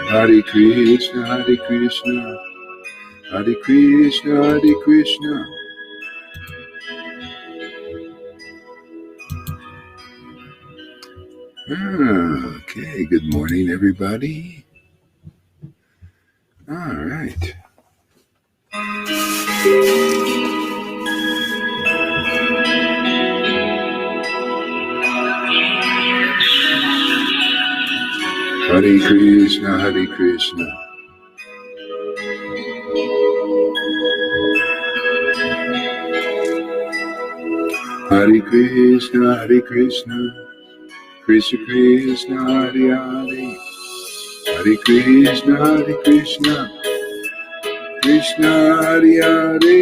Hare Krishna, Hare Krishna, Hare Krishna, Hare Krishna. Okay, good morning, everybody. All right. Hare Krishna, Hare Krishna. Hare Krishna, Hare Krishna, Krishna Krishna, Hare Hare, Hare Krishna, Hare Krishna, Krishna Hare Hare,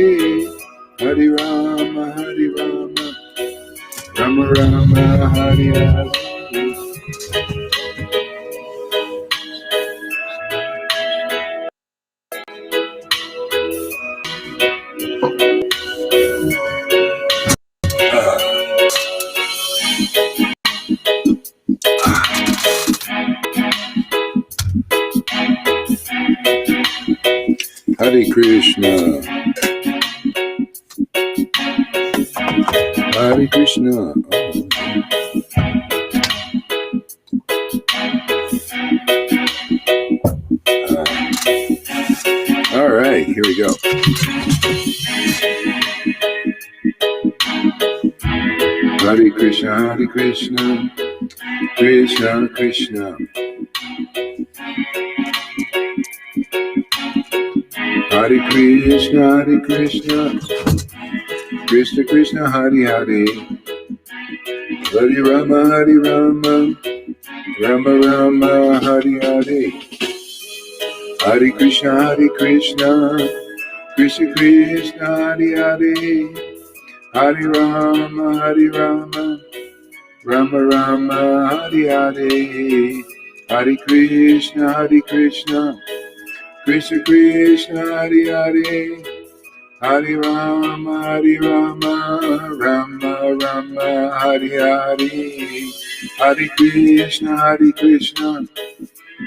Hare Rama, Hare Rama, Rama Rama, Hare Hare. Hare Krishna, Hare Krishna. All right, here we go. Hare Krishna, Hare Krishna, Krishna Krishna, Hare Krishna, Hare Krishna, Krishna Krishna, Hare Hare, Hare Rama, Hare Rama, Rama Rama, Hare Hare, Hare Krishna, Krishna Krishna, Hare Hare, Hare Rama, Rama Rama, Hare Hare, Hare Krishna, Krishna Krishna, Hare Hare, Hare Rama, Rama Rama, Hare Hare, Hare Krishna,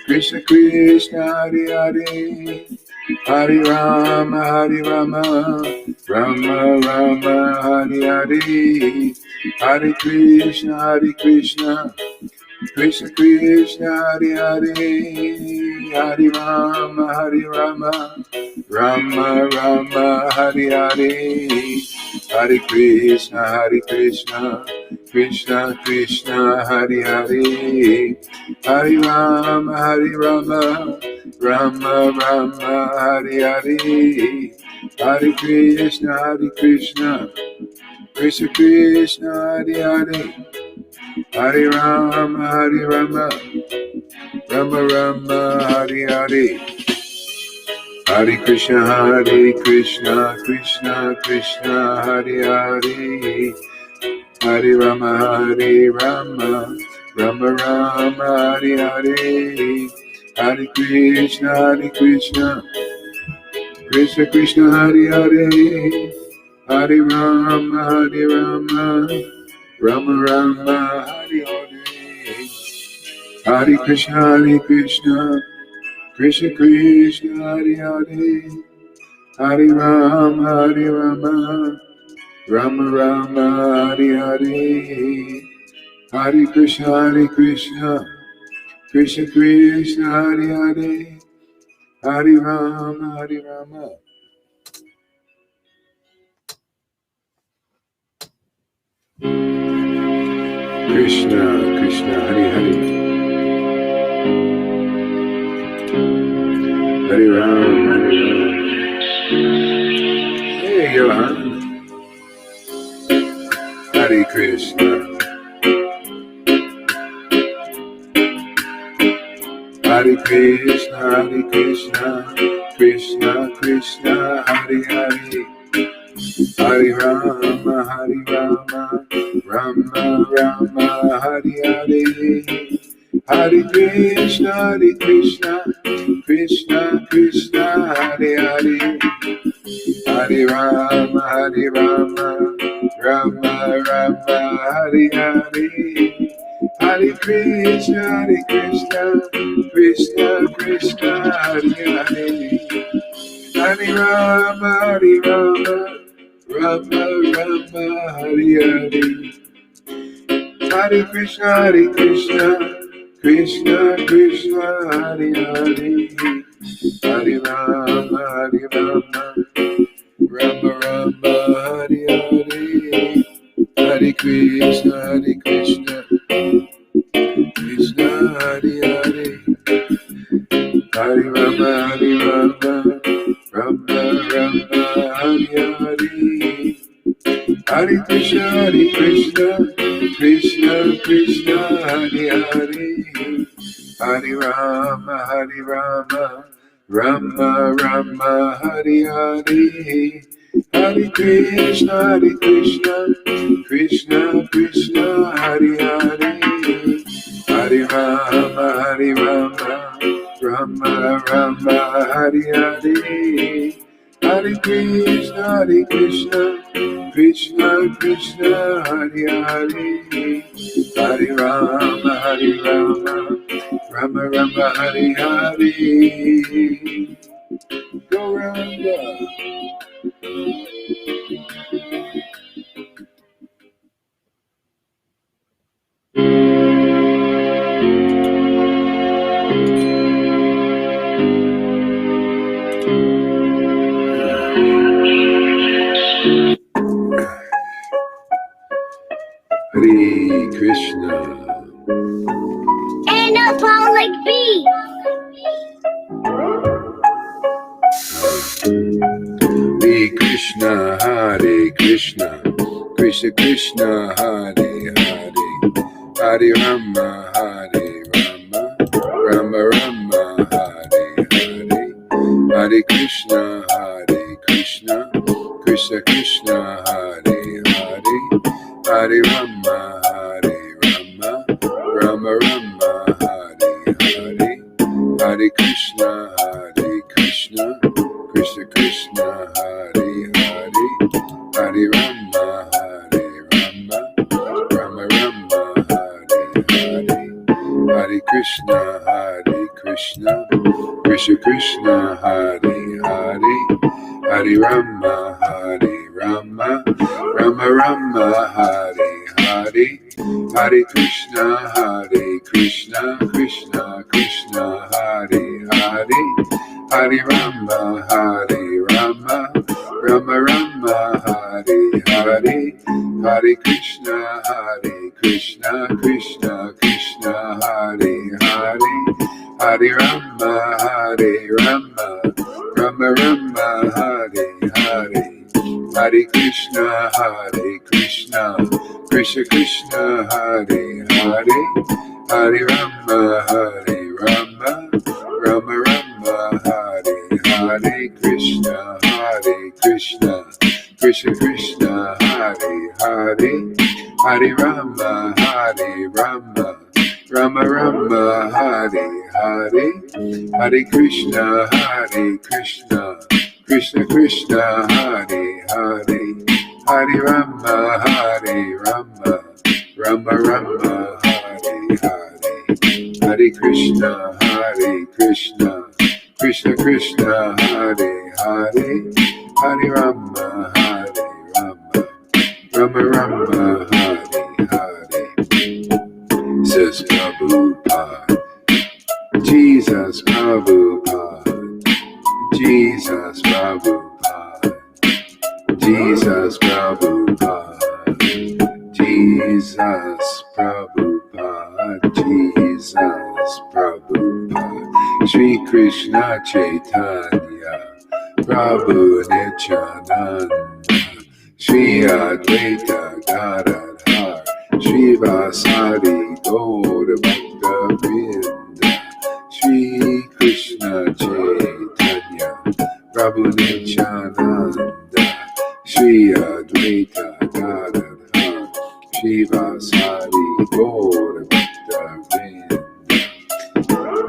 Krishna Krishna, Hare Hare, Hare Rama, Rama Rama, Hare Hare, Hare Krishna, Krishna Krishna, Hare Hare, Hare Rama, Rama Rama, Hare Hare, Hare Krishna, Krishna Krishna, Hare Hare, Hare Rama, Rama Rama, Hare Hare, Hare Krishna, Krishna Krishna, Hare Hare, Hare Rama, Rama Rama, Hare Hare, Hare Krishna, Krishna Krishna, Hare Hare, Hare Rama, Rama Rama, Hare Hare, Hare Krishna, Krishna Krishna, Hare Hare, Hare Rama, Rama Rama, Hare Hare. Hare Krishna, Krishna Krishna, Hare Hare, Hare Rama, Rama Rama, Hare Hare. Hare Krishna, Krishna Krishna, Hare Hare, Hare Rama, Krishna Krishna, Hare Hare, Hare Rama, Hey, Johan. Hare Krishna, Hare Krishna, Krishna Krishna, Hare Hare, Hare Rama, Rama Rama, Hare Hare. Hare Krishna, Krishna Krishna, Hare Hare, Hare Rama, Rama Rama, Hare Hare. Hare Krishna, Krishna Krishna, Hare Hare, Hare Rama, Rama Rama, Hare Hare. Hare Krishna, Krishna Krishna, Hare Hare, Hare Rama, Rama Rama, Hare Hare. Hare Krishna, Krishna Hare Hare, Hare Rama, Rama Rama, Hare Hare. Hare Krishna, Krishna Krishna, Hare Hare, Hare Rama, Rama Rama, Hare Hare. Hare Krishna, Krishna Krishna, Hare Hare, Hare Rama, Rama Rama, Hare Hare. Hare Krishna, Krishna Krishna, Hare Hare, Hare Rama, Rama Rama, Hare Hare. Go Rama. Hare Krishna. Anabolic beat. Hare Krishna, Krishna Krishna, Hare Hare, Hare Rama, Rama Rama, Hare Hare. Hare Krishna, Krishna Krishna, Hare Hare, Hare Rama, Rama Rama, Hare Hare. Hare Krishna, Krishna Krishna, Hare Hare, Hare Rama, Rama Rama, Hare Hare. Hare Krishna, Krishna Krishna, Hare Hare, Hare Rama, Rama Rama, Hare Hare. Hare Krishna, Krishna Krishna, Hare Hare, Hare Rama, Rama Rama, Hare Hare. Hare Krishna, Krishna Krishna, Hare Hare, Hare Rama, Rama Rama, Hare Hare. Hare Krishna, Krishna Krishna, Hare Hare, Hare Rama, Rama Rama, Hare Hare. Krishna, Krishna Krishna, Hare Hare, Hare Rama, Rama Rama, Hare Hare, Hare Krishna, Krishna Krishna, Hare Hare, Hare Rama, Rama Rama, Hare Hare, Hare Krishna, Krishna Krishna, Hare Hare, Hare Rama, Rama Rama, Hare Hare. Says Prabhupada, Jesus Prabhupada, Jesus Prabhupada, Jesus Prabhupada, Jesus Prabhupada, Jesus Prabhupada, Shri Krishna Chaitanya, Prabhu Nityananda, Shri Advaita Gadadhar, Shri Vasari Gaura Bhakta Vrinda, Shri Krishna Chaitanya, Prabhu Nityananda, Shri Advaita Gadadhar, Shri Vasari Gaura Bhakta Vrinda.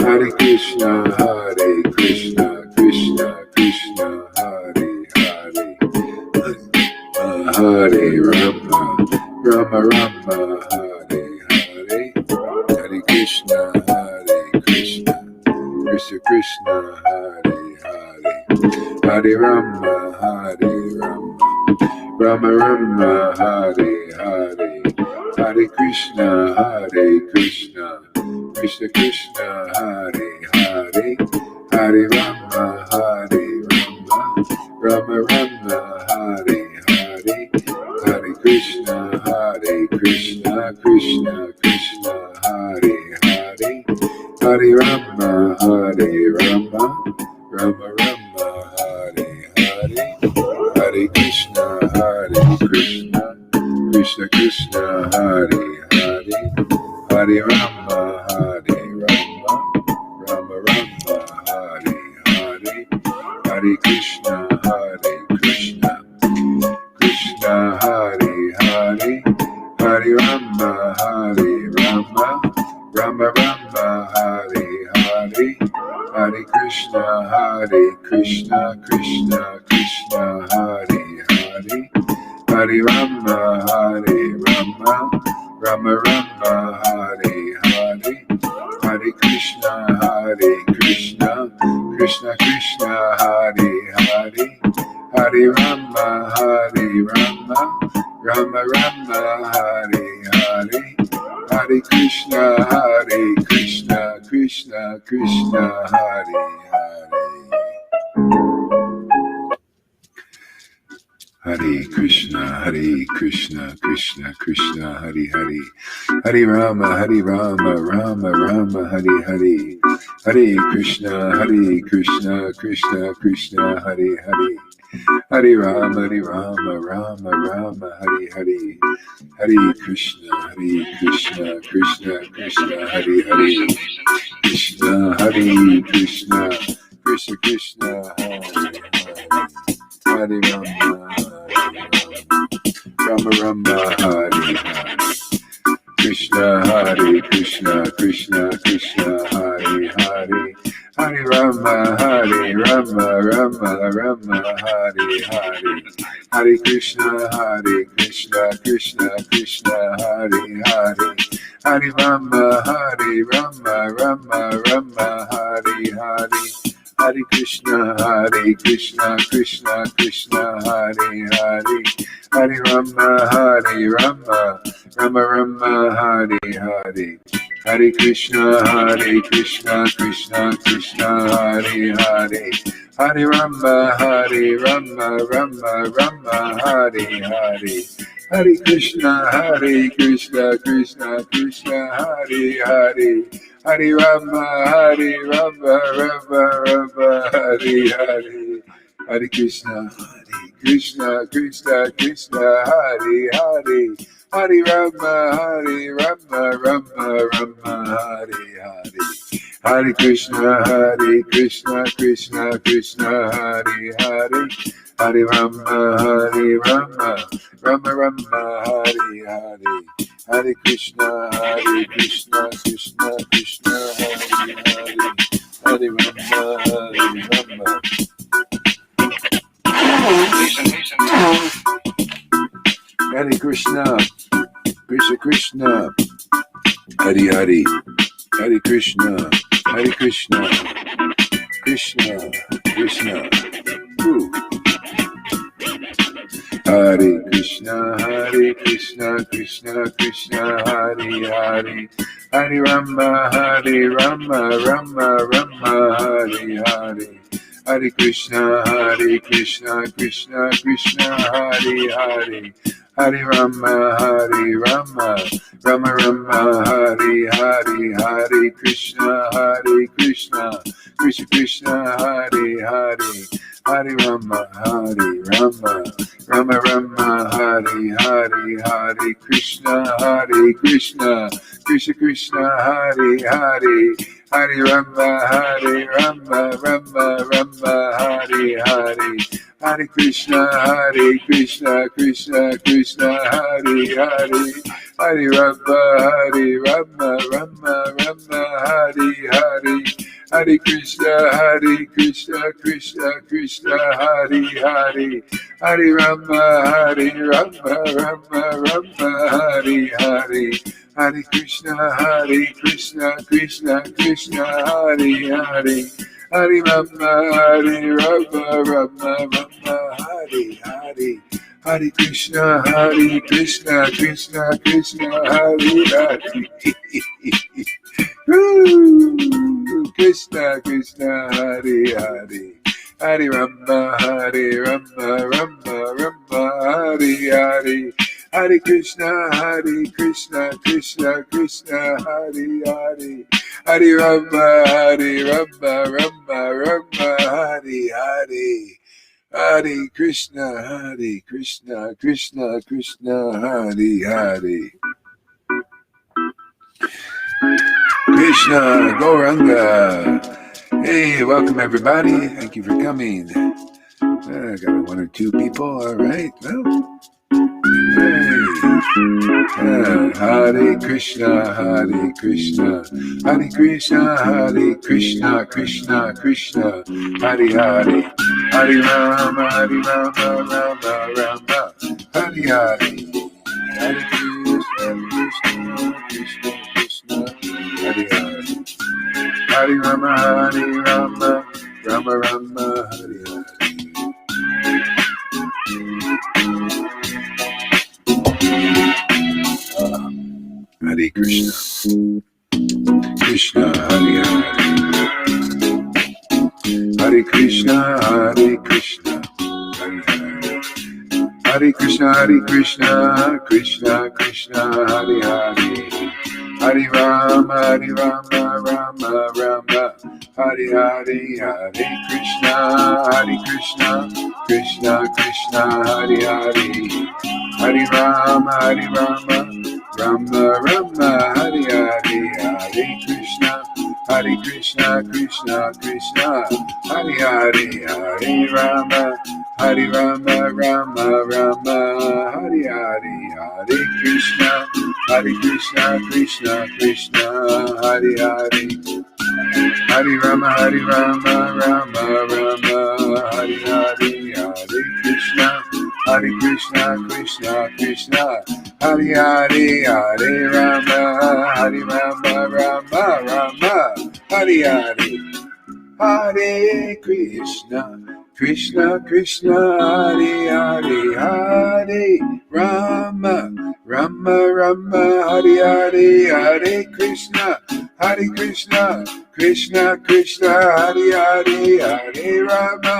Hare Krishna, Krishna Krishna, Hare Hare, Hare Rama, Rama Rama, Hare Hare, Hare Krishna, Krishna Krishna, Hare Hare, Hare Rama, Rama Rama, Hare Hare, Hare Krishna, Krishna Krishna, Hare Hare, Hare Rama, Rama Rama, Hare Hare, Hare Krishna, Krishna Krishna, Hare Hare, Hare Rama, Rama Rama, Hare Hare, Hare Krishna, Krishna Krishna, Hare Hare, Hare Rama, Rama Rama, Hare Hare, Hare Krishna, Krishna Hare Hare, Hare Rama, Rama Rama, Hare Hare, Hare Krishna, Krishna Krishna, Hare Hare, Hare Rama, Rama Rama, Hare Hare, Hare Krishna, Krishna Krishna, Hare Hare, Hare Rama, Rama Rama, Hare Hare, Hare Krishna, Krishna Krishna, Hare Hare. Hare Krishna, Krishna Krishna, Hare Hare, Hare Rama, Rama Rama, Hare Hare, Hare Krishna, Krishna Krishna, Hare Hare, Hare Rama, Rama Rama, Hare Hare, Hare Krishna, Krishna Krishna, Hare Hare, Krishna, Hare Krishna, Krishna Krishna, Hare Hare, Hare Rama, Rama Hare Hare, Krishna, Krishna Krishna, Hare Hare, Hare Rama, Rama Rama, Hare Hare, Hare Krishna, Krishna Krishna, Hare Hare, Hare Rama, Rama Rama, Hare Hare, Hare Krishna, Krishna Krishna, Hare Hare, Hare Rama, Rama Rama, Hare Hare, Hare Krishna, Krishna Krishna, Hare Hare, Hare Rama, Rama Rama, Hare Hare, Hare Krishna, Krishna Krishna, Hare Hare, Hare Rama, Rama Rama, Hare Hare, Hare Krishna, Krishna Krishna, Hare Hare, Hare Rama, Rama Rama, Hare Hare, Hare Krishna, Krishna Krishna, Hare Hare, Hare Rama, Hare Rama, Rama Rama, Hare Hare. Hare Krishna, Krishna Krishna, Hare Hare. Hare Rama, Hare Rama. Hare Krishna, Krishna Krishna, Hare Hare. Hare Krishna, Krishna Krishna. Ooh. Hare Krishna, Krishna Krishna, Hare Hare. Hare Rama, Rama Rama, Hare Hare. Hare Krishna, Krishna Krishna, Hare Hare. Hare Rama, Rama Rama, Hare Hare. Hare Krishna, Krishna Krishna, Hare Hare. Hare Rama, Rama Rama, Hare Hare. Hare Krishna, Krishna Krishna, Hare Hare. Hare Rama, Rama Rama, Hare Hare. Hare Krishna, Krishna Krishna, Hare Hare. Hare Rama, Rama Rama, Hare Hare. Hare Krishna, Krishna Krishna, Hare Hare. Hare Rama, Rama Rama, Hare Hare. Hare Krishna, Krishna Krishna, Hare Hare. Hare Rama, Rama Rama, Hare Hare. Hare Krishna, Krishna Krishna, Hare Hare. Krishna Krishna, Hare Hare. Hare Rama, Rama Rama, Hare Hare. Hare Krishna, Krishna Krishna, Hare Hare. Hare Rama, Rama Rama, Hare Hare. Hare Krishna, Krishna Krishna, Hare Hare. Krishna, Gauranga. Hey, welcome everybody. Thank you for coming. I got one or two people. All right. Well, hey. Hare Krishna, Hare Krishna, Hare Krishna, Hare Krishna, Krishna Krishna, Hare Hare. Hare Rama, Rama Rama, Hare Hare. Hare Krishna, Krishna Hare Hare. Hare Rama, Rama Rama, Hare Hare. Hare Krishna, Krishna Hare Hare. Hare Krishna, Krishna Hare Hare. Hare Krishna, Krishna Krishna, Hare Hare. Hare Rama, Rama Rama, Hare Hare. Hare Krishna, Krishna Krishna, Hare Hare. Hare Rama, Rama Rama, Hare Hare. Hare Krishna, Krishna Krishna, Hare Hare. Hare Rama, Rama Rama, Hare Hare. Hare Krishna, Krishna Krishna, Hare Hare. Hare Rama, Rama Rama, Hare Hare. Hare Krishna, Krishna Krishna, Hare Hare. Hare Rama, Rama Hare Hare. Hare Krishna, Krishna Krishna, Hare Hare. Hare Rama, Rama Hare Hare. Hare Krishna, Krishna Krishna, Hare Hare. Hare Rama,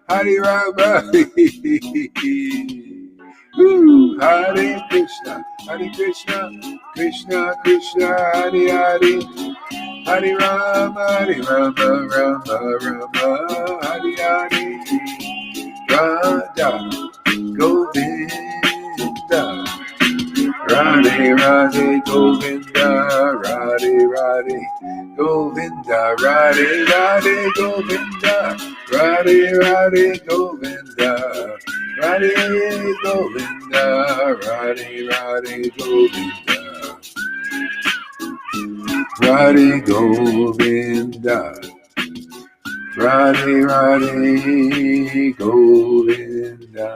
Rama. Hare Krishna, Krishna Krishna, Hare Hare. Hare Rama, Rama Hare Hare. Radha Govinda, Radhe Radhe Govinda, Radhe Radhe Govinda, Radhe Radhe Govinda, Radhe Radhe Govinda, Radhe Govinda, Radhe Radhe Govinda, Radhe Govinda, Radhe Radhe Govinda.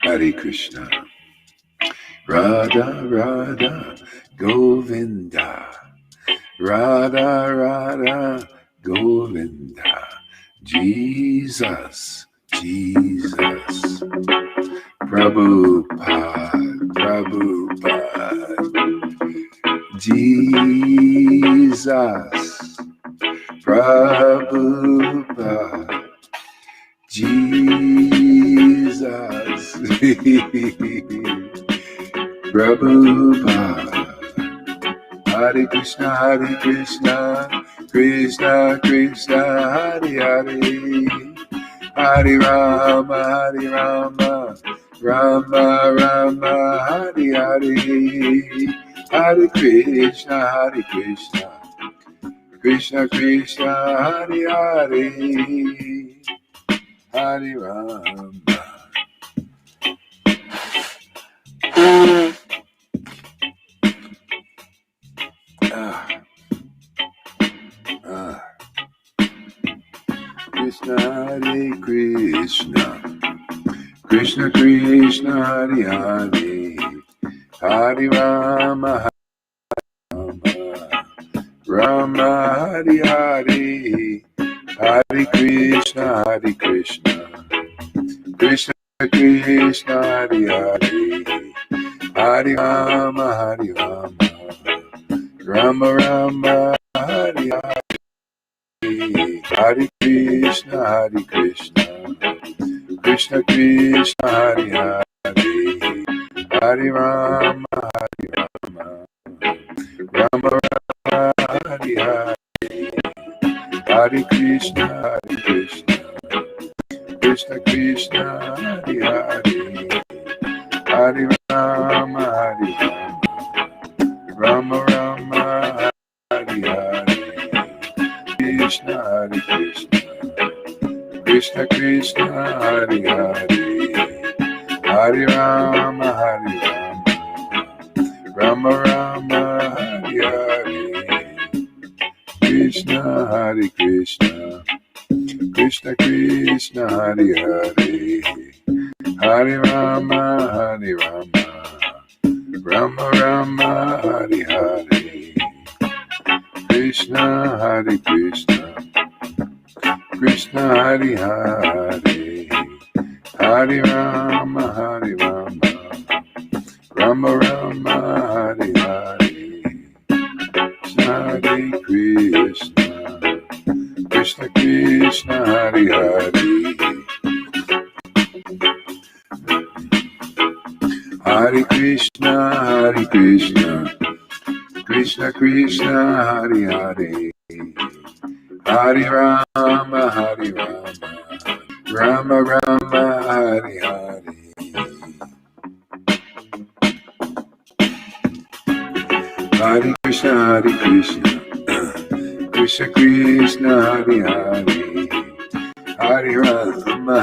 Hare Krishna, Radha Radha Govinda, Radha Radha Govinda, Jesus, Jesus, Prabhupada, Prabhupada, Jesus, Prabhupada, Jesus, Prabhupada. Hare Krishna, Krishna Krishna, Hare Hare, Hare Rama, Rama Rama, Hare Hare, Hare Krishna, Krishna Krishna, Hare Hare, Hare Rama. Krishna Hare Krishna, Krishna Krishna Hare Hare, Hare Rama, Rama Hare Hare, Hare Krishna, Krishna Krishna Hare Hare, Hare Rama, Rama Rama Hare Hare, Hare Krishna, Krishna Krishna Hare Hare, Hare Rama, Rama Rama Hare Hare, Hare Krishna, Krishna Krishna Hare Hare, Hare Rama, Rama Rama Hare Hare, Krishna, Krishna Krishna Hare Hare, Hare Rama, Rama Rama Hare Hare, Krishna, Krishna Krishna Hare Hare, Hare Rama, Rama Rama Hare Hare, Krishna, Krishna Hare Hare, Hare Rama, Rama Rama Hare Hare, Hare Krishna, Krishna Krishna Hare Hare, Hare Krishna, Krishna Krishna Hare Hare, Hare Rama, Rama Rama Hare Hare, Hare Krishna, Krishna Krishna Hare Hare, Hare Rama,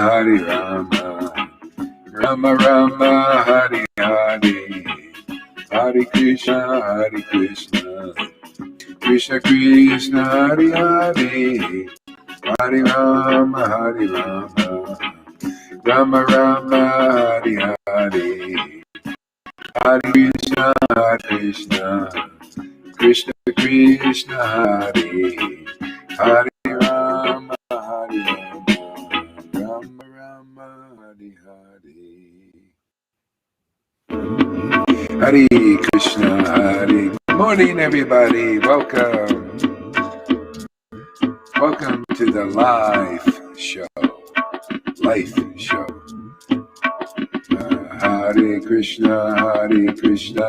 Rama Rama Hare Hare, Hare Krishna, Krishna Krishna Hare Hare, Hare Rama, Rama Rama Hare Hare, Hare Krishna, Krishna Krishna Hare, Hare Rama, Rama Rama Hare Hare. Hare Krishna, Hare. Good morning, everybody. Welcome to the live show. Hare Krishna,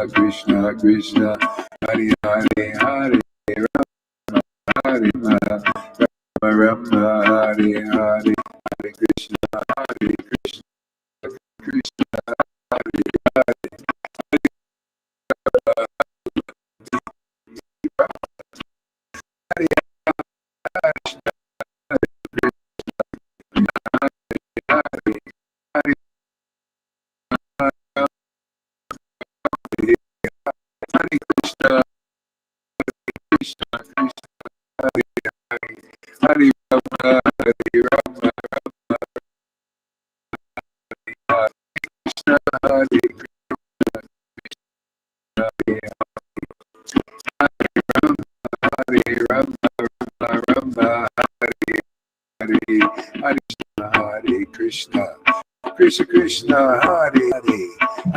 Krishna Krishna, Hare Hare, Hare Rama, Rama Rama, Hare Hare, Hare Krishna, Krishna Hare Hare, Hare Krishna Krishna, Hare Hare,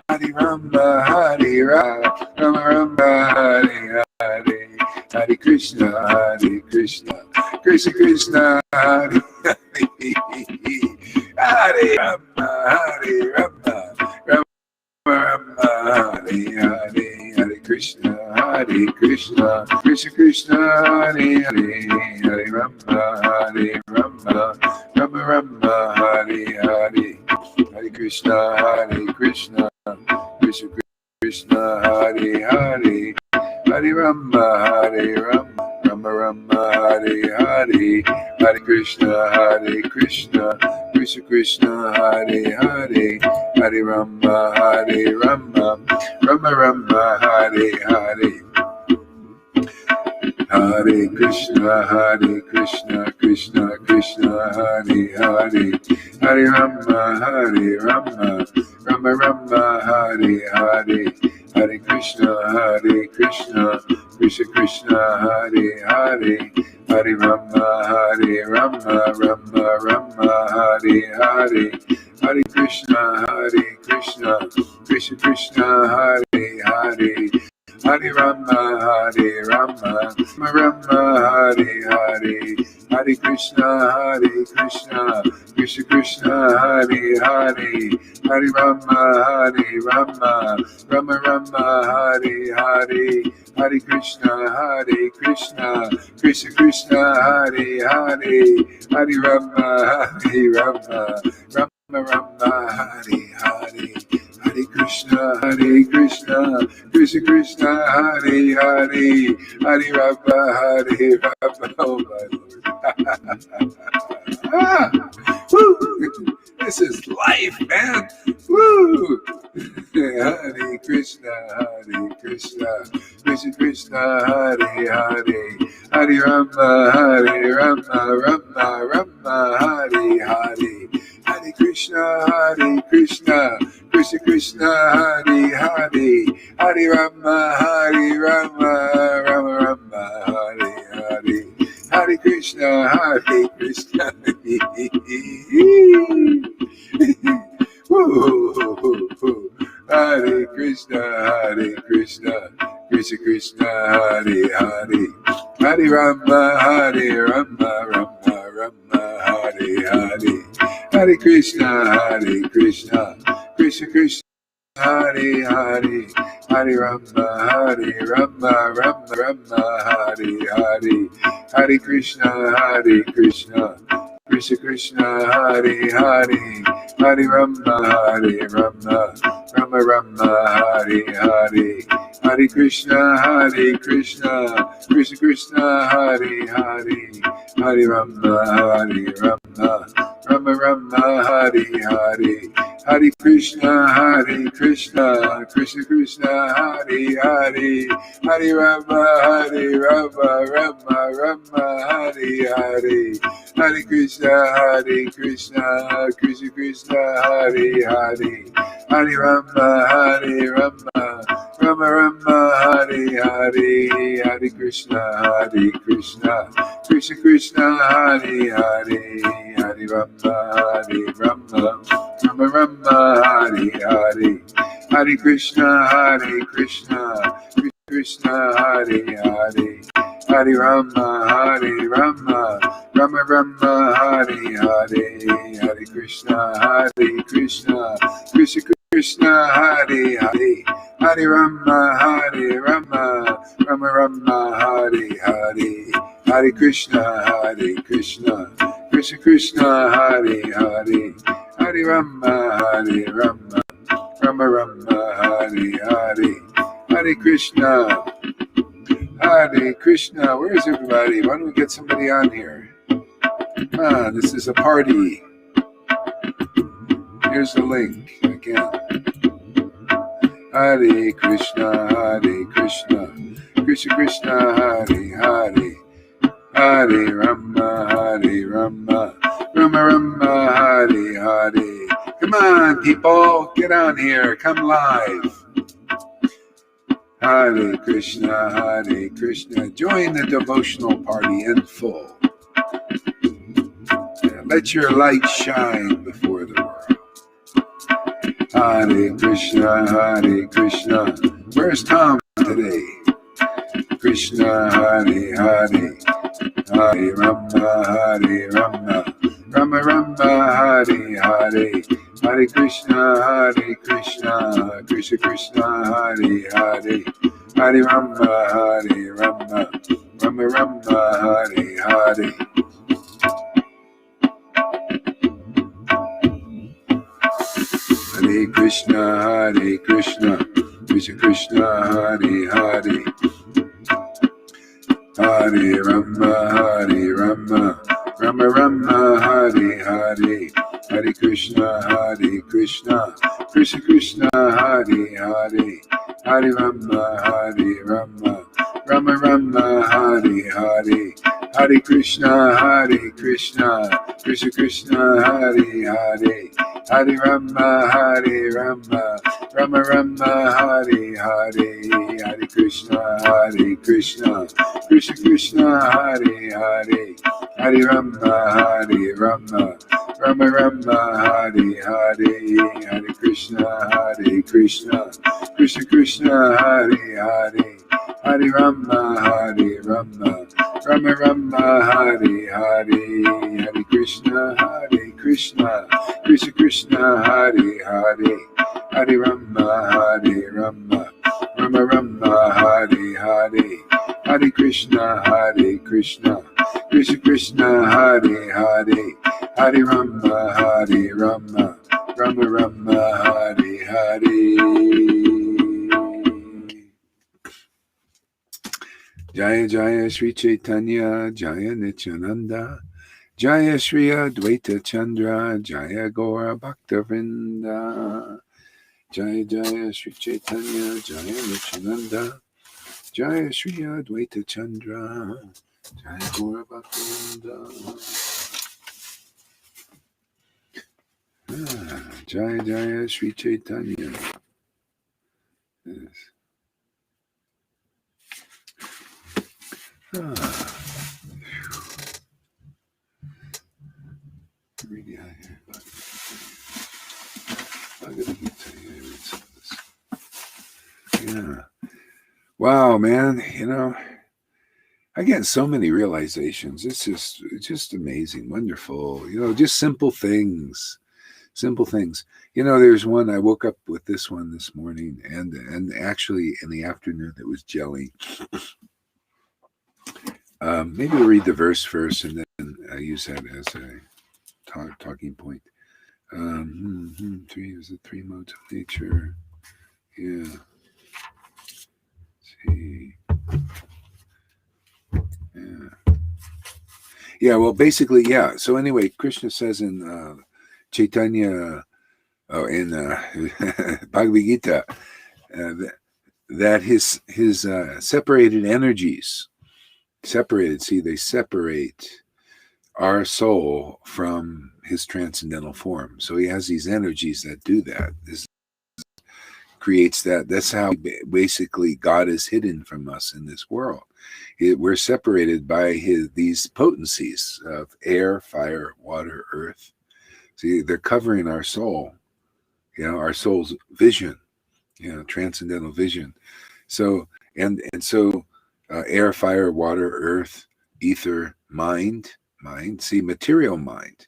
Hare Rama, Hare Rama, Rama Rama, Hare Hare, Hare Krishna, Krishna Krishna, Hare Hare, Hare Rama, Hare Rama, Rama Rama, Hare Hare, Hare Krishna, Krishna Krishna, Hare Hare, Hare Rama, Hare Rama, Rama Rama, Hare Hare, Hare Krishna, Krishna Krishna, Hare Hare, Hare Rama, Hare Rama, Rama Rama, Hare Hare, Hare Krishna, Krishna Krishna, Hare Hare, Hare Rama, Hare Rama, Rama Rama, Hare Hare. Hare Krishna, Krishna Krishna, Hare Hare, Hare Rama, Rama Rama, Hare Hare, Hare Krishna, Krishna Krishna, Hare Hare, Hare Rama, Rama Rama, Hare Hare, Hare Krishna, Krishna Krishna, Hare Hare, Hare Rama, Rama Rama, Hare Hare, Hare Krishna, Krishna Krishna, Hare Hare, Hare Rama, Rama Rama, Hare Hare, Hare Krishna, Krishna Krishna, Hare Hare, Hare Rama, Rama Rama, Hare Hare, Hare Krishna, Krishna Krishna, Hare Hare, Hare Rama, oh my Lord. Woo! This is life, man. Woo! Hare Krishna, Krishna Krishna, Hare Hare, Hare Rama, Rama Rama, Hare Hare, Hare Krishna, Krishna Krishna, Hare Hare, Hare Rama, Rama Rama, Hare Hare, Hare Krishna, Krishna. Hare Krishna, Krishna Krishna, Hare Hare, Hare Rama, Rama Rama, Hare Hare, Hare Krishna, Krishna Krishna, Hare Hare, Hare Rama, Rama Rama, Hare Hare, Hare Krishna, Krishna Krishna, Hare Hare, Hare Rama, Rama Rama, Hare Hare, Hare Krishna, Krishna Krishna, Hare Hare, Hare Rama, Rama Rama, Hare Hare, Hare Krishna, Krishna Krishna, Hare Hare, Hare Rama, Rama Rama, Hare Hare, Hare Krishna, Krishna Hare Hare, Hare Rama, Rama Rama, Hare Hare, Hare Krishna, Krishna Krishna, Hare Hare, Hare Rama, Rama Rama, Hare Hare, Hare Krishna, Krishna Hare Hare, Hare Rama, Rama Rama, Hare Hare, Hare Krishna, Krishna Krishna, Hare Hare, Hare Rama, Rama Rama, Hare Hare, Hare Krishna, Krishna Krishna, Hare Hare, Hare Rama, Rama Rama, Hare Hare, Hare Krishna, Hare Krishna. Where's everybody? Why don't we get somebody on here? This is a party. Here's the link again. Hare Krishna, Krishna Krishna, Hare Hare, Hare Rama, Rama Rama, Hare Hare. Come on, people, get on here. Come live. Hare Krishna, join the devotional party in full. Let your light shine before the world. Hare Krishna, Hare Krishna. Where's Tom today? Krishna, Hare Hare, Hare Rama, Hare Rama, Rama Rama, Hare Hare, Hare Krishna, Krishna Krishna, Hare Hare, Hare Rama, Hare Rama, Rama Rama, Hare Hare. Hare Krishna, Krishna Krishna, Hare Hare, Hare Rama, Hare Rama, Rama Rama, Hare Hare, Hare Krishna, Krishna Krishna, Hare Hare, Hare Rama, Hare Rama, Rama Rama, Hare Hare, Hare Krishna, Krishna Krishna, Hare Hare, Hare Rama, Hare Rama, Rama Rama, Hare Hare, Hare Krishna, Krishna Krishna, Hare Hare, Hare Rama, Hare Rama, Rama Rama, Hare Hare, Hare Krishna, Krishna Krishna, Hare Hare, Hare Rama, Hare Rama, Rama Rama, Hare Hare, Hare Krishna, Krishna Krishna, Hare Hare, Hare Rama, Hare Rama, Rama Rama, Hare Hare, Hare Krishna, Krishna Krishna, Hare Hare, Hare Rama, Hare Rama, Rama Rama, Hare Hare. Jaya Jaya Sri Chaitanya, Jaya Nityananda, Jaya Shri Advaita Chandra, Jaya Gaura Bhaktavrinda, Jaya Jaya Sri Chaitanya, Jaya Nityananda, Jaya Shri Advaita Chandra, Jaya Gaura Bhaktavrinda. Jaya Jaya Sri Chaitanya. Yes. Really, yeah. Wow, man. I get so many realizations. It's just amazing, wonderful. Just simple things. Simple things. There's one I woke up with this one this morning, and actually in the afternoon it was jelly. Maybe we'll read the verse first, and then I use that as a talking point. Three is the three modes of nature. Yeah. Let's see. Yeah. Yeah. Well, basically, yeah. So anyway, Krishna says in Chaitanya, in Bhagavad Gita, that his separated energies, they separate our soul from his transcendental form. So he has these energies that do that. This creates that. That's how basically God is hidden from us in this world. We're separated by these potencies of air, fire, water, earth. See, they're covering our soul, our soul's vision, transcendental vision. So, and so air, fire, water, earth, ether, mind, see, material mind,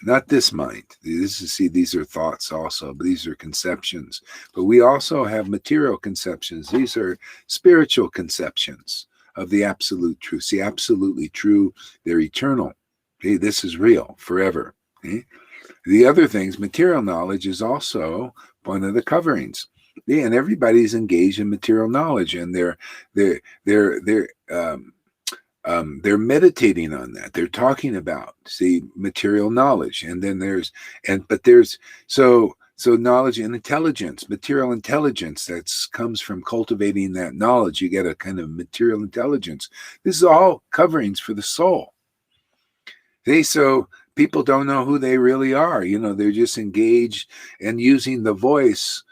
not this mind. These are thoughts also, but these are conceptions. But we also have material conceptions. These are spiritual conceptions of the absolute truth. See, absolutely true. They're eternal. Okay, this is real forever. Okay? The other things, material knowledge is also one of the coverings. Yeah, and everybody's engaged in material knowledge, and they're meditating on that. They're talking about, material knowledge, and then there's so knowledge and intelligence, material intelligence that comes from cultivating that knowledge. You get a kind of material intelligence. This is all coverings for the soul. So people don't know who they really are. They're just engaged and using the voice.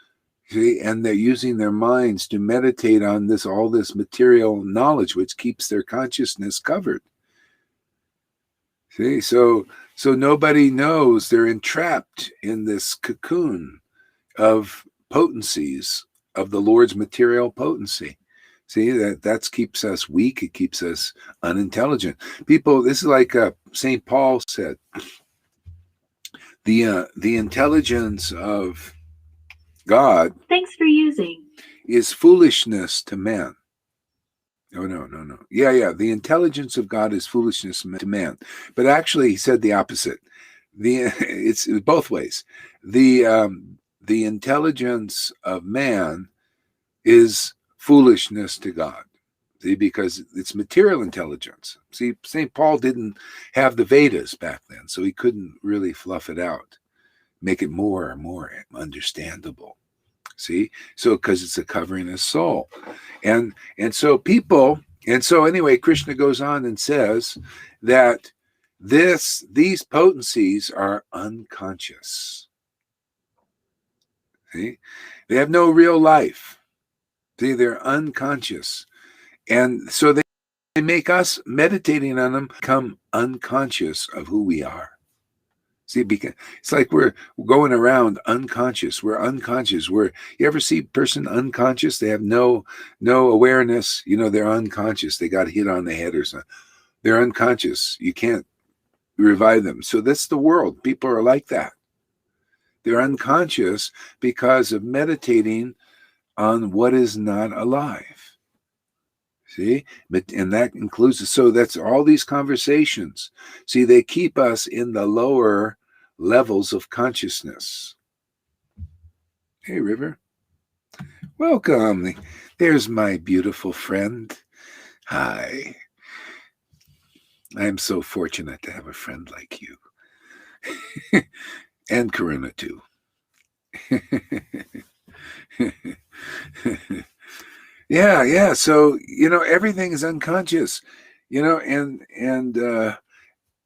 And they're using their minds to meditate on all this material knowledge, which keeps their consciousness covered. So So nobody knows. They're entrapped in this cocoon of potencies of the Lord's material potency. See, that keeps us weak. It keeps us unintelligent. People, this is like St. Paul said, the intelligence of God Thanks for using. is foolishness to man. Oh, no. Yeah. The intelligence of God is foolishness to man. But actually, he said the opposite. It's both ways. The intelligence of man is foolishness to God. See, because it's material intelligence. See, St. Paul didn't have the Vedas back then, so he couldn't really fluff it out, make it more and more understandable. See, so because it's a covering of soul, and so people, and so anyway, Krishna goes on and says that these potencies are unconscious. See, they have no real life. See, they're unconscious, and so they make us meditating on them become unconscious of who we are. See, because it's like we're going around unconscious. We're unconscious. You ever see a person unconscious? They have no awareness. You know, they're unconscious. They got hit on the head or something. They're unconscious. You can't revive them. So that's the world. People are like that. They're unconscious because of meditating on what is not alive. See, and that includes, so that's all these conversations. See, they keep us in the lower levels of consciousness. Hey, River. Welcome. There's my beautiful friend. Hi. I am so fortunate to have a friend like you. And Karuna, too. Yeah. So, everything is unconscious,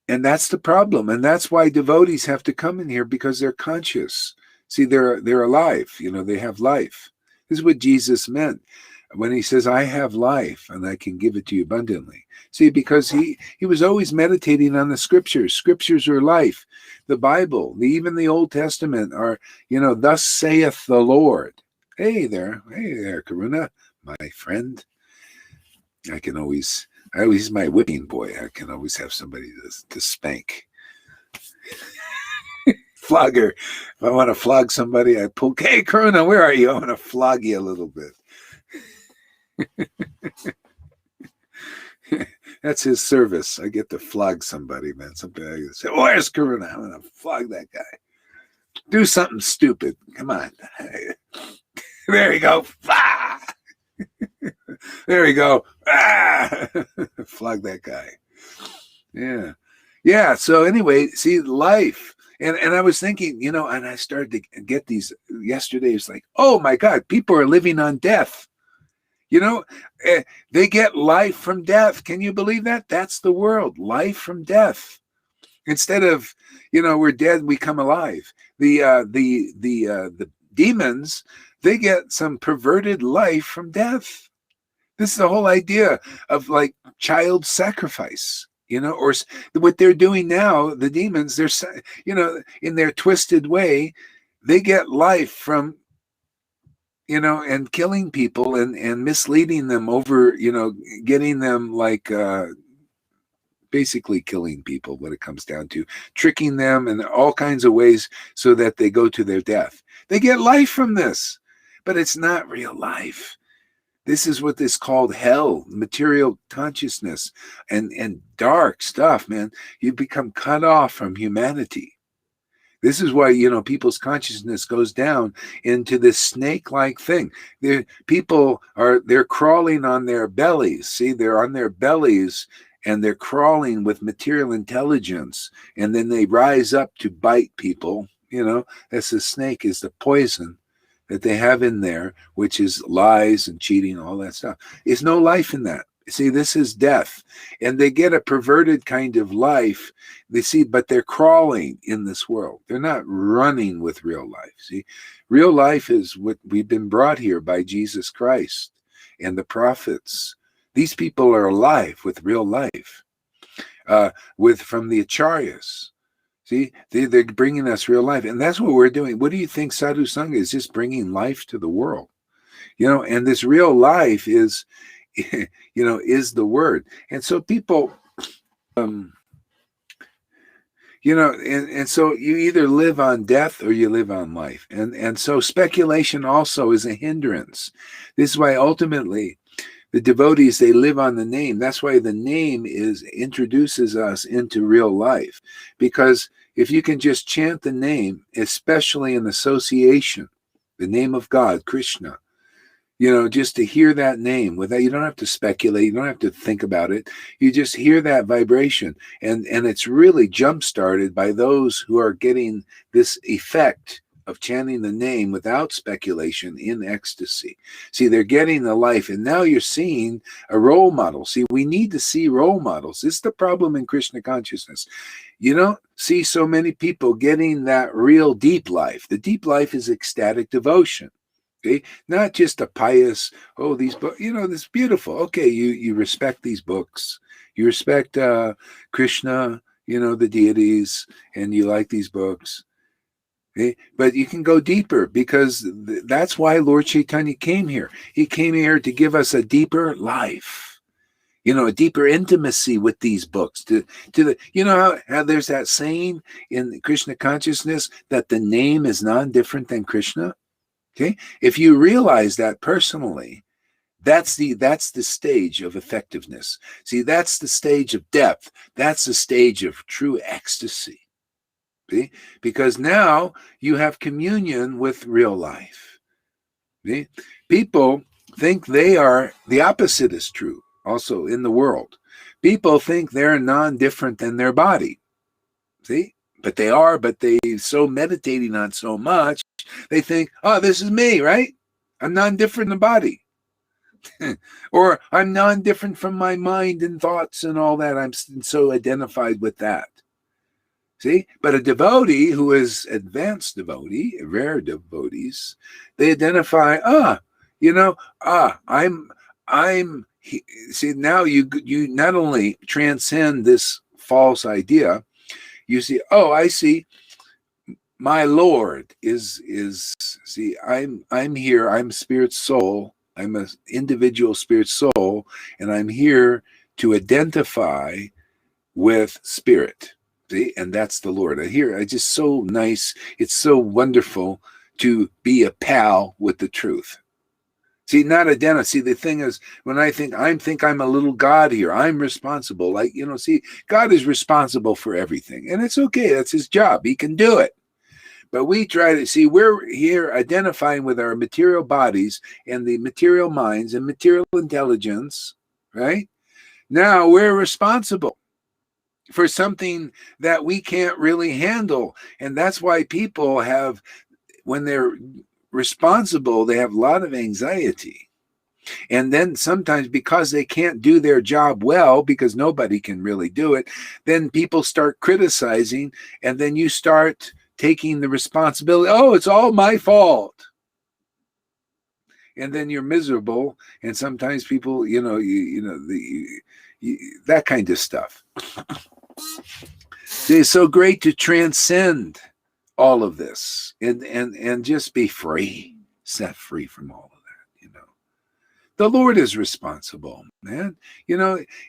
and that's the problem. And that's why devotees have to come in here, because they're conscious. See, they're alive, they have life. This is what Jesus meant when he says, I have life and I can give it to you abundantly. See, because he was always meditating on the scriptures. Scriptures are life. The Bible, even the Old Testament are, thus saith the Lord. Hey there, Karuna, my friend. He's my whipping boy. I can always have somebody to spank. Flogger. If I want to flog somebody, I pull, hey, Karuna, where are you? I want to flog you a little bit. That's his service. I get to flog somebody, man. Somebody say, where's Karuna? I'm going to flog that guy. Do something stupid. Come on. There you go. Ah! There we go. Ah! Flog that guy. Yeah. So anyway, see, life. And I was thinking, and I started to get these yesterday. It's like, oh my God, people are living on death. They get life from death. Can you believe that? That's the world. Life from death. Instead of, we're dead, we come alive. The demons, they get some perverted life from death. This is the whole idea of like child sacrifice, or what they're doing now. The demons, they're, in their twisted way, they get life from, and killing people and misleading them over, getting them like, basically killing people, what it comes down to, tricking them in all kinds of ways so that they go to their death. They get life from this, but it's not real life. This is what is called hell, material consciousness, and dark stuff, man. You become cut off from humanity. This is why, people's consciousness goes down into this snake-like thing. They're crawling on their bellies. See, they're on their bellies and they're crawling with material intelligence. And then they rise up to bite people. That's the snake, is the poison that they have in there, which is lies and cheating, all that stuff. There's no life in that. See, this is death. And they get a perverted kind of life. But they're crawling in this world. They're not running with real life. See, real life is what we've been brought here by Jesus Christ and the prophets. These people are alive with real life, from the acharyas. See, they're bringing us real life. And that's what we're doing. What do you think Sadhu Sangha is? Just bringing life to the world. And this real life is, is the word. And so people, and so you either live on death or you live on life. And so speculation also is a hindrance. This is why ultimately the devotees, they live on the name. That's why the name introduces us into real life. Because if you can just chant the name, especially in association, the name of God, Krishna, just to hear that name without, you don't have to speculate, you don't have to think about it. You just hear that vibration. And it's really jump-started by those who are getting this effect of chanting the name without speculation in ecstasy. See, they're getting the life. And now you're seeing a role model. See, we need to see role models. This is the problem in Krishna consciousness. You don't see so many people getting that real deep life. The deep life is ecstatic devotion. Okay? Not just a pious, these books, this is beautiful. Okay, you respect these books. You respect Krishna, the deities, and you like these books. Okay? But you can go deeper, because that's why Lord Chaitanya came here. He came here to give us a deeper life, a deeper intimacy with these books. How there's that saying in Krishna consciousness that the name is non-different than Krishna. Okay, if you realize that personally, that's the stage of effectiveness. See, that's the stage of depth. That's the stage of true ecstasy. See? Because now you have communion with real life. See? People think the opposite is true also in the world. People think they're non-different than their body. See? But they so meditating on so much, they think, this is me, right? I'm non-different in the body. Or I'm non-different from my mind and thoughts and all that. I'm so identified with that. See? But a devotee who is advanced devotee, rare devotees, they identify, see, now you not only transcend this false idea, you see, I see, my Lord is see, I'm here, I'm spirit soul, I'm an individual spirit soul, and I'm here to identify with spirit. See, and that's the Lord. It's just so nice. It's so wonderful to be a pal with the truth. See, not identify. See, the thing is, when I think I'm a little God here, I'm responsible. See, God is responsible for everything. And it's okay. That's his job. He can do it. But we try to see, we're here identifying with our material bodies and the material minds and material intelligence, right? Now we're responsible for something that we can't really handle. And that's why people have, when they're responsible, they have a lot of anxiety. And then sometimes because they can't do their job well, because nobody can really do it, then people start criticizing, and then you start taking the responsibility. It's all my fault. And then you're miserable. And sometimes people, that kind of stuff. It's so great to transcend all of this and just be free, set free from all of that. The Lord is responsible, man.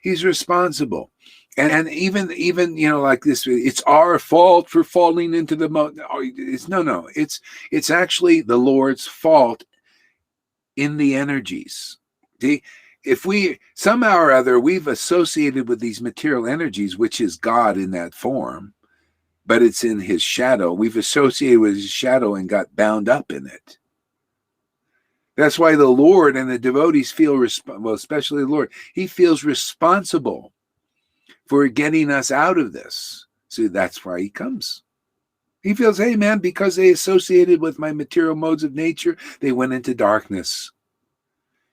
He's responsible. And even like this, it's our fault for falling into the no. It's actually the Lord's fault in the energies. See, if we somehow or other we've associated with these material energies, which is God in that form, but it's in his shadow. We've associated with his shadow and got bound up in it. That's why the Lord and the devotees feel, especially the Lord, he feels responsible for getting us out of this. So that's why he comes. He feels, hey, man, because they associated with my material modes of nature, they went into darkness.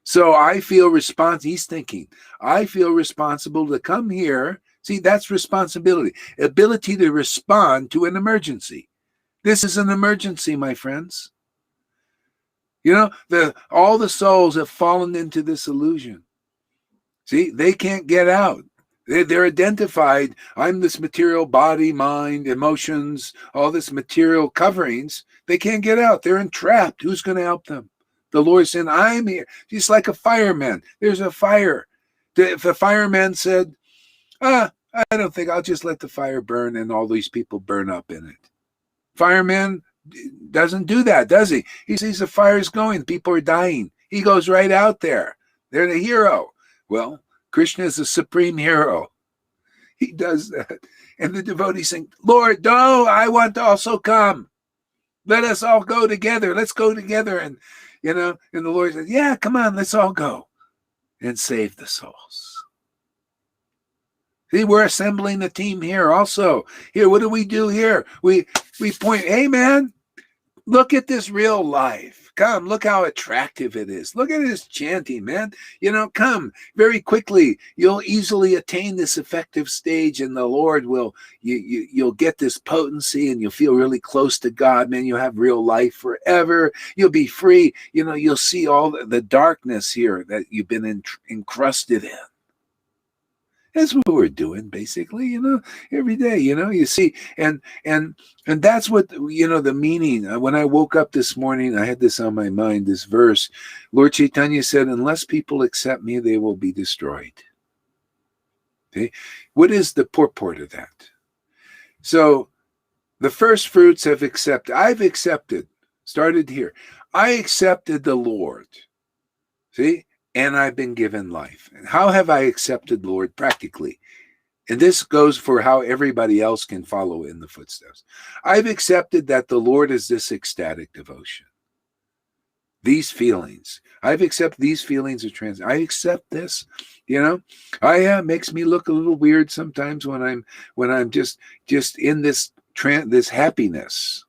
So I feel responsible. He's thinking, I feel responsible to come here. See, that's responsibility, ability to respond to an emergency. This is an emergency, my friends. All the souls have fallen into this illusion. See, they can't get out. They're identified. I'm this material body, mind, emotions, all this material coverings. They can't get out. They're entrapped. Who's going to help them? The Lord saying, I'm here. Just like a fireman. There's a fire. If the fireman said, I don't think I'll just let the fire burn and all these people burn up in it. Fireman doesn't do that, does he? He sees the fire's going. People are dying. He goes right out there. They're the hero. Well, Krishna is the supreme hero. He does that. And the devotees sing, Lord, no, I want to also come. Let us all go together. Let's go together. And, and the Lord says, yeah, come on, let's all go and save the souls. See, we're assembling a team here also. Here, what do we do here? We point, hey, man, look at this real life. Come, look how attractive it is. Look at this chanting, man. Come very quickly. You'll easily attain this effective stage, and the Lord will, you'll get this potency, and you'll feel really close to God, man. You'll have real life forever. You'll be free. You'll see all the darkness here that you've been encrusted in. That's what we're doing, basically, every day, you see, and that's what, the meaning. When I woke up this morning, I had this on my mind, this verse. Lord Chaitanya said, unless people accept me, they will be destroyed. Okay? What is the purport of that? So the first fruits have accepted. I've accepted, started here. I accepted the Lord. See? And I've been given life. And how have I accepted Lord practically? And this goes for how everybody else can follow in the footsteps. I've accepted that the Lord is this ecstatic devotion. These feelings. I've accepted these feelings of I accept this. Makes me look a little weird sometimes when I'm just in this happiness.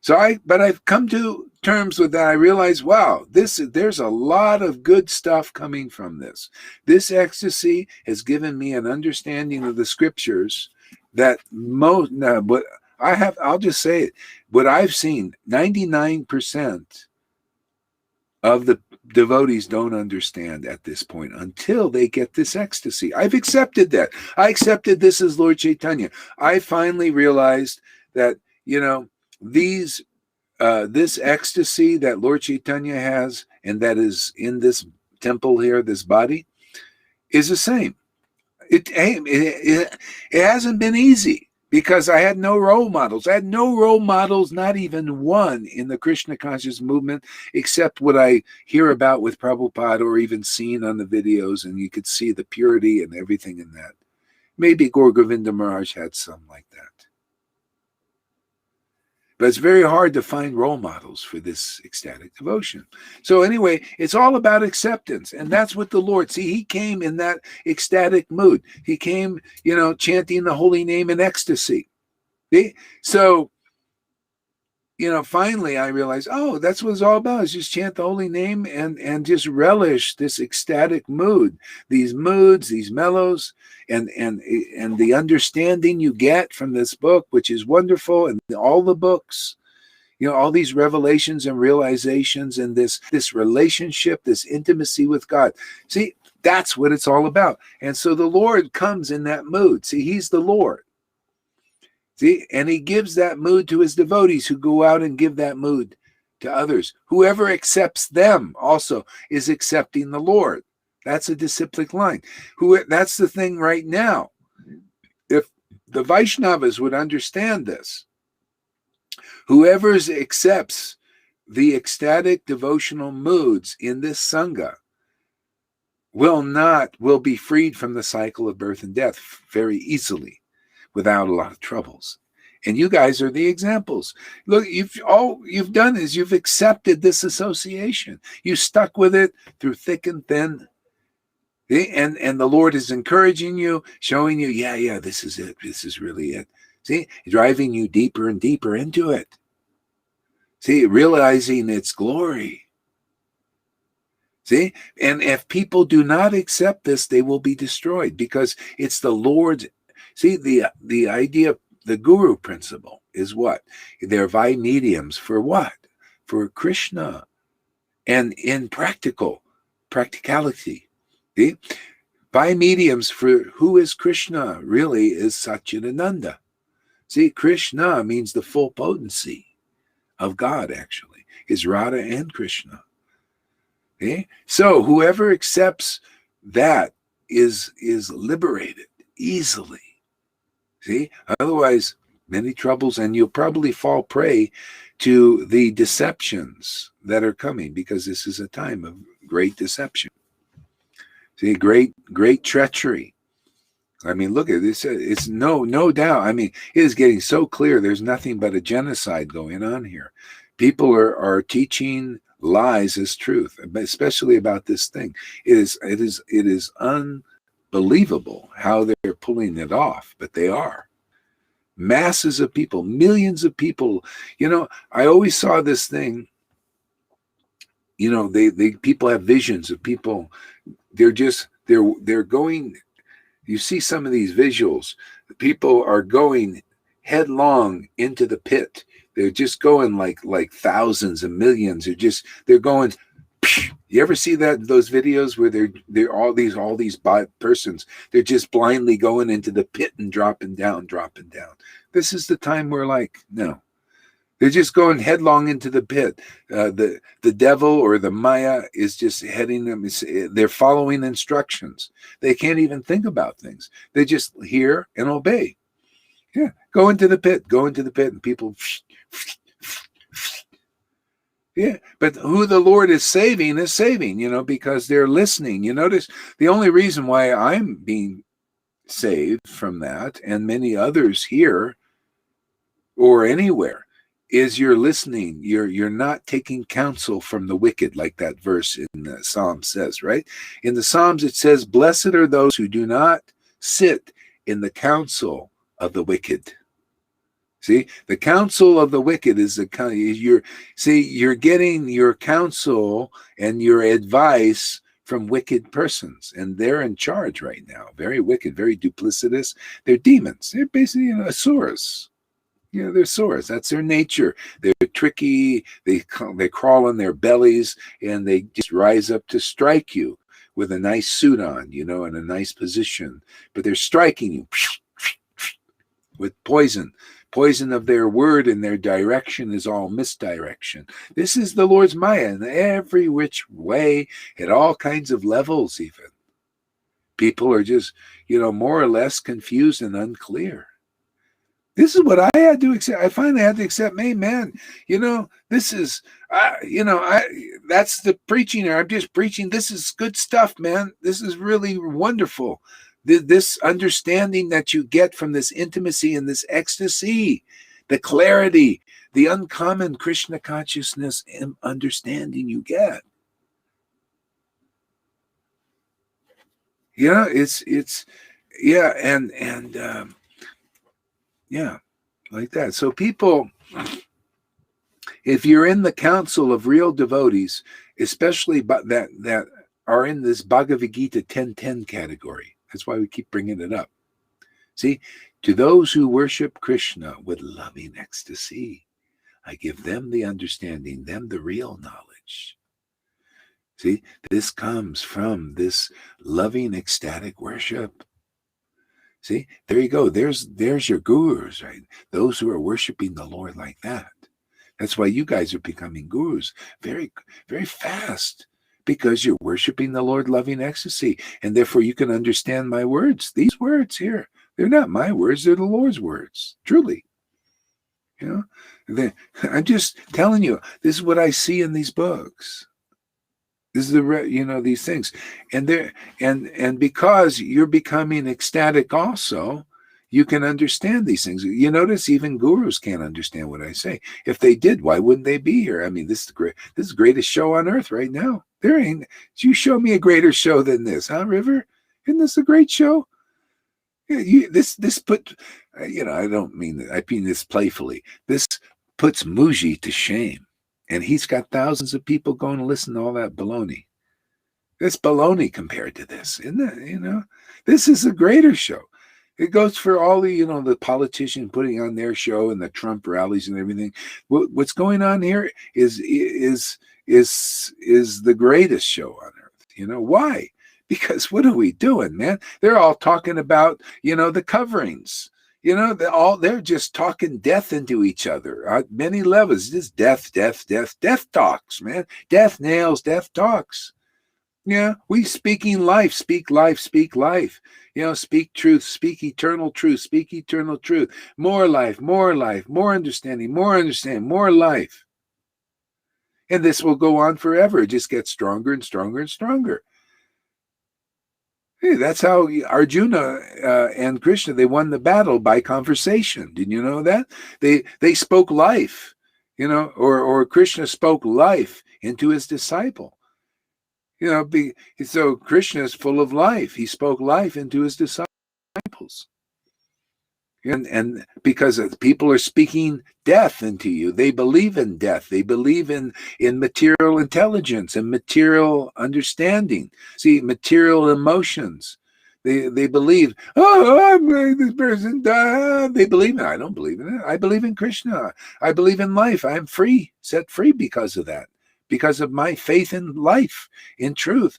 So I've come to terms with that. I realize, wow, there's a lot of good stuff coming from this. This ecstasy has given me an understanding of the scriptures that I'll just say it. What I've seen, 99% of the devotees don't understand at this point until they get this ecstasy. I've accepted that. I accepted this as Lord Chaitanya. I finally realized that, this ecstasy that Lord Chaitanya has, and that is in this temple here, this body, is the same. It hasn't been easy because I had no role models. I had no role models, not even one, in the Krishna conscious movement, except what I hear about with Prabhupada or even seen on the videos, and you could see the purity and everything in that. Maybe Gaur Govinda Maharaj had some like that. But it's very hard to find role models for this ecstatic devotion. So anyway, it's all about acceptance. And that's what the Lord, he came in that ecstatic mood. He came, chanting the holy name in ecstasy. See? So, finally I realized, that's what it's all about, is just chant the holy name and just relish this ecstatic mood, these moods, these mellows, and the understanding you get from this book, which is wonderful, and all the books, all these revelations and realizations and this relationship, this intimacy with God. See, that's what it's all about. And so the Lord comes in that mood. See, he's the Lord. See, and he gives that mood to his devotees who go out and give that mood to others. Whoever accepts them also is accepting the Lord. That's a disciplic line. That's the thing right now. If the Vaishnavas would understand this, whoever accepts the ecstatic devotional moods in this Sangha will be freed from the cycle of birth and death very easily, without a lot of troubles. And you guys are the examples. Look, all you've done is you've accepted this association. You stuck with it through thick and thin. And the Lord is encouraging you, showing you, yeah, this is it. This is really it. See, driving you deeper and deeper into it. See, realizing its glory. See, and if people do not accept this, they will be destroyed, because it's the Lord's. See, the idea, the guru principle is what? They're mediums for what? For Krishna. And in practicality. See? by mediums for who is Krishna really is Satchidananda. See, Krishna means the full potency of God, actually, is Radha and Krishna. Okay? So whoever accepts that is liberated easily. See, otherwise, many troubles, and you'll probably fall prey to the deceptions that are coming, because this is a time of great deception. See, great treachery. I mean, look at this. It's no doubt. I mean, it is getting so clear. There's nothing but a genocide going on here. People are teaching lies as truth, especially about this thing. It is unbelievable how they're pulling it off, but they are. Masses of people, millions of people. You know, I always saw this thing. You know, they people have visions of people. They're going. You see some of these visuals. People are going headlong into the pit. They're just going like thousands and millions. They're going. You ever see those videos where they're all these persons? They're just blindly going into the pit and dropping down. This is the time where no. They're just going headlong into the pit. The devil or the Maya is just heading them. They're following instructions. They can't even think about things. They just hear and obey. Yeah, go into the pit, and people. Yeah, but who the Lord is saving, because they're listening. You notice the only reason why I'm being saved from that, and many others here or anywhere, is you're listening. You're not taking counsel from the wicked, like that verse in the Psalm says, right? In the Psalms it says, "Blessed are those who do not sit in the counsel of the wicked." See, the counsel of the wicked is you're getting your counsel and your advice from wicked persons, and they're in charge right now. Very wicked, very duplicitous. They're demons. They're basically asuras. They're sores. That's their nature. They're tricky. They crawl on their bellies, and they just rise up to strike you with a nice suit on, in a nice position. But they're striking you with poison. Poison of their word, and their direction is all misdirection. This is the Lord's Maya in every which way, at all kinds of levels even. People are just, more or less confused and unclear. This is what I had to accept. I finally had to accept, hey, man, this is, that's the preaching there. I'm just preaching. This is good stuff, man. This is really wonderful. This understanding that you get from this intimacy and this ecstasy, the clarity, the uncommon Krishna consciousness and understanding you get. Like that. So people, if you're in the council of real devotees, especially that are in this Bhagavad Gita 10:10 category, that's why we keep bringing it up. See, to those who worship Krishna with loving ecstasy, I give them the understanding, them the real knowledge. See, this comes from this loving ecstatic worship. See, there you go. There's your gurus, right? Those who are worshiping the Lord like that. That's why you guys are becoming gurus very, very fast, because you're worshiping the Lord loving ecstasy. And therefore you can understand my words. These words here, they're not my words, they're the Lord's words, truly. I'm just telling you, this is what I see in these books. This is these things, and because you're becoming ecstatic, also, you can understand these things. You notice even gurus can't understand what I say. If they did, why wouldn't they be here? I mean, this is the greatest show on earth right now. You show me a greater show than this, huh, River? Isn't this a great show? Yeah, this put, I don't mean that. I mean this playfully. This puts Muji to shame. And he's got thousands of people going to listen to all that baloney. That's baloney compared to this, isn't it? This is a greater show. It goes for all the politicians putting on their show and the Trump rallies and everything. What's going on here is the greatest show on earth. Why? Because what are we doing, man? They're all talking about, the coverings. They're just talking death into each other at many levels. Just death, death, death, death talks, man. Death nails, death talks. Yeah, we speaking life, speak life, speak life. Speak truth, speak eternal truth, speak eternal truth. More life, more life, more understanding, more life. And this will go on forever. It just gets stronger and stronger and stronger. Hey, that's how Arjuna and Krishna, they won the battle by conversation. Did you know that? They spoke life, or Krishna spoke life into his disciple. So Krishna is full of life. He spoke life into his disciples. And because people are speaking death into you, they believe in death. They believe in material intelligence and material understanding. See, material emotions. They believe, this person died. They believe in it. I don't believe in it. I believe in Krishna. I believe in life. I'm free, set free because of that, because of my faith in life, in truth.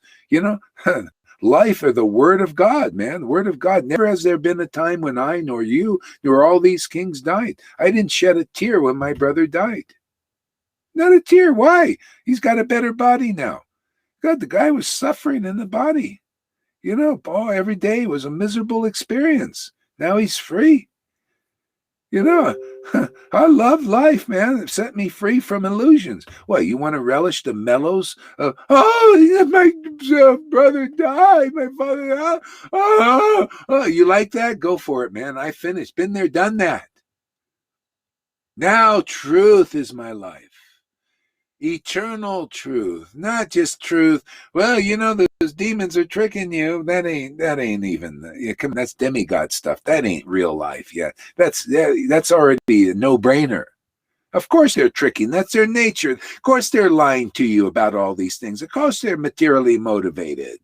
Life or the word of God, man. The word of God. Never has there been a time when I, nor you, nor all these kings died. I didn't shed a tear when my brother died. Not a tear. Why? He's got a better body now. God, the guy was suffering in the body. Every day was a miserable experience. Now he's free. I love life, man. It set me free from illusions. What, you want to relish the mellows of, my brother died, my father died. You like that? Go for it, man. I finished. Been there, done that. Now truth is my life. Eternal truth, not just truth. Well, those demons are tricking you. That ain't even. Come, that's demigod stuff. That ain't real life yet. That's already a no-brainer. Of course they're tricking. That's their nature. Of course they're lying to you about all these things. Of course they're materially motivated.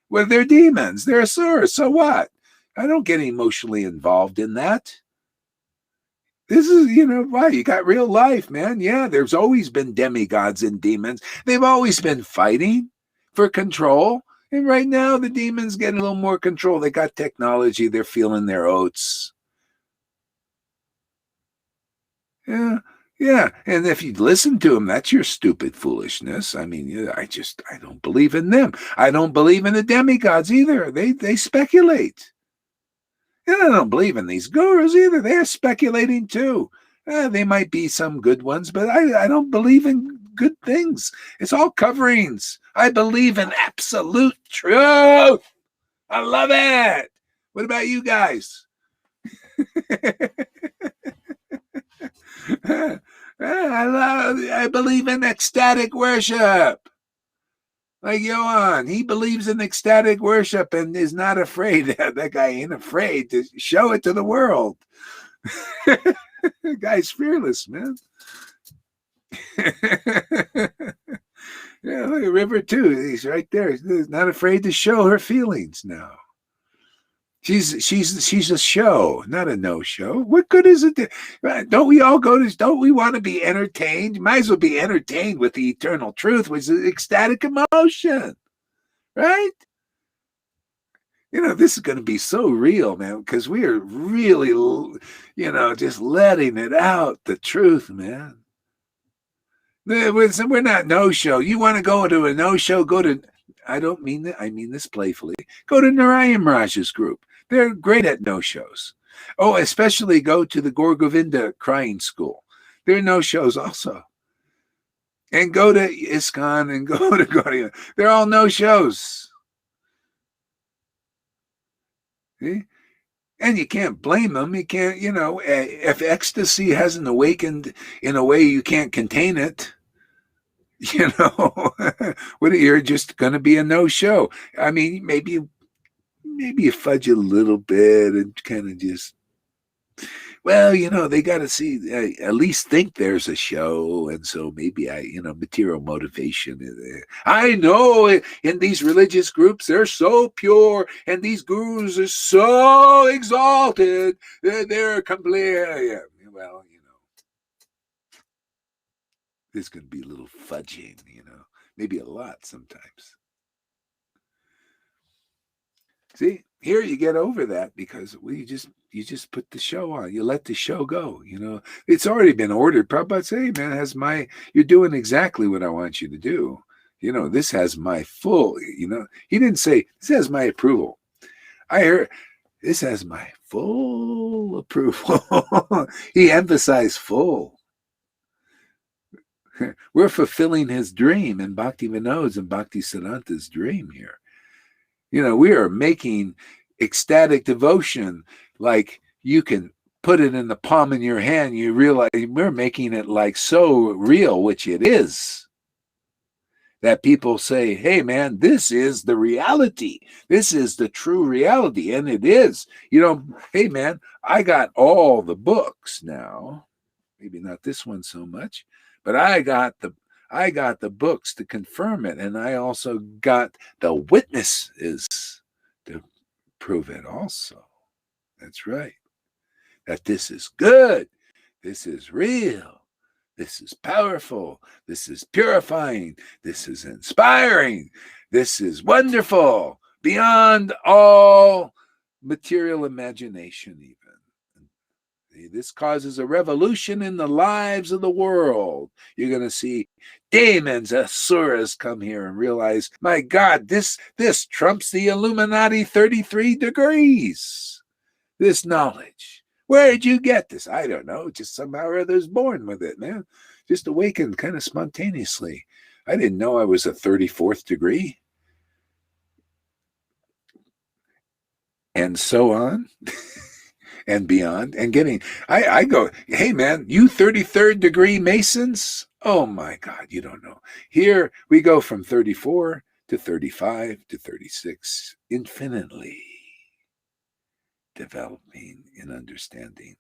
Well, they're demons. They're asuras. So what? I don't get emotionally involved in that. This is, why you got real life, man. Yeah, there's always been demigods and demons. They've always been fighting for control. And right now, the demons get a little more control. They got technology. They're feeling their oats. Yeah, yeah. And if you listen to them, that's your stupid foolishness. I mean, I don't believe in them. I don't believe in the demigods either. They speculate. And I don't believe in these gurus either. They're speculating too. They might be some good ones, but I don't believe in good things. It's all coverings. I believe in absolute truth. I love it. What about you guys? I believe in ecstatic worship. Like Johan, he believes in ecstatic worship and is not afraid. That guy ain't afraid to show it to the world. The guy's fearless, man. Yeah, look at River too. He's right there. He's not afraid to show her feelings now. She's a show, not a no-show. What good is it? Don't we all go to? Don't we want to be entertained? Might as well be entertained with the eternal truth, which is ecstatic emotion, right? This is going to be so real, man, because we are really, just letting it out, the truth, man. We're not no-show. You want to go to a no-show, go to, I don't mean that, I mean this playfully, go to Narayan Raj's group. They're great at no-shows. Oh, especially go to the Gaur Govinda crying school. They're no-shows also. And go to ISKCON and go to Gaudiya. They're all no-shows. See? And you can't blame them. You can't, if ecstasy hasn't awakened in a way you can't contain it, what, you're just going to be a no-show. I mean, maybe you fudge a little bit and kind of just, well, they got to see, at least think there's a show. And so maybe material motivation. I know in these religious groups, they're so pure and these gurus are so exalted. They're complete. Yeah, well, there's going to be a little fudging, maybe a lot sometimes. See, here you get over that because you just put the show on. You let the show go. It's already been ordered. Prabhupada say, hey, man, you're doing exactly what I want you to do. This has my full, he didn't say, this has my approval. I heard, this has my full approval. He emphasized full. We're fulfilling his dream in Bhakti Vinod's and Bhakti Siddhanta's dream here. We are making ecstatic devotion like you can put it in the palm of your hand. You realize we're making it like so real, which it is, that people say, hey, man, this is the reality. This is the true reality. And it is. Hey, man, I got all the books now. Maybe not this one so much, but I got the books to confirm it. And I also got the witnesses to prove it also. That's right. That this is good. This is real. This is powerful. This is purifying. This is inspiring. This is wonderful. Beyond all material imagination even. This causes a revolution in the lives of the world. You're going to see demons, asuras come here and realize, my God, this trumps the Illuminati 33 degrees. This knowledge. Where did you get this? I don't know. Just somehow or other was born with it, man. Just awakened kind of spontaneously. I didn't know I was a 34th degree. And so on. And beyond, and I go, hey, man, you 33rd degree Masons? Oh, my God, you don't know. Here we go from 34 to 35 to 36, infinitely developing and understanding.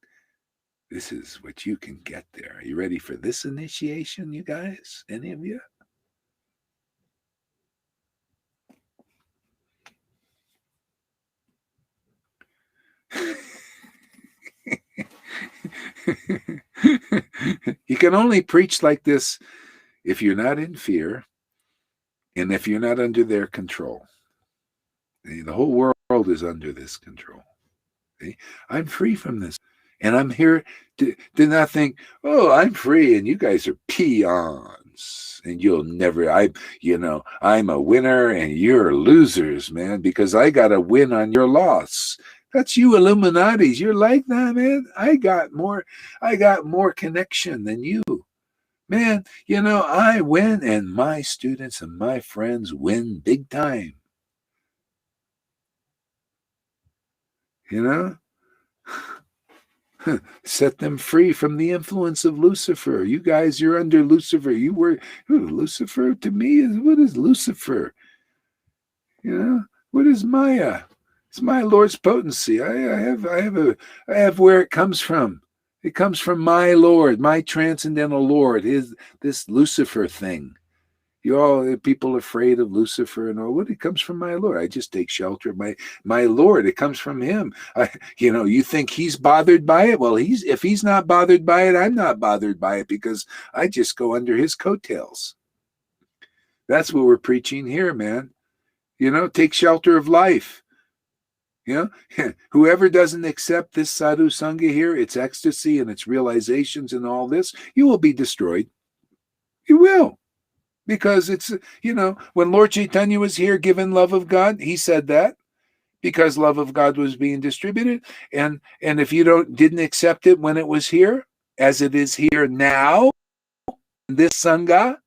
This is what you can get there. Are you ready for this initiation, you guys? Any of you? You can only preach like this if you're not in fear and if you're not under their control. The whole world is under this control. I'm free from this. And I'm here to not think, oh, I'm free and you guys are peons. And you'll never, I'm a winner and you're losers, man, because I got to win on your loss. That's you Illuminatis. You're like that, man. I got more connection than you. Man, I win and my students and my friends win big time. Set them free from the influence of Lucifer. You guys, you're under Lucifer. Lucifer to me what is Lucifer? What is Maya? It's my Lord's potency. I have where it comes from. It comes from my Lord, my transcendental Lord. This Lucifer thing. People afraid of Lucifer and all. What? It comes from my Lord. I just take shelter of my Lord. It comes from him. You think he's bothered by it? Well, if he's not bothered by it, I'm not bothered by it because I just go under his coattails. That's what we're preaching here, man. Take shelter of life. Whoever doesn't accept this sadhu sangha here, its ecstasy and its realizations and all this, you will be destroyed. You will. Because it's, when Lord Chaitanya was here given love of God, he said that because love of God was being distributed. And if you didn't accept it when it was here, as it is here now, this Sangha,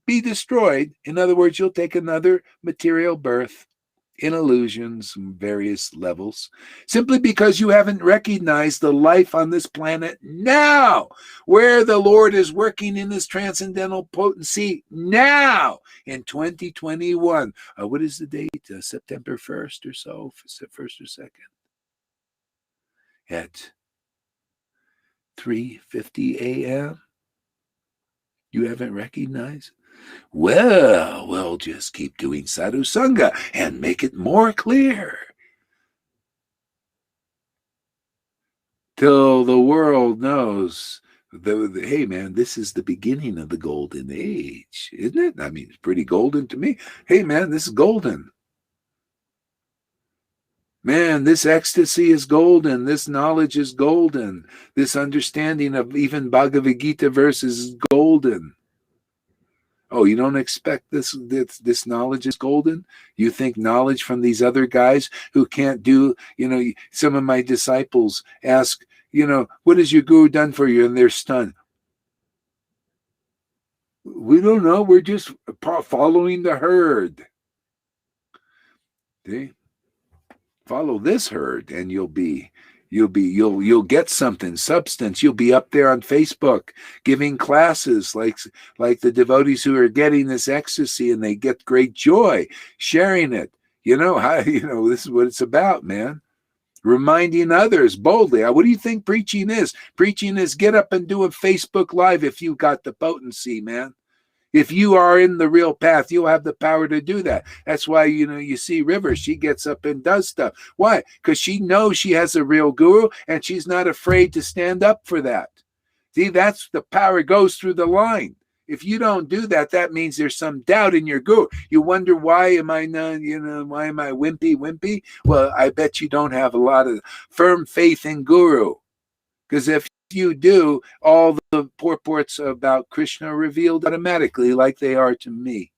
be destroyed. In other words, you'll take another material birth in illusions, various levels, simply because you haven't recognized the life on this planet now, where the Lord is working in his transcendental potency now in 2021. What is the date? September 1st or so, 1st or 2nd? At 3:50 a.m.? You haven't recognized? Well, we'll just keep doing sadhu sangha and make it more clear till the world knows hey, man, this is the beginning of the golden age, isn't it? I mean, it's pretty golden to me. Hey, man, this is golden. Man, this ecstasy is golden. This knowledge is golden. This understanding of even Bhagavad Gita verses is golden. Oh, you don't expect this knowledge is golden? You think knowledge from these other guys who can't do, some of my disciples ask, what has your guru done for you? And they're stunned. We don't know. We're just following the herd. See? Follow this herd and you'll get something, substance. You'll be up there on Facebook giving classes like the devotees who are getting this ecstasy, and they get great joy sharing it. This is what it's about, man. Reminding others boldly. What do you think preaching is? Preaching is get up and do a Facebook Live if you've got the potency, man. If you are in the real path, you'll have the power to do that. That's why, you see River, she gets up and does stuff. Why? Because she knows she has a real guru and she's not afraid to stand up for that. See, that's the power goes through the line. If you don't do that, that means there's some doubt in your guru. You wonder, why am I wimpy? Well, I bet you don't have a lot of firm faith in guru. Because if you do, all the purports about Krishna are revealed automatically, like they are to me.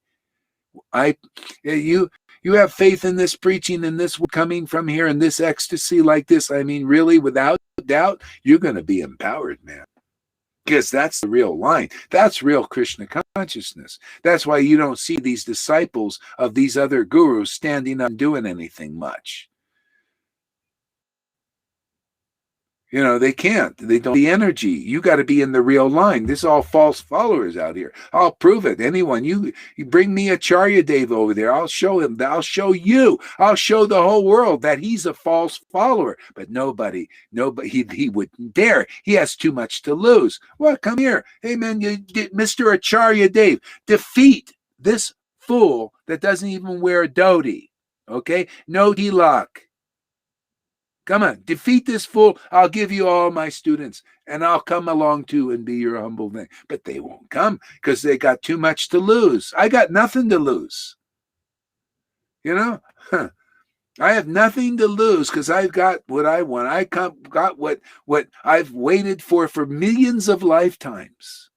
You have faith in this preaching and this coming from here and this ecstasy like this. I mean, really, without doubt, you're going to be empowered, man. Because that's the real line. That's real Krishna consciousness. That's why you don't see these disciples of these other gurus standing up and doing anything much. They can't. They don't have the energy. You got to be in the real line. This is all false followers out here. I'll prove it. Anyone, you bring me Acharya Dev over there. I'll show him. I'll show you. I'll show the whole world that he's a false follower. But nobody, he wouldn't dare. He has too much to lose. Well, come here. Hey, man, Mr. Acharya Dev, defeat this fool that doesn't even wear a dhoti. Okay? No tilak. Come on, defeat this fool. I'll give you all my students, and I'll come along too and be your humble thing. But they won't come because they got too much to lose. I got nothing to lose. I have nothing to lose because I've got what I want. Got what I've waited for millions of lifetimes.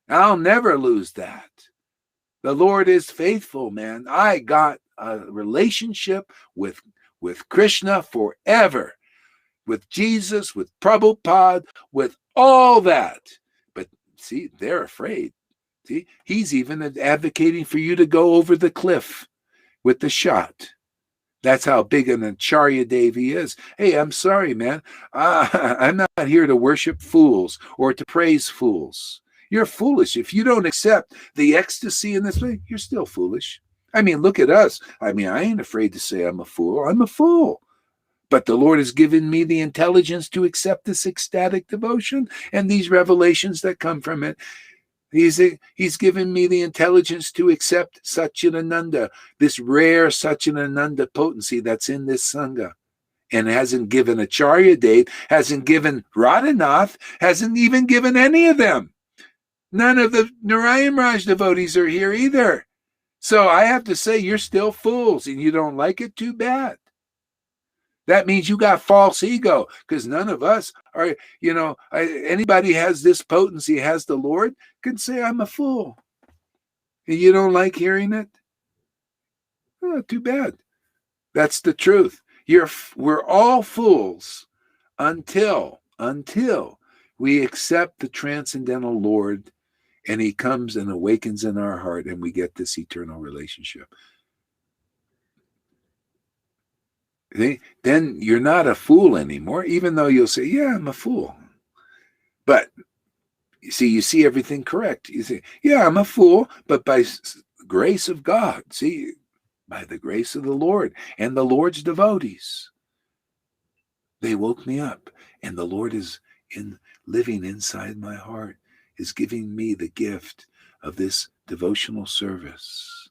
I'll never lose that. The Lord is faithful, man. I got a relationship with Krishna forever, with Jesus, with Prabhupada, with all that. But see, they're afraid. See, he's even advocating for you to go over the cliff with the shot. That's how big an Acharya Dev he is. Hey, I'm sorry, man. I'm not here to worship fools or to praise fools. You're foolish. If you don't accept the ecstasy in this way, you're still foolish. I mean, look at us. I mean, I ain't afraid to say I'm a fool. I'm a fool. But the Lord has given me the intelligence to accept this ecstatic devotion and these revelations that come from it. He's given me the intelligence to accept Satchidananda, this rare Satchidananda potency that's in this Sangha. And hasn't given Acharya Dev, hasn't given Radhanath, hasn't even given any of them. None of the Narayan Raj devotees are here either. So I have to say, you're still fools, and you don't like it, too bad. That means you got false ego, because none of us are, anybody has this potency, has the Lord, can say, I'm a fool. And you don't like hearing it? Oh, too bad. That's the truth. We're all fools until we accept the transcendental Lord, and he comes and awakens in our heart, and we get this eternal relationship. Then you're not a fool anymore, even though you'll say, yeah, I'm a fool. But you see everything correct. You say, yeah, I'm a fool, but by grace of God, by the grace of the Lord and the Lord's devotees, they woke me up, and the Lord is living inside my heart, is giving me the gift of this devotional service.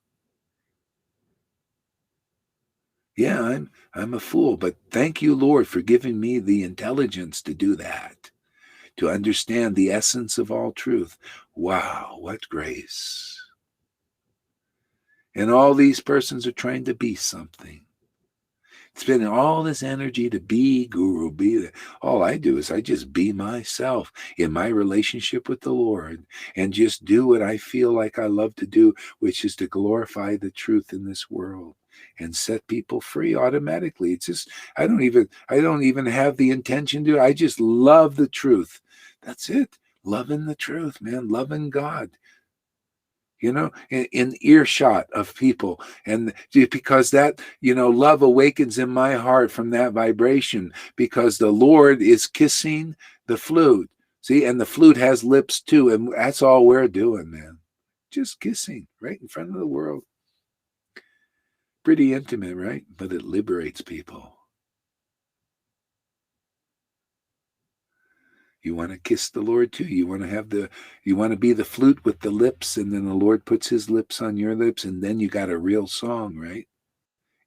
Yeah, I'm a fool, but thank you, Lord, for giving me the intelligence to do that, to understand the essence of all truth. Wow, what grace. And all these persons are trying to be something. spending all this energy to be guru, all I do is I just be myself in my relationship with the Lord and just do what I feel like I love to do, which is to glorify the truth in this world and set people free automatically. It's just I don't even have the intention to. I just love the truth. That's it. Loving the truth, man. Loving God. In earshot of people. And because that, love awakens in my heart from that vibration, because the Lord is kissing the flute. See, and the flute has lips too. And that's all we're doing, man. Just kissing right in front of the world. Pretty intimate, right? But it liberates people. You want to kiss the Lord too. You want to be the flute with the lips, and then the Lord puts his lips on your lips, and then you got a real song, right?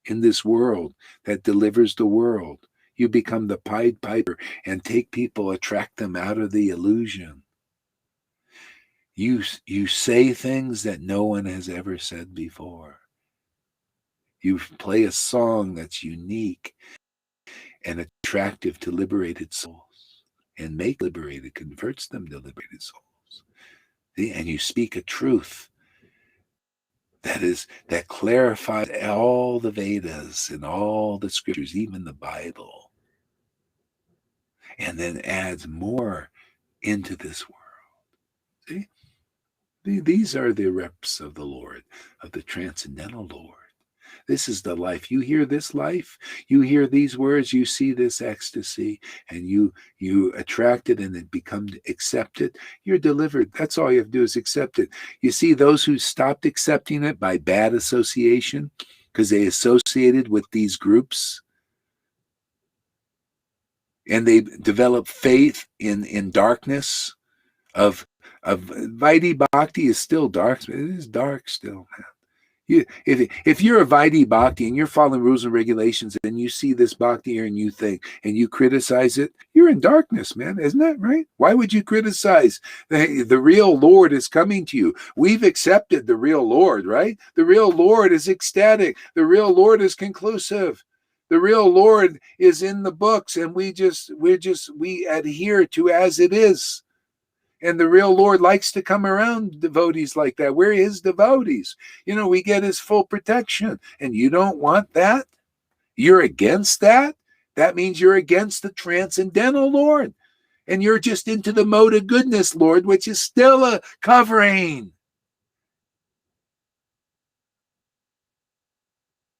In this world that delivers the world. You become the Pied Piper and take people, attract them out of the illusion. You say things that no one has ever said before. You play a song that's unique and attractive to liberated souls. And converts them to liberated souls. See? And you speak a truth that clarifies all the Vedas and all the scriptures, even the Bible, and then adds more into this world. See? These are the reps of the Lord, of the transcendental Lord. This is the life. You hear this life, you hear these words, you see this ecstasy, and you attract it and it becomes accepted. You're delivered. That's all you have to do is accept it. You see those who stopped accepting it by bad association because they associated with these groups and they develop faith in darkness of Vaidhi Bhakti is still dark. It is dark still, man. If you're a Vaidhi Bhakti and you're following rules and regulations and you see this Bhakti here and you think and you criticize it, you're in darkness, man. Isn't that right? Why would you criticize? The real Lord is coming to you. We've accepted the real Lord, right? The real Lord is ecstatic. The real Lord is conclusive. The real Lord is in the books, and we adhere to as it is. And the real Lord likes to come around devotees like that. We're his devotees. We get his full protection. And you don't want that? You're against that? That means you're against the transcendental Lord. And you're just into the mode of goodness, Lord, which is still a covering.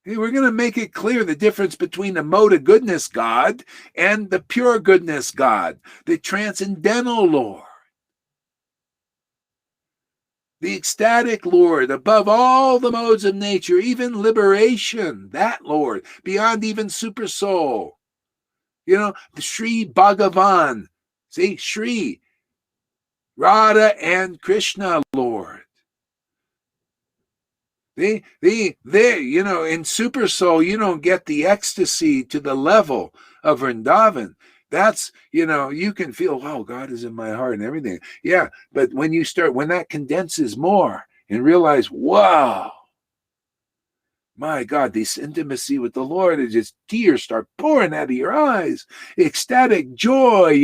Hey, we're going to make it clear the difference between the mode of goodness God and the pure goodness God, the transcendental Lord. The ecstatic Lord, above all the modes of nature, even liberation, that Lord, beyond even super soul. The Sri Bhagavan, see, Sri, Radha and Krishna, Lord. In super soul, you don't get the ecstasy to the level of Vrindavan. That's, you can feel, oh, God is in my heart and everything. Yeah, but when that condenses more and realize, wow, my God, this intimacy with the Lord, is just tears start pouring out of your eyes. Ecstatic joy,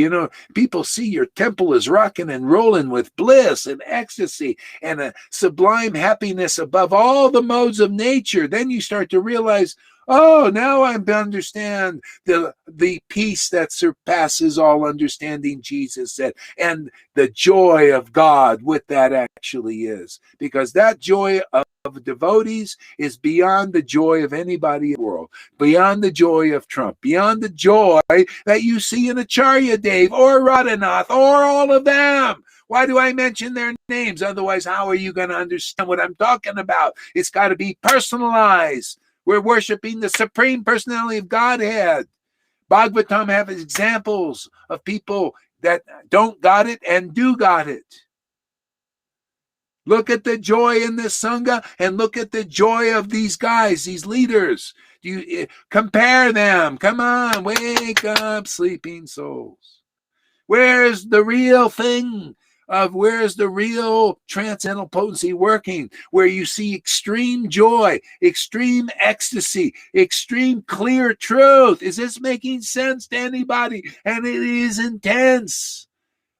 people see your temple is rocking and rolling with bliss and ecstasy and a sublime happiness above all the modes of nature. Then you start to realize, oh, now I understand the peace that surpasses all understanding, Jesus said, and the joy of God, what that actually is. Because that joy of devotees is beyond the joy of anybody in the world, beyond the joy of Trump, beyond the joy that you see in Acharya Dev or Radhanath or all of them. Why do I mention their names? Otherwise, how are you going to understand what I'm talking about? It's got to be personalized. We're worshiping the Supreme Personality of Godhead. Bhagavatam have examples of people that don't got it and do got it. Look at the joy in this Sangha and look at the joy of these guys, these leaders. You compare them. Come on, wake up, sleeping souls. Where's the real thing of where is the real transcendental potency working, where you see extreme joy, extreme ecstasy, extreme clear truth. Is this making sense to anybody? And it is intense.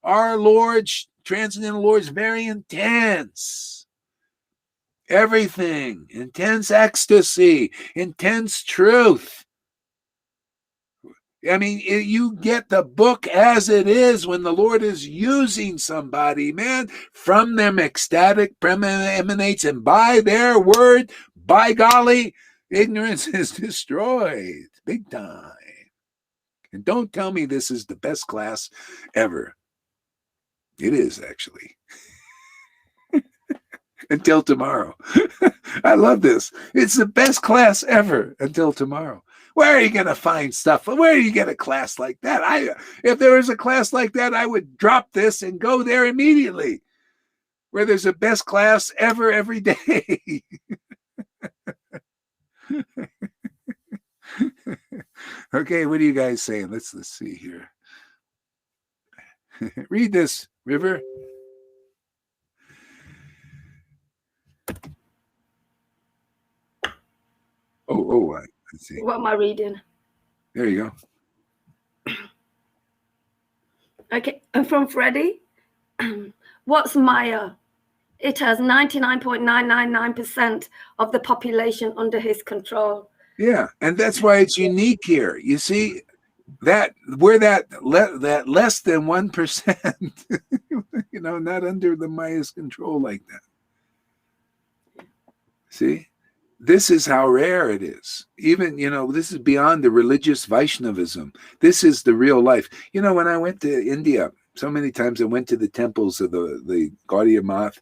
Our Lord, transcendental Lord, is very intense. Everything, intense ecstasy, intense truth. I mean, you get the book as it is when the Lord is using somebody, man. From them ecstatic emanates, and by their word, by golly, ignorance is destroyed big time. And don't tell me this is the best class ever. It is, actually. Until tomorrow. I love this. It's the best class ever until tomorrow. Where are you going to find stuff? Where do you get a class like that? If there was a class like that, I would drop this and go there immediately. Where there's a best class ever every day. Okay, what are you guys saying? Let's see here. Read this, River. Let's see. What am I reading? There you go. Okay, from Freddie. What's Maya? It has 99.999% of the population under his control. Yeah, and that's why it's unique here. You see that where that less than 1%, not under the Maya's control like that. See? This is how rare it is. Even, this is beyond the religious Vaishnavism. This is the real life. When I went to India, so many times I went to the temples of the Gaudiya Math.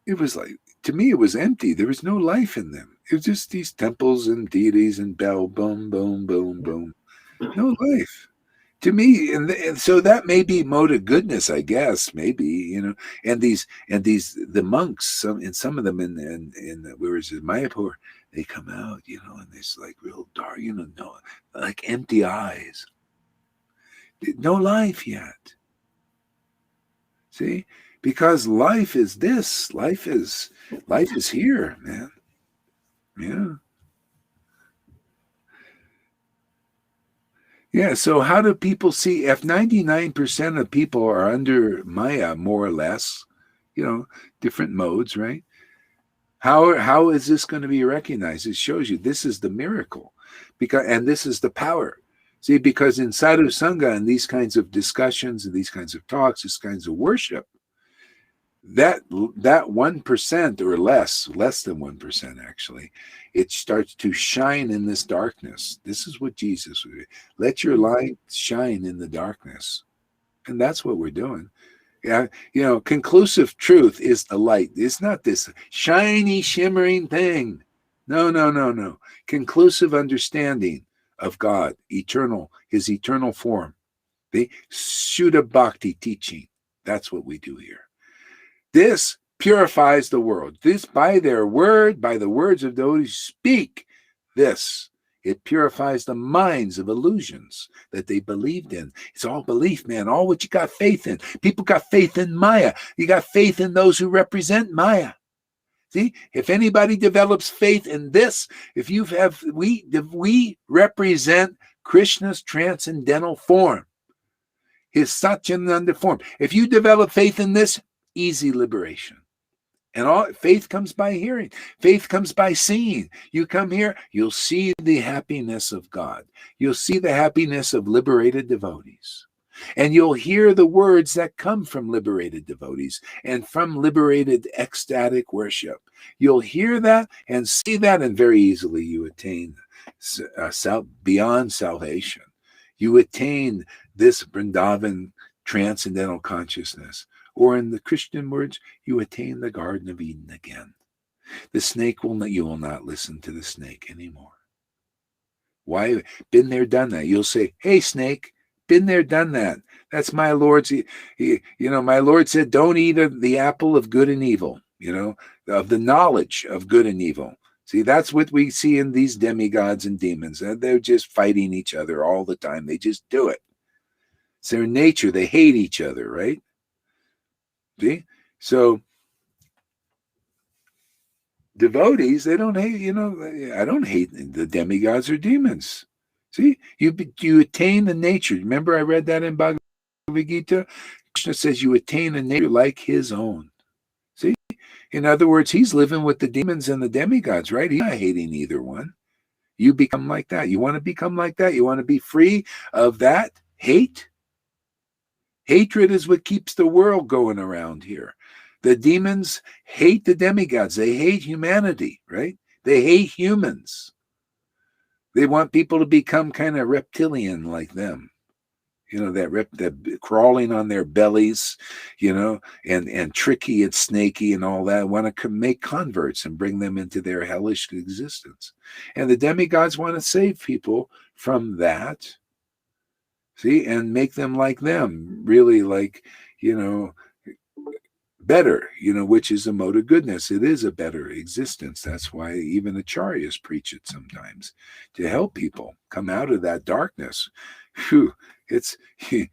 It was like, to me, it was empty. There was no life in them. It was just these temples and deities and bell, boom, boom, boom, boom. No life. To me, and so that may be mode of goodness, I guess, maybe, and the monks, some of them in where is it, Mayapur, they come out, and it's like real dark, no, like empty eyes, no life yet. See, because life is this, life is here, man. Yeah. Yeah, so how do people see if 99% of people are under Maya, more or less, different modes, right? How is this going to be recognized? It shows you this is the miracle, and this is the power. See, because in Sadhu Sangha and these kinds of discussions and these kinds of talks, these kinds of worship, that 1% or less than 1% actually, it starts to shine in this darkness. This is what Jesus would do. Let your light shine in the darkness. And that's what we're doing. Yeah, conclusive truth is the light. It's not this shiny, shimmering thing. No. Conclusive understanding of God, eternal, his eternal form. The Japa Bhakti teaching. That's what we do here. This purifies the world. This, by their word, by the words of those who speak, this, it purifies the minds of illusions that they believed in. It's all belief, man. All what you got faith in. People got faith in Maya. You got faith in those who represent Maya. See, if anybody develops faith in this, we represent Krishna's transcendental form, his Satchidananda form. If you develop faith in this, easy liberation. And all faith comes by hearing. Faith comes by seeing. You come here, you'll see the happiness of God. You'll see the happiness of liberated devotees. And you'll hear the words that come from liberated devotees and from liberated ecstatic worship. You'll hear that and see that, and very easily you attain beyond salvation. You attain this Vrindavan transcendental consciousness. Or in the Christian words, you attain the Garden of Eden again. The snake you will not listen to the snake anymore. Why? Been there, done that. You'll say, hey, snake, been there, done that. That's my Lord's. My Lord said, don't eat of the apple of good and evil, of the knowledge of good and evil. See, that's what we see in these demigods and demons. They're just fighting each other all the time. They just do it. It's their nature. They hate each other, right? See? So devotees, they don't hate, I don't hate the demigods or demons. See? You attain the nature. Remember I read that in Bhagavad Gita? Krishna says you attain a nature like his own. See? In other words, he's living with the demons and the demigods, right? He's not hating either one. You become like that. You want to become like that? You want to be free of that hate? Hatred is what keeps the world going around here. The demons hate the demigods. They hate humanity, right? They hate humans. They want people to become kind of reptilian like them. That crawling on their bellies, and tricky and snaky and all that, want to make converts and bring them into their hellish existence. And the demigods want to save people from that, see, and make them like them, really like, better, which is a mode of goodness. It is a better existence. That's why even acharyas preach it sometimes, to help people come out of that darkness. Whew, it's see,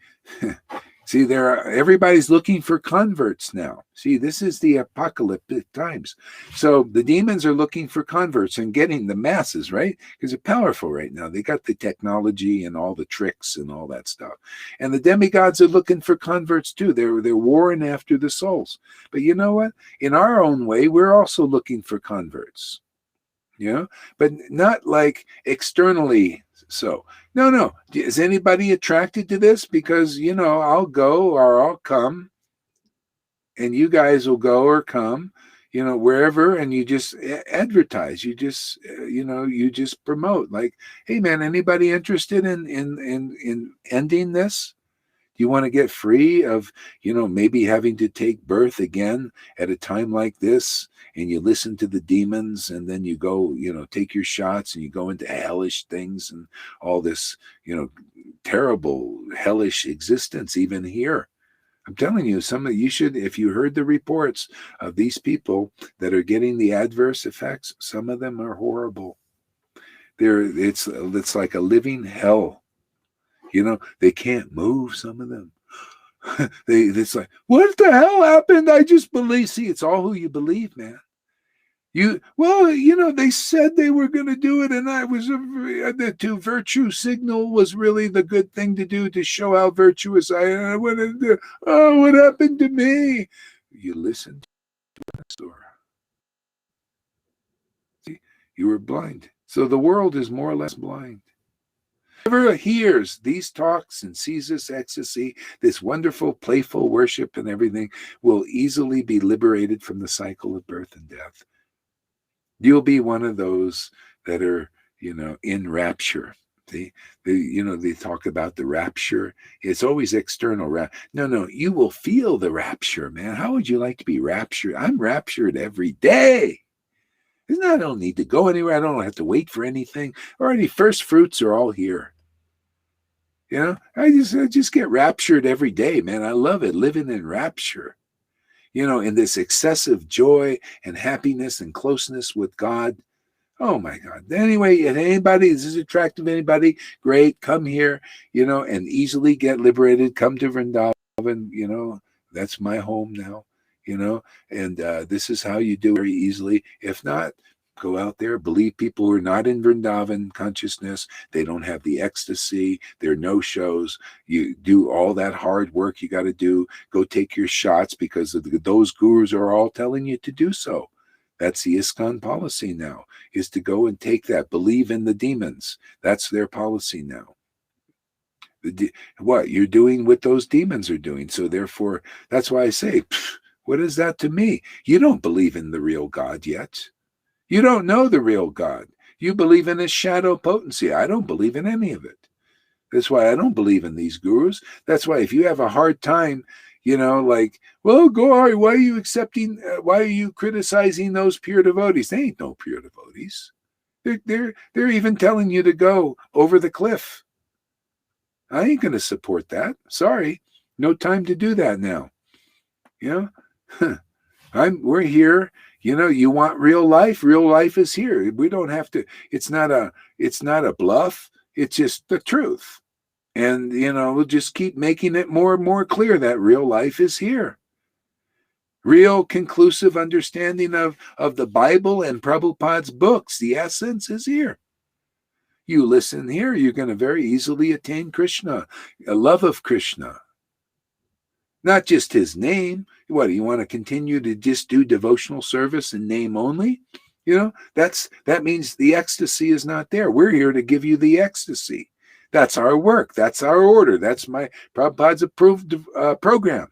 everybody's looking for converts now. See, this is the apocalyptic times. So the demons are looking for converts and getting the masses, right? Because they're powerful right now. They got the technology and all the tricks and all that stuff. And the demigods are looking for converts too. They're warring after the souls. But you know what? In our own way, we're also looking for converts. But not like externally. So no. Is anybody attracted to this? Because I'll go or I'll come, and you guys will go or come, wherever, and you just advertise. You just you just promote. Like, hey man, anybody interested in ending this? You want to get free of, maybe having to take birth again at a time like this, and you listen to the demons, and then you go, take your shots, and you go into hellish things and all this, terrible hellish existence even here. I'm telling you, you should, if you heard the reports of these people that are getting the adverse effects, some of them are horrible. It's like a living hell. They can't move, some of them. It's like, what the hell happened? I just believe. See, it's all who you believe, man. They said they were going to do it, and the virtue signal was really the good thing to do to show how virtuous I wanted to. Oh, what happened to me? You listened to the story. See, you were blind. So the world is more or less blind. Whoever hears these talks and sees this ecstasy, this wonderful, playful worship and everything, will easily be liberated from the cycle of birth and death. You'll be one of those that are, in rapture. They talk about the rapture. It's always external. No, you will feel the rapture, man. How would you like to be raptured? I'm raptured every day. I don't need to go anywhere. I don't have to wait for anything. Already first fruits are all here. I just get raptured every day, man. I love it, living in rapture. In this excessive joy and happiness and closeness with God. Oh my God. Anyway, if anybody is attractive to anybody, great, come here, and easily get liberated. Come to Vrindavan, that's my home now, and this is how you do it very easily. If not, go out there, believe people who are not in Vrindavan consciousness. They don't have the ecstasy. There are no shows. You do all that hard work you got to do. Go take your shots because those gurus are all telling you to do so. That's the ISKCON policy now, is to go and take that. Believe in the demons. That's their policy now. What you're doing, what those demons are doing. So therefore, that's why I say, what is that to me? You don't believe in the real God yet. You don't know the real God. You believe in his shadow potency. I don't believe in any of it. That's why I don't believe in these gurus. That's why if you have a hard time, well, Gauri, why are you criticizing those pure devotees? They ain't no pure devotees. They're even telling you to go over the cliff. I ain't going to support that. Sorry. No time to do that now. We're here. You want real life? Real life is here. We don't have to, it's not a bluff. It's just the truth. And, we'll just keep making it more and more clear that real life is here. Real conclusive understanding of the Bible and Prabhupada's books. The essence is here. You listen here, you're going to very easily attain Krishna, a love of Krishna. Not just his name. What, do you want to continue to just do devotional service in name only? That means the ecstasy is not there. We're here to give you the ecstasy. That's our work. That's our order. That's my Prabhupada's approved program.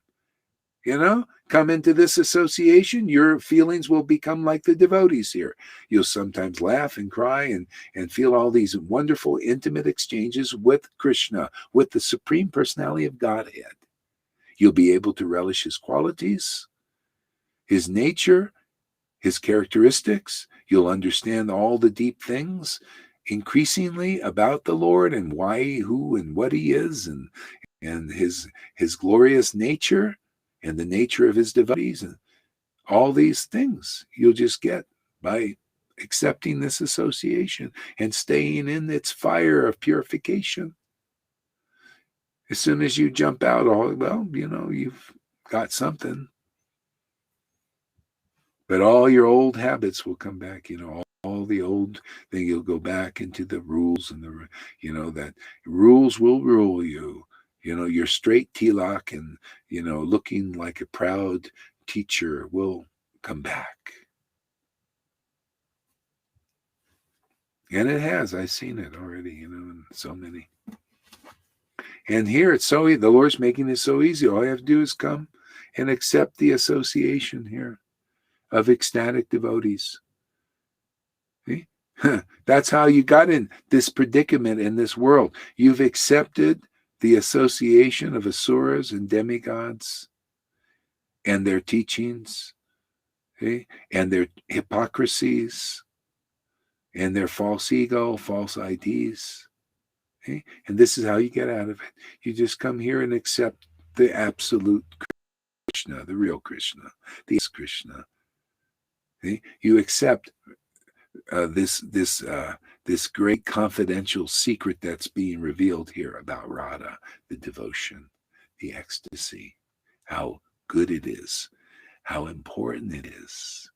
Come into this association, your feelings will become like the devotees here. You'll sometimes laugh and cry and feel all these wonderful, intimate exchanges with Krishna, with the Supreme Personality of Godhead. You'll be able to relish his qualities, his nature, his characteristics. You'll understand all the deep things increasingly about the Lord and why, who, and what he is, and his glorious nature and the nature of his devotees, and all these things you'll just get by accepting this association and staying in its fire of purification. As soon as you jump out, you've got something. But all your old habits will come back, all the old thing. You'll go back into the rules and that rules will rule you. Your straight tilak and, looking like a proud teacher will come back. And it has. I've seen it already, in so many. And here it's the Lord's making it so easy. All you have to do is come and accept the association here of ecstatic devotees. See? That's how you got in this predicament in this world. You've accepted the association of asuras and demigods and their teachings, and their hypocrisies and their false ego, false IDs. And this is how you get out of it. You just come here and accept the absolute Krishna, the real Krishna, the Krishna. You accept this great confidential secret that's being revealed here about Radha, the devotion, the ecstasy, how good it is, how important it is,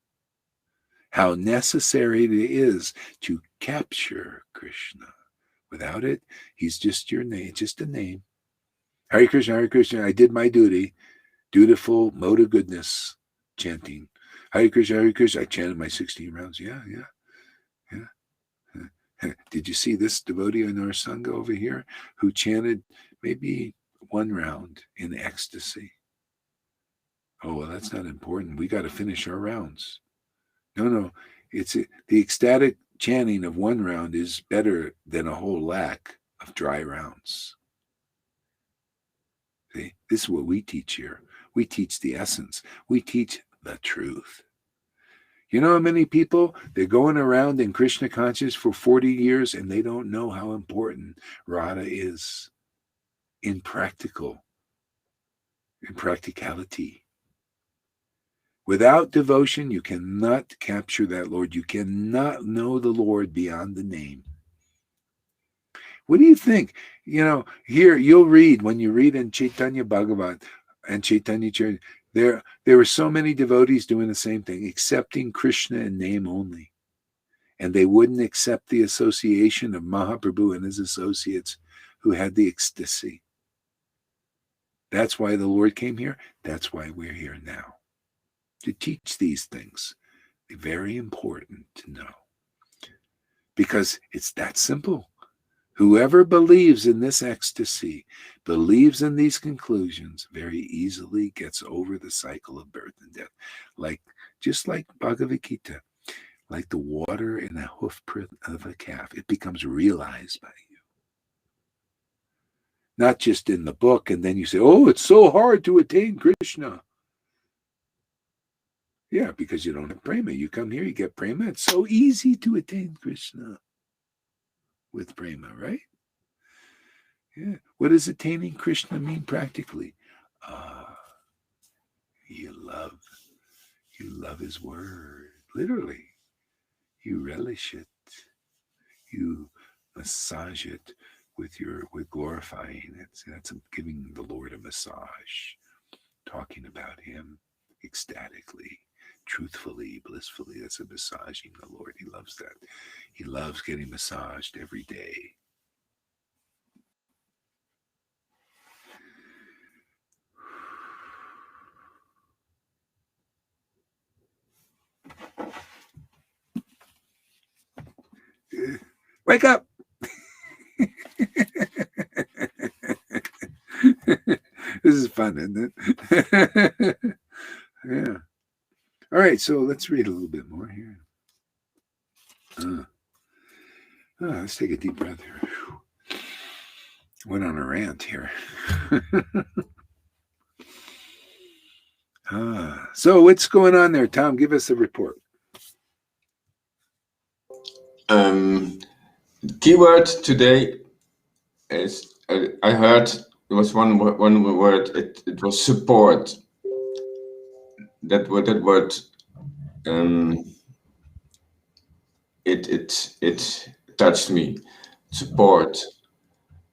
how necessary it is to capture Krishna. Without it, he's just your name, just a name. Hare Krishna, I did my duty, dutiful mode of goodness, chanting. Hare Krishna, I chanted my 16 rounds. Yeah. Did you see this devotee in our Sangha over here who chanted maybe one round in ecstasy? Oh, well, that's not important. We got to finish our rounds. No. It's the ecstatic chanting of one round is better than a whole lack of dry rounds. See, this is what we teach here. We teach the essence. We teach the truth. You know how many people, they're going around in Krishna consciousness for 40 years and they don't know how important Radha is in practicality. Without devotion, you cannot capture that Lord. You cannot know the Lord beyond the name. What do you think? Here you'll read, when you read in Chaitanya Bhagavat and Chaitanya Charitamrita, there were so many devotees doing the same thing, accepting Krishna in name only. And they wouldn't accept the association of Mahaprabhu and his associates who had the ecstasy. That's why the Lord came here. That's why we're here now. To teach these things. They're very important to know. Because it's that simple. Whoever believes in this ecstasy, believes in these conclusions, very easily gets over the cycle of birth and death. Just like Bhagavad Gita, like the water in a hoof print of a calf, it becomes realized by you. Not just in the book, and then you say, oh, it's so hard to attain Krishna. Yeah, because you don't have prema. You come here, you get prema. It's so easy to attain Krishna with prema, right? Yeah. What does attaining Krishna mean practically? You love his word. Literally. You relish it. You massage it with glorifying it. That's giving the Lord a massage, talking about him, ecstatically, truthfully, blissfully. That's a massaging the Lord. He loves that. He loves getting massaged every day. Wake up. This is fun, isn't it? Yeah. All right, so let's read a little bit more here. Let's take a deep breath here. Went on a rant here. So what's going on there, Tom? Give us a report. Keyword today is I heard there was one word. It was support. That word. It touched me. Support.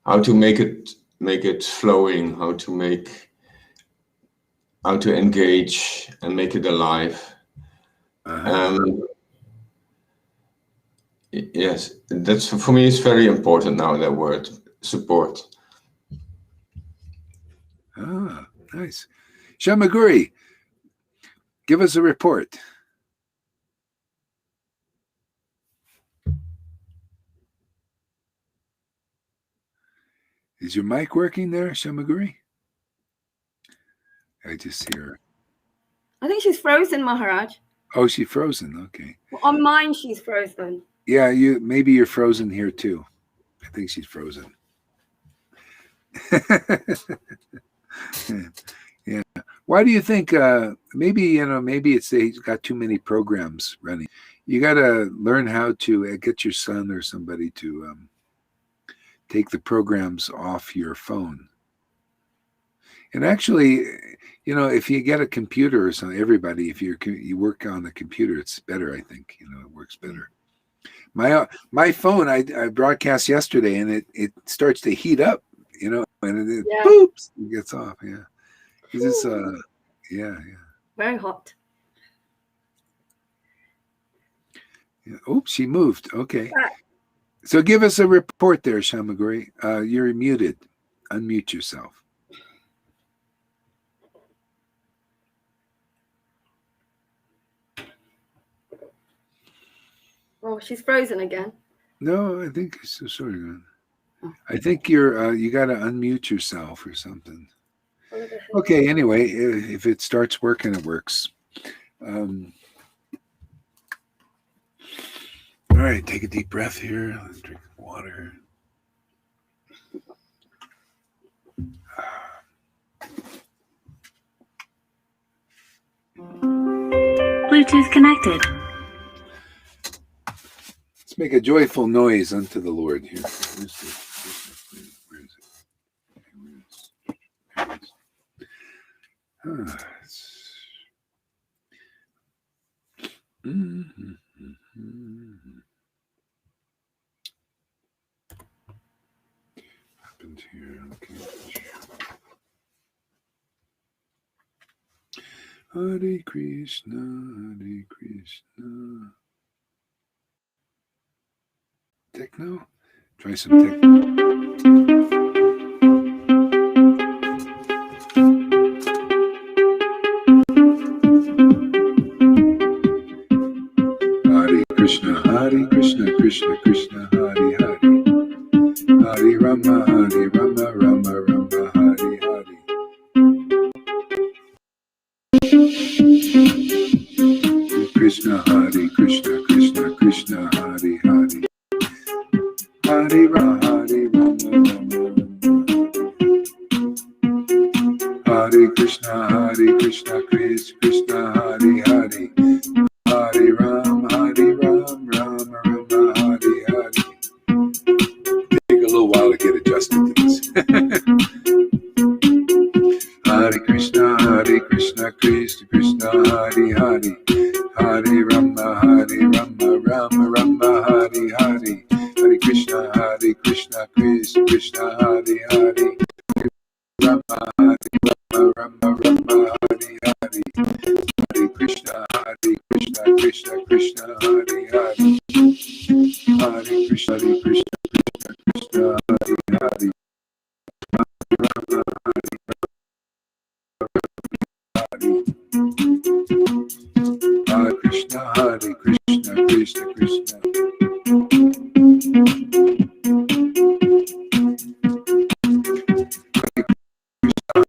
How to make it flowing. How to engage and make it alive. Yes, that's for me. It's very important now. That word, support. Nice. Shamaguri, give us a report. Is your mic working there, Shamaguri? I just hear her. I think she's frozen, Maharaj. Oh, she's frozen. Okay. Well, on mine, she's frozen. Yeah, maybe you're frozen here too. I think she's frozen. Yeah. Why do you think? Maybe it's they got too many programs running. You got to learn how to get your son or somebody to take the programs off your phone. And actually, if you get a computer or something, everybody, if you work on the computer, it's better. I think it works better. My phone, I broadcast yesterday, and it starts to heat up, and it boops, it gets off. Yeah, it's yeah. Very hot. Yeah. Oops, she moved. Okay. So give us a report there, Shamaguri. You're muted. Unmute yourself. Oh, she's frozen again. No, I think it's sort of good. I think you got to unmute yourself or something. Okay. Anyway, if it starts working, it works. All right. Take a deep breath here. Let's drink water. Bluetooth connected. Let's make a joyful noise unto the Lord here. Where is it? Happened here. Okay. Hare Krishna, Hare Krishna. Techno? Try some techno. Hare Krishna, Krishna Krishna, Hare Hare. Hare Rama, Rama Rama, Hare Hare. Krishna, Krishna Krishna, Hare Hare. Hare Rama, Rama. Hare Krishna, Krishna Hare Hare. Hare Ram, Rama Hare Hare. Take a little while to get adjusted to this. Hare Krishna, Krishna Hare Hare. Hare Rama, Rama Hare Hare. Hare Krishna, Krishna Hare Hare. Rama, Rama Hare Hare. Krishna, Hare Hare, Hare Krishna, Krishna Krishna, Hare Hare, Rama, Hare Hare Krishna, Krishna Krishna.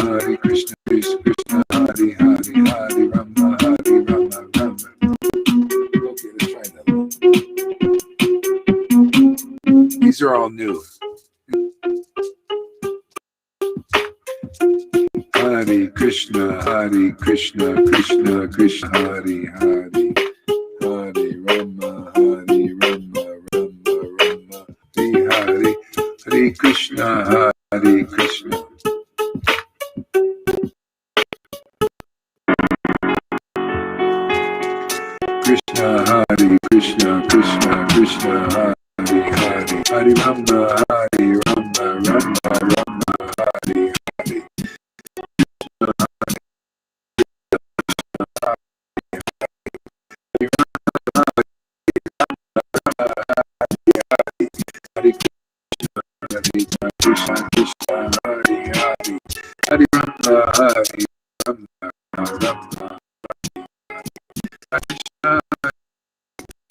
Hare Krishna, Krishna Krishna, Hare Hare, Hare Rama, Hare Rama, Rama. Okay, let's try that one. These are all new. Hare Krishna, Krishna Krishna, Hare Hare, Hare Rama, Hare Rama, Rama Rama, Hare Hare, Hare Krishna, Krishna. Krishna, Hare Krishna, Krishna Krishna, Hare Hare, Hare Rama, Hare Rama, Rama Rama, Hare Hare. Krishna Krishna, Hare Hare, Hare Rama, Hare Rama, Rama.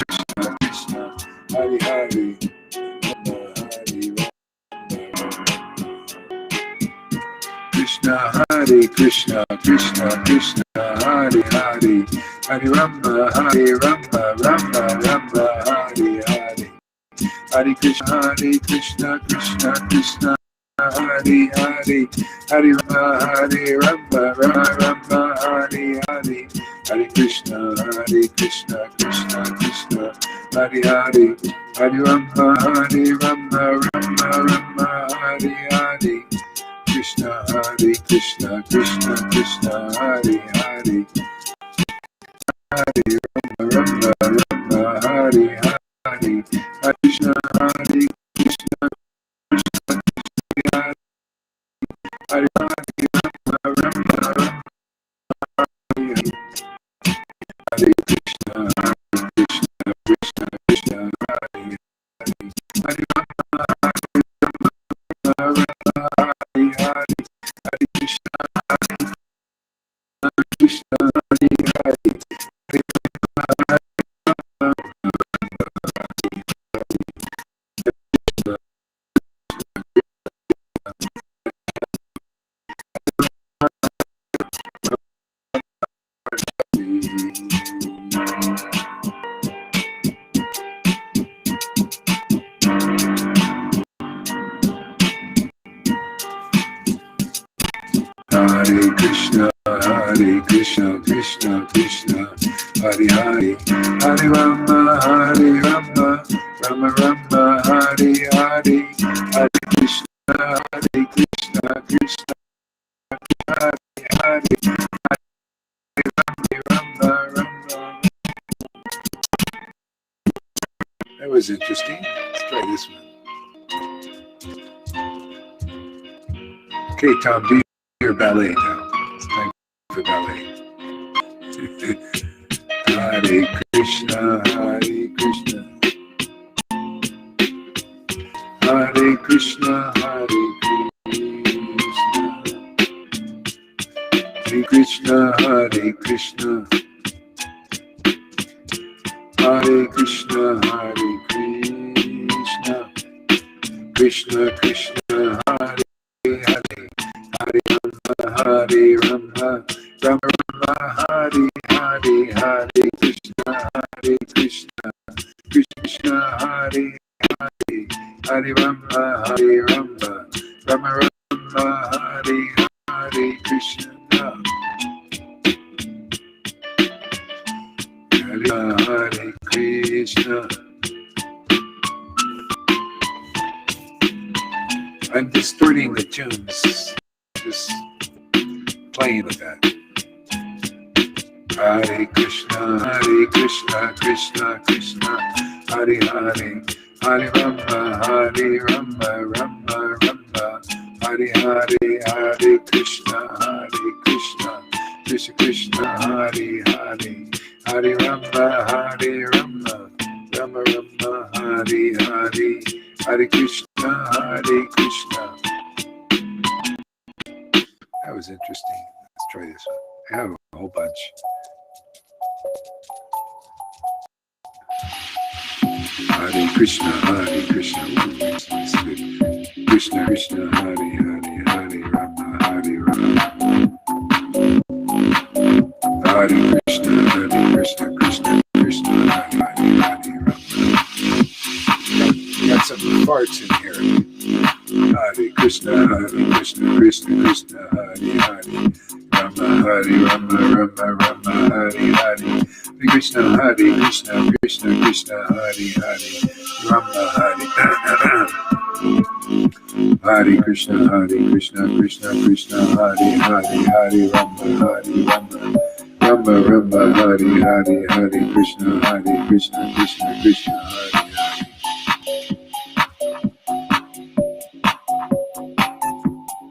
Krishna Krishna, Hare Hare, Rama, Hare Rama. Krishna Hare Krishna, Krishna Krishna, Hare Hare, Hare Rama, Hare Rama, Rama Rama, Hare Hare. Hare Krishna, Krishna Krishna, Hare Hare, Hare Rama, Hare Rama, Rama Rama, Hare Hare. Hare Krishna, Krishna Krishna, Hare Hare, Hare Rama, Hare Rama, Rama Rama, Hare Hare. Krishna, Krishna Krishna, Hare Hare, Hare Rama, Rama Rama, Hare Hare. Hare Krishna, Krishna Krishna, Hare Hare, Rama Rama Rama, Hare Krishna, Krishna Krishna, Hare Hare, Rama, Hare Hare, Hare Krishna, Krishna, Hare Hare. Hare Krishna, Krishna Krishna, Hare Hare, Hare Rama, Rama Rama, Hare Hare, Hare Krishna, Krishna Hare Hare, Hare Rama, Rama. That was interesting. Let's try this one. Okay, Tom, do your ballet now. It's time for ballet. Hare Krishna, Krishna. Hare Krishna, Krishna. Hare Krishna, Hare Krishna, Hare Krishna. Krishna Krishna, Hare Hare. Hare Rama, Hare Rama, Rama Rama, Hare Hare, Hare Krishna, Krishna Krishna, Hare Hare, Hare Rama, Hare Rama, Rama Rama, Hare Hare Krishna. Hare Krishna. I'm distorting the tunes, just playing with that. Hare Krishna, Krishna Krishna, Hare Hare, Hare Rama, Rama Rama, Hare Hare, Hare Krishna, Krishna Krishna, Hare Hare, Hare Rama, Hare Rama, Rama Rama, Hare Hare, Hare Krishna, Hare Krishna. That was interesting. Let's try this one. I have a whole bunch. Hare Krishna, Hare Krishna. Ooh, that's good. Krishna, Krishna, Hare Hare, Hare Rama, Hare Rama. Hare Krishna, Krishna, Krishna, Hare Hare, Hare Rama. Got some farts in here. Hare Krishna, Krishna, Krishna, Hare Hare. Rama, Hare Rama, Rama, Rama, Hare Hare. Krishna, Krishna, Krishna, Krishna, Hare Hare. Rama, Hare. Hare Krishna, Krishna, Krishna, Hare Hare. Hare Rama, Hare Rama. Rama, Rama, Hare Hare. Hare Krishna, Krishna, Krishna, Hare Hare.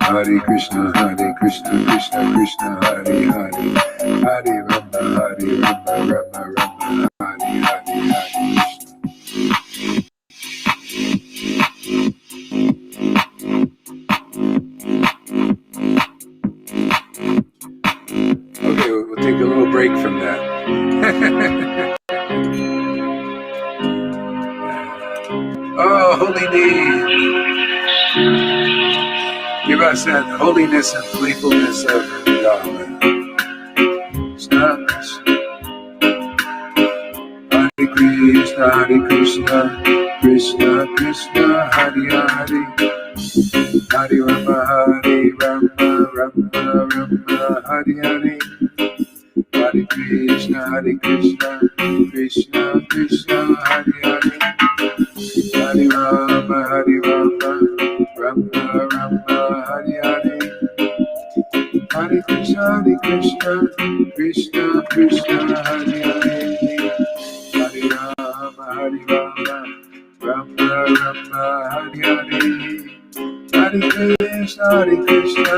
Hare Krishna, Krishna, Krishna, Hare Hare. Hare Rama, Rama, Rama, Hare Hare, Hare Krishna. Okay, we'll take a little break from that. Oh, holy name. Give us that holiness and playfulness of God. Krishna, Krishna, Hare Krishna, Krishna, Krishna, Hare Hare, Hare Rama, Hare Rama, Rama, Rama, Hare Hare, Hare Krishna, Krishna, Krishna, Hare Hare, Hare Rama, Rama, Rama, Hare Hare. Hare Krishna, Krishna, Krishna, Hare Hare. Hare Rama, Rama, Rama, Hare Hare. Hare Krishna,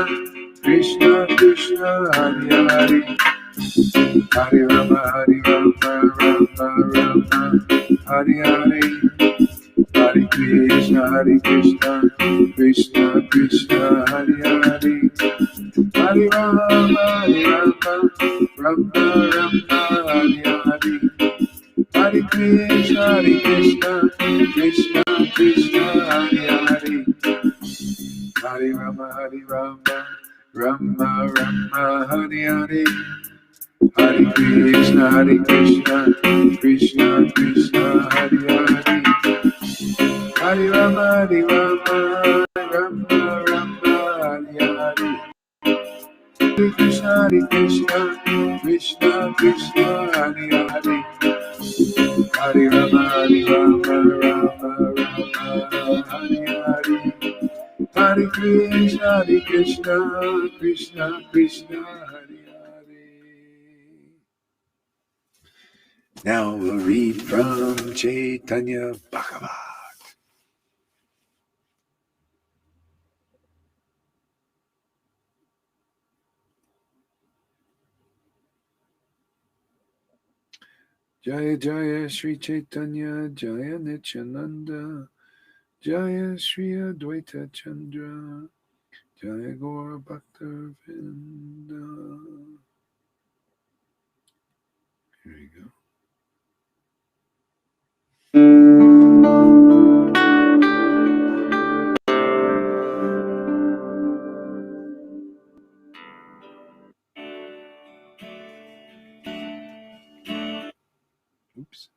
Krishna, Hare Hare. Hare Rama, Rama, Rama, Hare Hare. Hare Krishna, Krishna, Hare Hare. Hare Rama, Rama, Hare Hare. Hare Krishna, Krishna, Hare Hare. Hare Rama, Rama, Hare Hare. Hare Krishna, Krishna, Hare Hare. Hare Rama, Rama, Hare Hare. Hare Krishna, Krishna, Hare Hare. Hare Rama, Rama, Hare Hare. Hare Krishna, Krishna, Hare Hare. Now we'll read from Chaitanya Bhagavat. Jaya Jaya Sri Chaitanya Jaya Nityananda Jaya Sri Advaita Chandra Jaya Gaura Bhakta Vrinda. Here we go. Oops.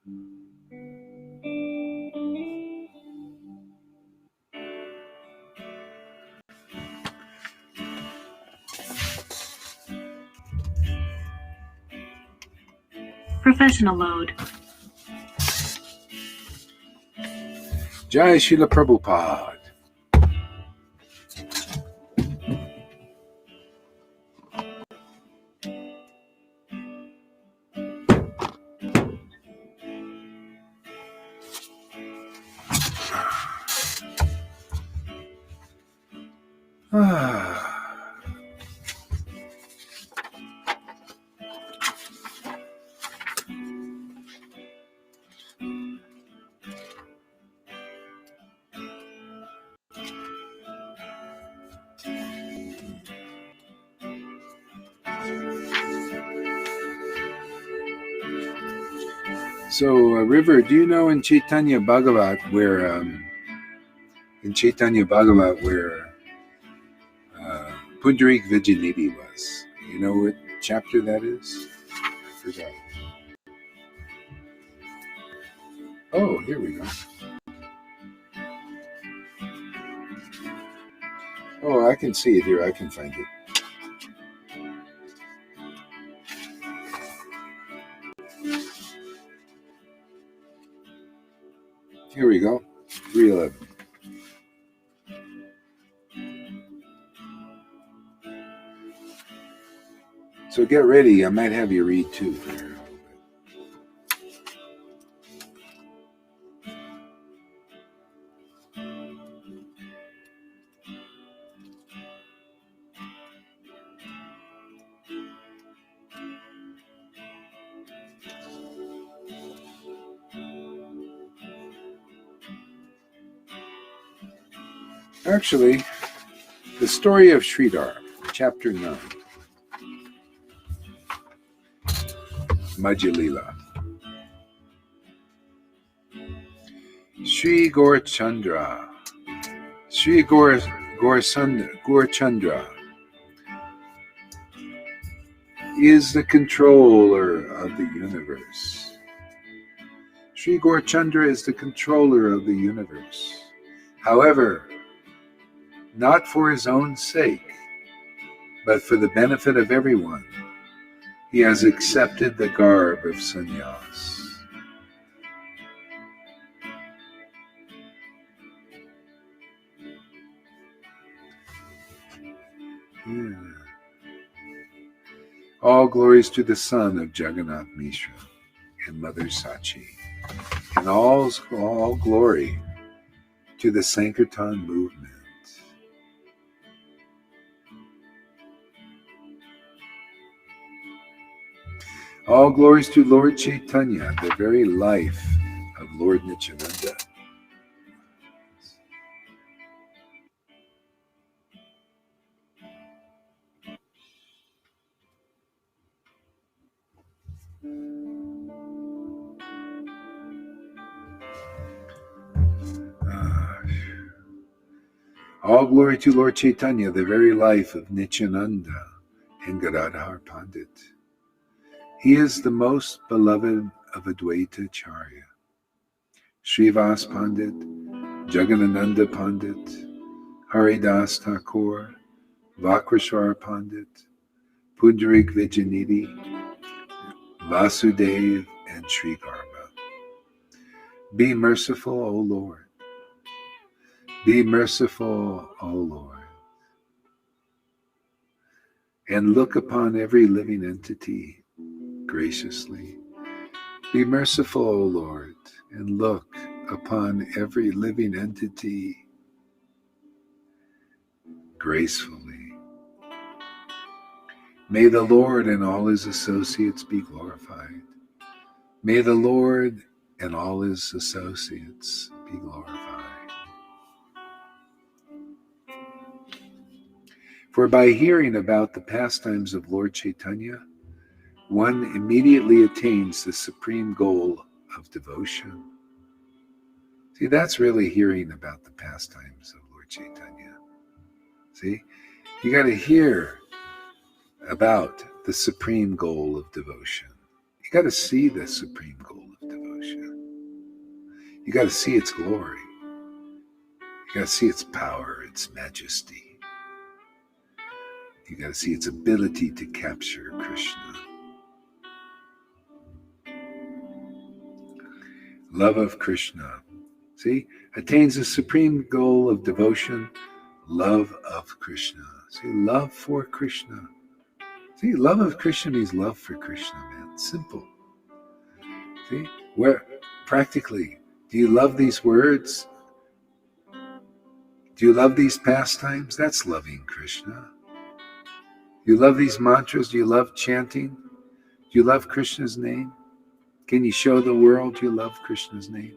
Professional mode. Jai Srila Prabhupada. So, River, do you know in Chaitanya Bhagavat where Pundarik Vijayanidhi was? You know what chapter that is? I forgot. Oh, here we go. Oh, I can see it here. I can find it. Here we go. 311. So get ready. I might have you read too. Actually, the story of Sridhar, chapter 9. Madhya-lila. Sri Gaurachandra. Sri Gaurachandra is the controller of the universe. Sri Gaurachandra is the controller of the universe. However, not for his own sake, but for the benefit of everyone, he has accepted the garb of sannyas. Yeah. All glories to the son of Jagannath Mishra and Mother Sachi, and all glory to the Sankirtan movement. All glories to Lord Chaitanya, the very life of Lord Nityananda. All glory to Lord Chaitanya, the very life of Nityananda and Gadadhar Pandit. He is the most beloved of Advaita Acharya. Srivas Pandit, Jagadananda Pandit, Haridas Thakur, Vakreshwar Pandit, Pundarik Vijayanidhi, Vasudev, and Sri Garba. Be merciful, O Lord. Be merciful, O Lord. And look upon every living entity graciously. Be merciful, O Lord, and look upon every living entity gracefully. May the Lord and all his associates be glorified. May the Lord and all his associates be glorified. For by hearing about the pastimes of Lord Chaitanya, one immediately attains the supreme goal of devotion. See, that's really hearing about the pastimes of Lord Chaitanya. See, you got to hear about the supreme goal of devotion. You got to see the supreme goal of devotion. You got to see its glory. You got to see its power, its majesty. You got to see its ability to capture Krishna. Love of Krishna. See, attains the supreme goal of devotion, love of Krishna. See, love for Krishna. See, love of Krishna means love for Krishna, man. Simple. See, where practically, do you love these words? Do you love these pastimes? That's loving Krishna. Do you love these mantras? Do you love chanting? Do you love Krishna's name? Can you show the world you love Krishna's name?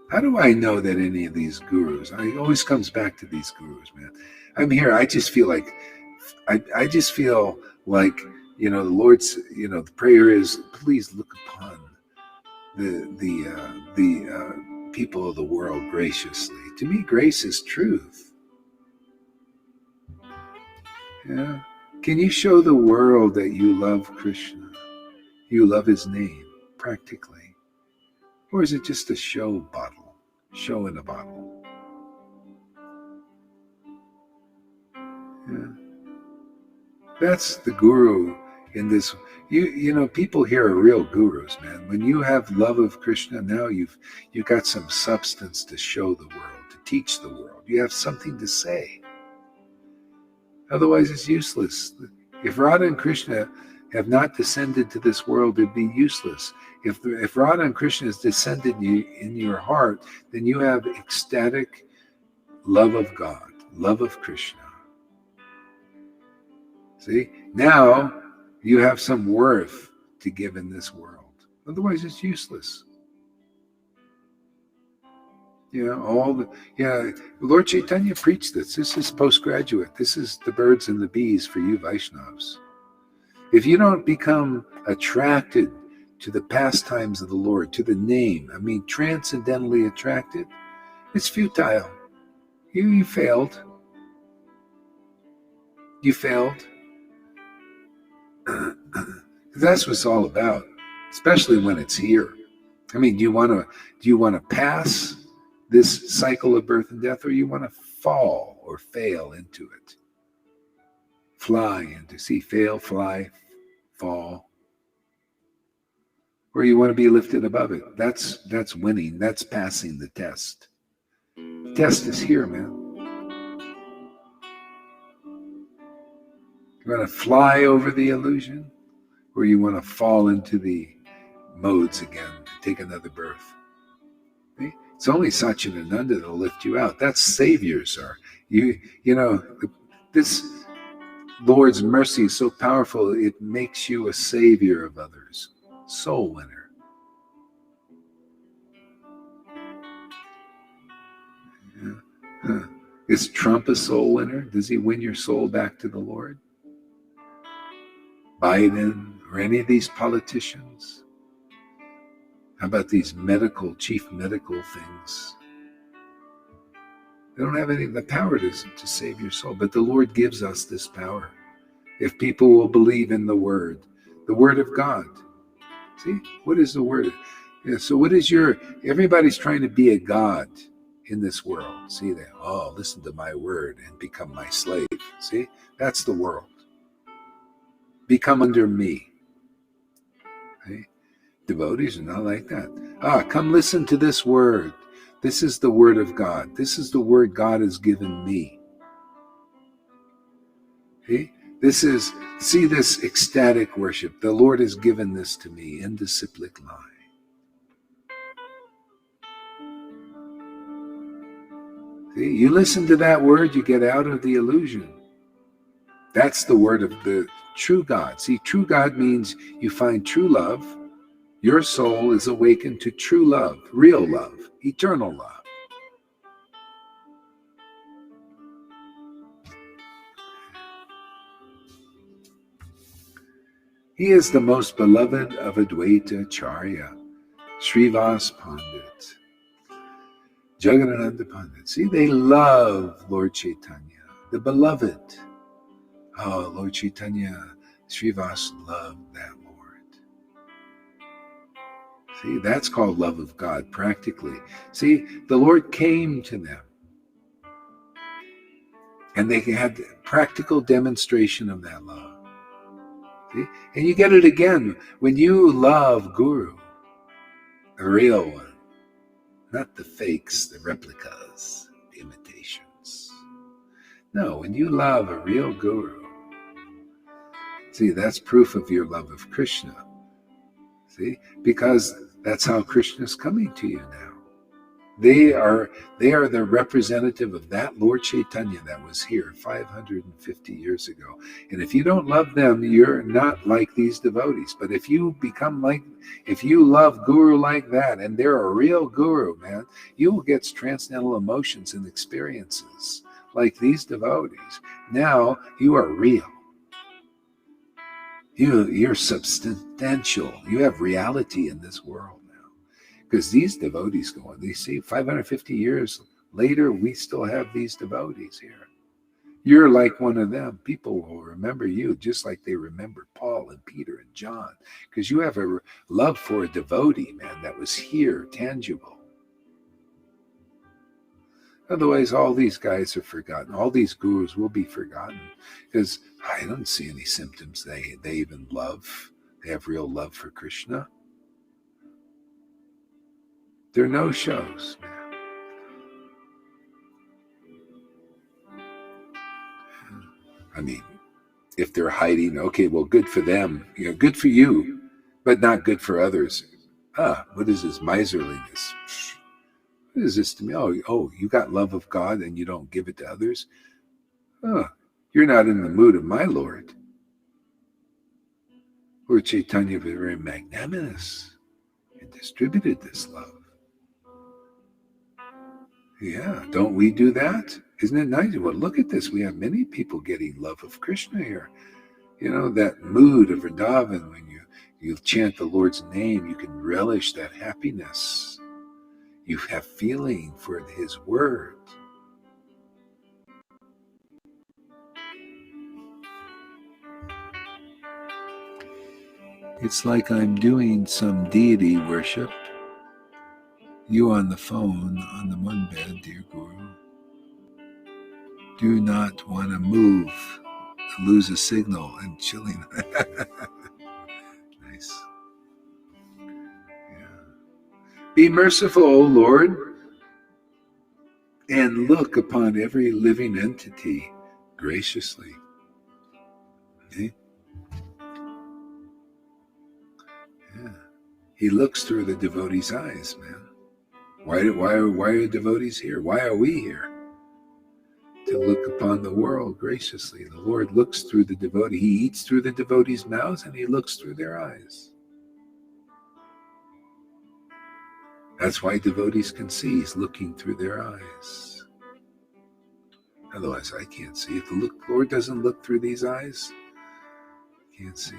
How do I know that any of these gurus, it always comes back to these gurus, man. I'm here, I just feel like The Lord's, the prayer is, please look upon the people of the world graciously. To me, grace is truth. Yeah. Can you show the world that you love Krishna? You love his name, practically. Or is it just a show in a bottle? Yeah. That's the guru in this. People here are real gurus, man. When you have love of Krishna, now you've got some substance to show the world, to teach the world. You have something to say. Otherwise, it's useless. If Radha and Krishna have not descended to this world, it'd be useless. If Radha and Krishna has descended in your heart, then you have ecstatic love of God, love of Krishna. See, now you have some worth to give in this world. Otherwise, it's useless. Lord Chaitanya preached this. This is postgraduate. This is the birds and the bees for you Vaishnavas. If you don't become attracted to the pastimes of the Lord, to the name, transcendentally attracted, it's futile. You failed. You failed. That's what it's all about, especially when it's here. Do you want to pass this cycle of birth and death, or you want to fall or fail into it? Fly into, fail, fly, fall. Or you want to be lifted above it. That's winning. That's passing the test. The test is here, man. You want to fly over the illusion, or you want to fall into the modes again, take another birth. See? It's only Satchidananda that'll lift you out. That's saviors are. This Lord's mercy is so powerful, it makes you a savior of others. Soul winner. Yeah. Is Trump a soul winner? Does he win your soul back to the Lord? Biden or any of these politicians? How about these chief medical things? They don't have any of the power to save your soul, but the Lord gives us this power. If people will believe in the word of God. See, what is the word? Yeah, so what is everybody's trying to be a God in this world. See, listen to my word and become my slave. See, that's the world. Become under me. See? Devotees are not like that. Come listen to this word. This is the word of God. This is the word God has given me. See? This ecstatic worship. The Lord has given this to me in disciplic line. See, you listen to that word, you get out of the illusion. That's the word of the true God. See, true God means you find true love. Your soul is awakened to true love, real love, eternal love. He is the most beloved of Advaita Acharya, Srivas Pandit, Jagadananda Pandit. See, they love Lord Chaitanya, the beloved. Oh, Lord Chaitanya, Srivas loved that Lord. See, that's called love of God, practically. See, the Lord came to them. And they had practical demonstration of that love. See? And you get it again when you love Guru, the real one, not the fakes, the replicas, the imitations. No, when you love a real Guru, see, that's proof of your love of Krishna. See, because that's how Krishna is coming to you now. They are the representative of that Lord Chaitanya that was here 550 years ago. And if you don't love them, you're not like these devotees. But if you love Guru like that, and they're a real Guru, man, you will get transcendental emotions and experiences like these devotees. Now you are real. You're substantial. You have reality in this world now. Because these devotees go on. They see 550 years later, we still have these devotees here. You're like one of them. People will remember you just like they remembered Paul and Peter and John. Because you have a love for a devotee, man, that was here, tangible. Otherwise, all these guys are forgotten. All these gurus will be forgotten. Because I don't see any symptoms they even love. They have real love for Krishna. They're no shows, man. I mean, if they're hiding, okay, well, good for them. Good for you, but not good for others. What is this miserliness? What is this to me? Oh, you got love of God and you don't give it to others? You're not in the mood of my Lord. Lord Chaitanya was very magnanimous and distributed this love. Yeah, don't we do that? Isn't it nice? Well, look at this. We have many people getting love of Krishna here. That mood of Vrindavan, when you chant the Lord's name, you can relish that happiness. You have feeling for his word. It's like I'm doing some deity worship. You on the phone, on the one bed, dear Guru. Do not want to move, lose a signal, and chilling. Nice. Yeah. Be merciful, O Lord, and look upon every living entity graciously. Okay? Yeah. He looks through the devotee's eyes, man. Why are devotees here? Why are we here? To look upon the world graciously. The Lord looks through the devotee. He eats through the devotees' mouths and he looks through their eyes. That's why devotees can see. He's looking through their eyes. Otherwise, I can't see. If the Lord doesn't look through these eyes, I can't see.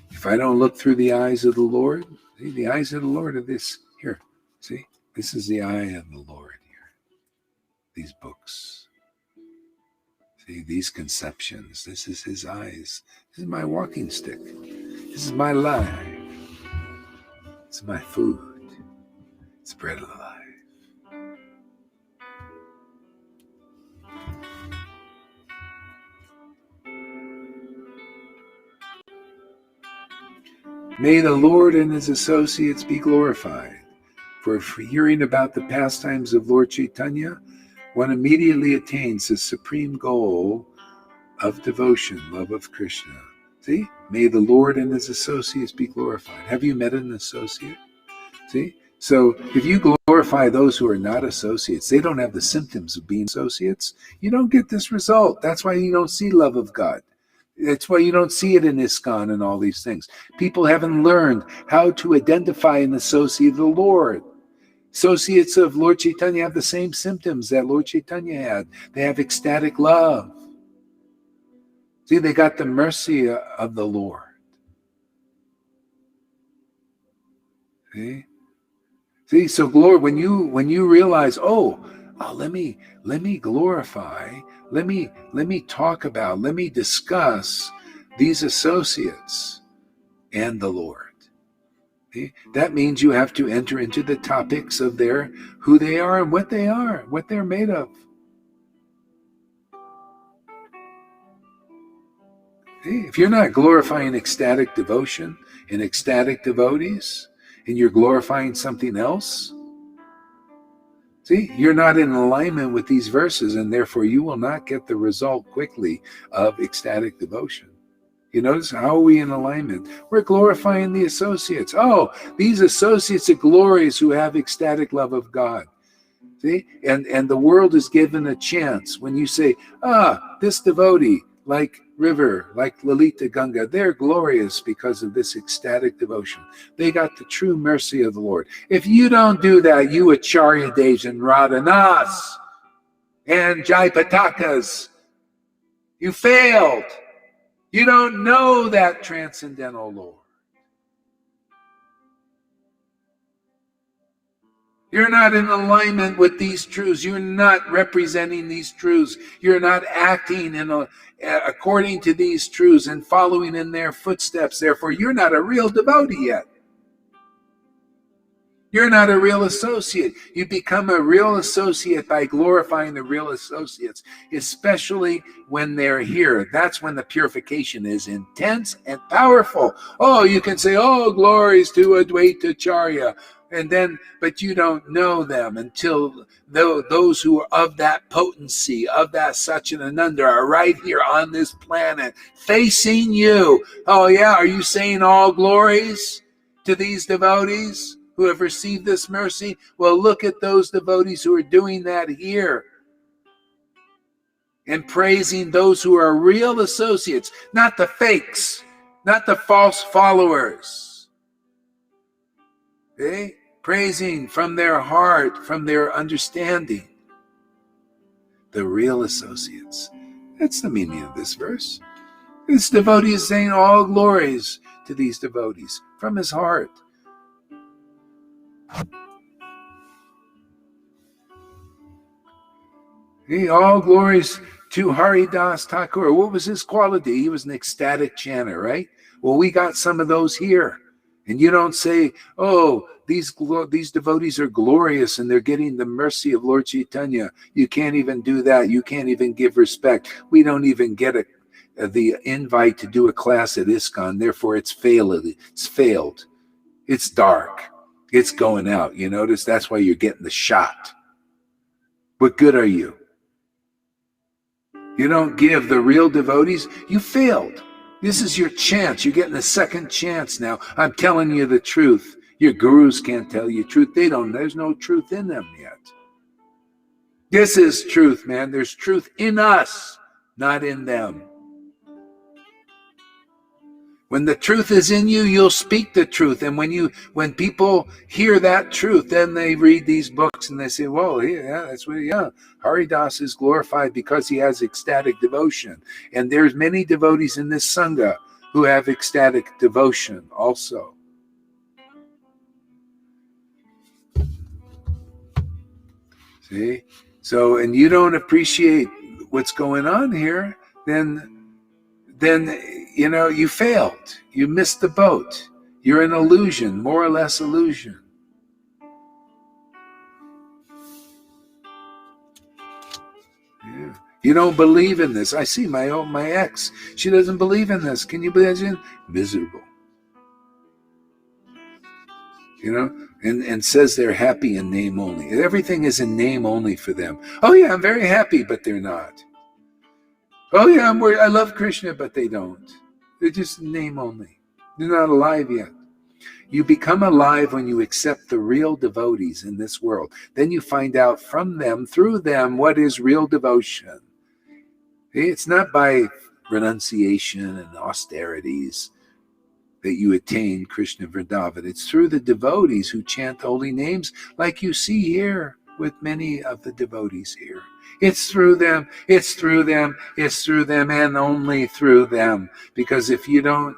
If I don't look through the eyes of the Lord, see, the eyes of the Lord are this. Here, see? This is the eye of the Lord here. These books. See, these conceptions. This is his eyes. This is my walking stick. This is my life. It's my food. It's bread of life. May the Lord and his associates be glorified. For hearing about the pastimes of Lord Chaitanya, one immediately attains the supreme goal of devotion, love of Krishna. See? May the Lord and his associates be glorified. Have you met an associate? See? So if you glorify those who are not associates, they don't have the symptoms of being associates, you don't get this result. That's why you don't see love of God. That's why you don't see it in ISKCON and all these things. People haven't learned how to identify an associate of the Lord. Associates of Lord Chaitanya have the same symptoms that Lord Chaitanya had. They have ecstatic love. See, they got the mercy of the Lord. See, so glory, when you realize, let me glorify, let me talk about, let me discuss these associates and the Lord. See? That means you have to enter into the topics of who they are and what they are, what they're made of. See? If you're not glorifying ecstatic devotion and ecstatic devotees, and you're glorifying something else, see, you're not in alignment with these verses, and therefore you will not get the result quickly of ecstatic devotion. You notice, how are we in alignment? We're glorifying the associates. These associates are glorious who have ecstatic love of God. See? And the world is given a chance. When you say, this devotee, like River, like Lalita Ganga, they're glorious because of this ecstatic devotion. They got the true mercy of the Lord. If you don't do that, you Acharya Devs and Radhanas and Jai Patakas, you failed. You don't know that transcendental Lord. You're not in alignment with these truths. You're not representing these truths. You're not acting according to these truths and following in their footsteps. Therefore, you're not a real devotee yet. You're not a real associate. You become a real associate by glorifying the real associates, especially when they're here. That's when the purification is intense and powerful. Oh, you can say, oh, glories to Advaita Acharya. But you don't know them until those who are of that potency, of that Satchidananda, are right here on this planet, facing you. Oh, yeah, are you saying all glories to these devotees who have received this mercy? Well, look at those devotees who are doing that here and praising those who are real associates, not the fakes, not the false followers. Okay? Praising from their heart, from their understanding, the real associates. That's the meaning of this verse. This devotee is saying all glories to these devotees from his heart. All glories to Haridas Thakur. What was his quality? He was an ecstatic chanter, right? Well, we got some of those here. And you don't say, oh, these devotees are glorious and they're getting the mercy of Lord Chaitanya. You can't even do that. You can't even give respect. We don't even get the invite to do a class at ISKCON. Therefore, it's failed. It's failed. It's dark. It's going out. You notice that's why you're getting the shot. What good are you? You don't give the real devotees. You failed. This is your chance. You're getting a second chance now. I'm telling you the truth. Your gurus can't tell you truth. There's no truth in them yet. This is truth, man. There's truth in us, not in them. When the truth is in you, you'll speak the truth. And when people hear that truth, then they read these books and they say, well, yeah, that's what, yeah. Haridas is glorified because he has ecstatic devotion. And there's many devotees in this Sangha who have ecstatic devotion also. See? So, and you don't appreciate what's going on here, then you failed. You missed the boat. You're an illusion, more or less illusion. Yeah. You don't believe in this. I see my ex. She doesn't believe in this. Can you imagine? Miserable. And says they're happy in name only. Everything is in name only for them. Oh yeah, I'm very happy, but they're not. Oh yeah, I love Krishna, but they don't. They're just name only. They're not alive yet. You become alive when you accept the real devotees in this world. Then you find out from them, through them, what is real devotion. It's not by renunciation and austerities that you attain Krishna Vrindavan. It's through the devotees who chant holy names, like you see here with many of the devotees here. It's through them, it's through them, it's through them, and only through them. Because if you don't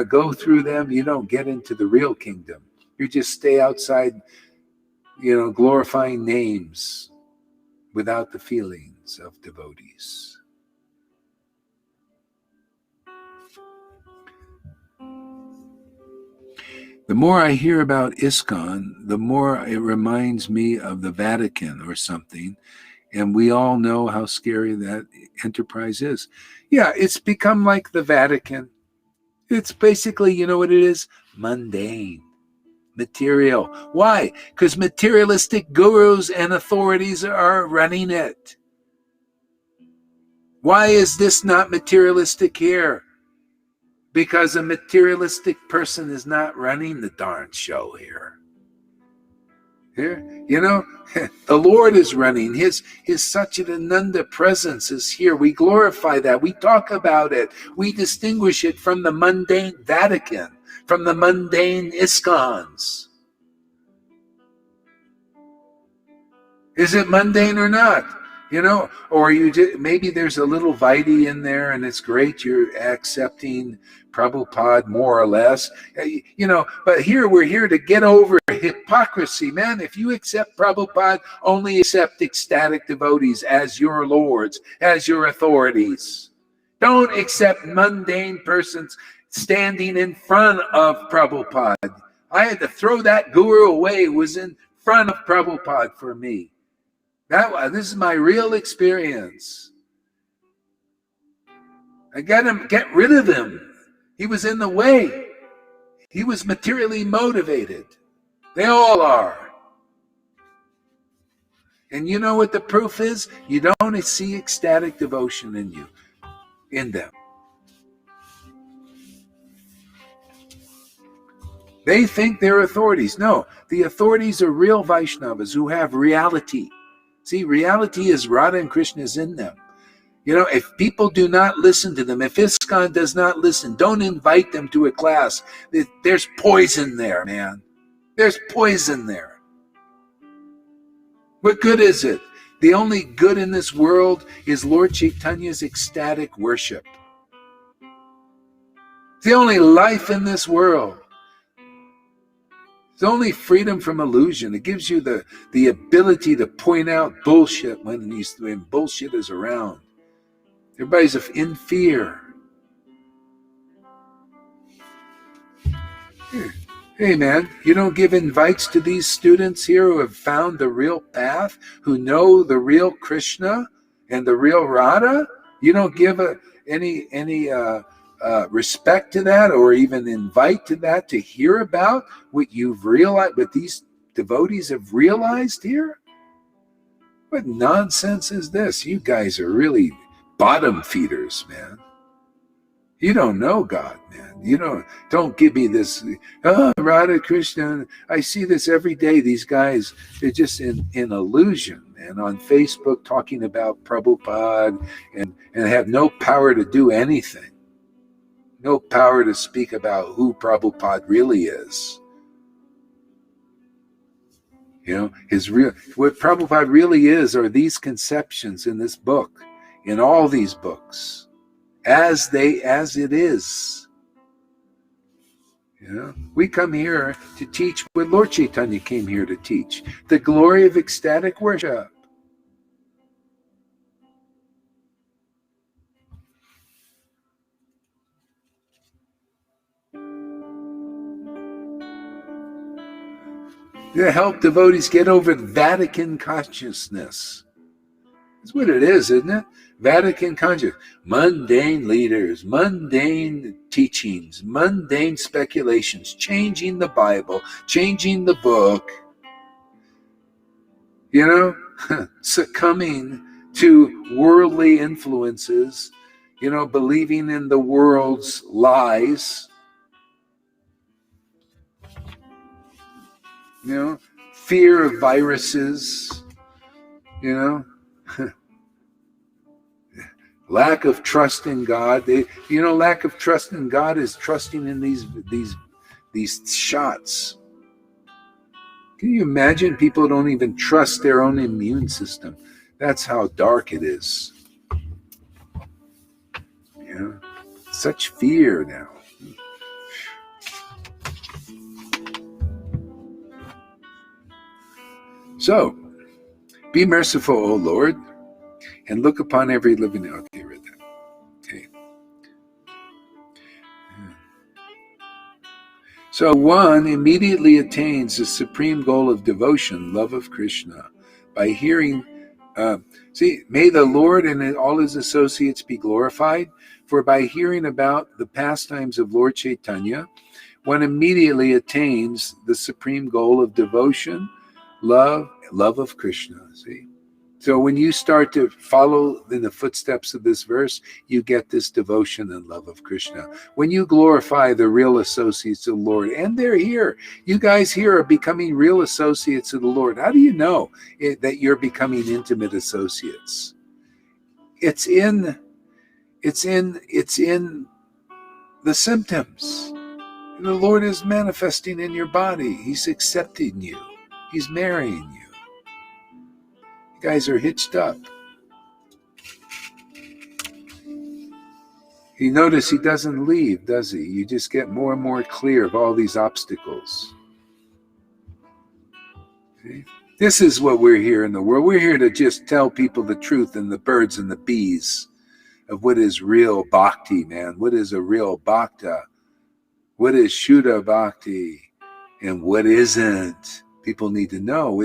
go through them, you don't get into the real kingdom. You just stay outside, glorifying names without the feelings of devotees. The more I hear about ISKCON, the more it reminds me of the Vatican or something. And we all know how scary that enterprise is. Yeah, it's become like the Vatican. It's basically, you know what it is? Mundane. Material. Why? Because materialistic gurus and authorities are running it. Why is this not materialistic here? Because a materialistic person is not running the darn show here. Here, the Lord is running. His Satchidananda presence is here. We glorify that. We talk about it. We distinguish it from the mundane Vatican, from the mundane ISKCONs. Is it mundane or not? or maybe there's a little Vaidhi in there and it's great. You're accepting Prabhupada more or less, but we're here to get over hypocrisy, man. If you accept Prabhupada, only accept ecstatic devotees as your lords, as your authorities. Don't accept mundane persons standing in front of Prabhupada. I had to throw that guru away. It was in front of Prabhupada for me. This is my real experience. I got to get rid of him. He was in the way. He was materially motivated. They all are. And you know what the proof is? You don't see ecstatic devotion in them. They think they're authorities. No, the authorities are real Vaishnavas who have reality. See, reality is Radha and Krishna is in them. If people do not listen to them, if ISKCON does not listen, don't invite them to a class. There's poison there, man. There's poison there. What good is it? The only good in this world is Lord Chaitanya's ecstatic worship. It's the only life in this world. It's only freedom from illusion. It gives you the ability to point out bullshit when bullshit is around. Everybody's in fear. Hey man, you don't give invites to these students here who have found the real path, who know the real Krishna and the real Radha? You don't give any respect to that, or even invite to that, to hear about what you've realized, what these devotees have realized here? What nonsense is this? You guys are really bottom feeders, man. You don't know God, man. Don't give me this, Radha Krishna. I see this every day. These guys, they're just in illusion, and on Facebook talking about Prabhupada and have no power to do anything. No power to speak about who Prabhupada really is. What Prabhupada really is are these conceptions in this book, in all these books, as it is. We come here to teach what Lord Chaitanya came here to teach, the glory of ecstatic worship. To help devotees get over Vatican consciousness. That's what it is, isn't it? Vatican consciousness. Mundane leaders, mundane teachings, mundane speculations, changing the Bible, changing the book. Succumbing to worldly influences, believing in the world's lies. Fear of viruses, lack of trust in God. Lack of trust in God is trusting in these shots. Can you imagine? People don't even trust their own immune system. That's how dark it is. Such fear now. So, be merciful, O Lord, and look upon every living. Okay, read that. Okay. So one immediately attains the supreme goal of devotion, love of Krishna, by hearing. May the Lord and all his associates be glorified, for by hearing about the pastimes of Lord Chaitanya, one immediately attains the supreme goal of devotion, love of Krishna. See? So when you start to follow in the footsteps of this verse, you get this devotion and love of Krishna. When you glorify the real associates of the Lord, and they're here, you guys here are becoming real associates of the Lord. How do you know that you're becoming intimate associates? It's in the symptoms. The Lord is manifesting in your body. He's accepting you. He's marrying you. You guys are hitched up. You notice he doesn't leave, does he? You just get more and more clear of all these obstacles. See? This is what we're here in the world. We're here to just tell people the truth and the birds and the bees of what is real bhakti, man. What is a real bhakta? What is Shuddha bhakti? And what isn't? People need to know.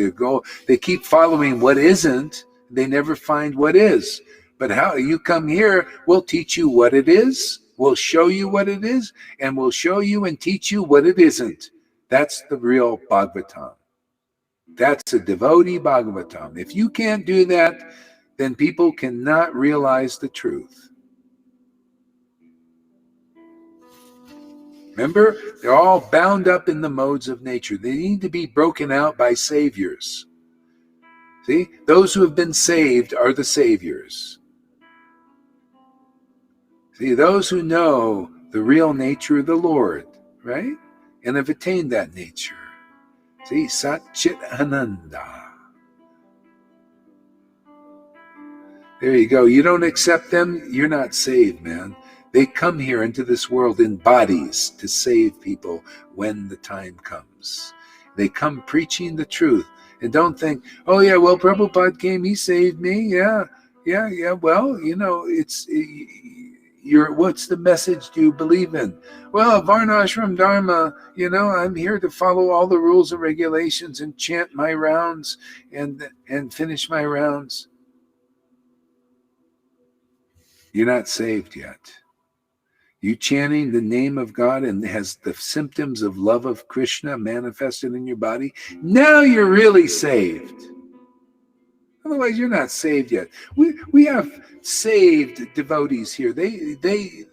They keep following what isn't. They never find what is. But how you come here, we'll teach you what it is. We'll show you what it is. And we'll show you and teach you what it isn't. That's the real Bhagavatam. That's a devotee Bhagavatam. If you can't do that, then people cannot realize the truth. Remember, they're all bound up in the modes of nature. They need to be broken out by saviors. See, those who have been saved are the saviors. See, those who know the real nature of the Lord, right? And have attained that nature. See, Sat Chit Ananda. There you go. You don't accept them, you're not saved, man. They come here into this world in bodies to save people when the time comes. They come preaching the truth. And don't think, oh yeah, well, Prabhupada came, he saved me. Yeah. Well, what's the message do you believe in? Well, Varnashram Dharma, I'm here to follow all the rules and regulations and chant my rounds and finish my rounds. You're not saved yet. You chanting the name of God and has the symptoms of love of Krishna manifested in your body, now you're really saved. Otherwise, you're not saved yet. We have saved devotees here.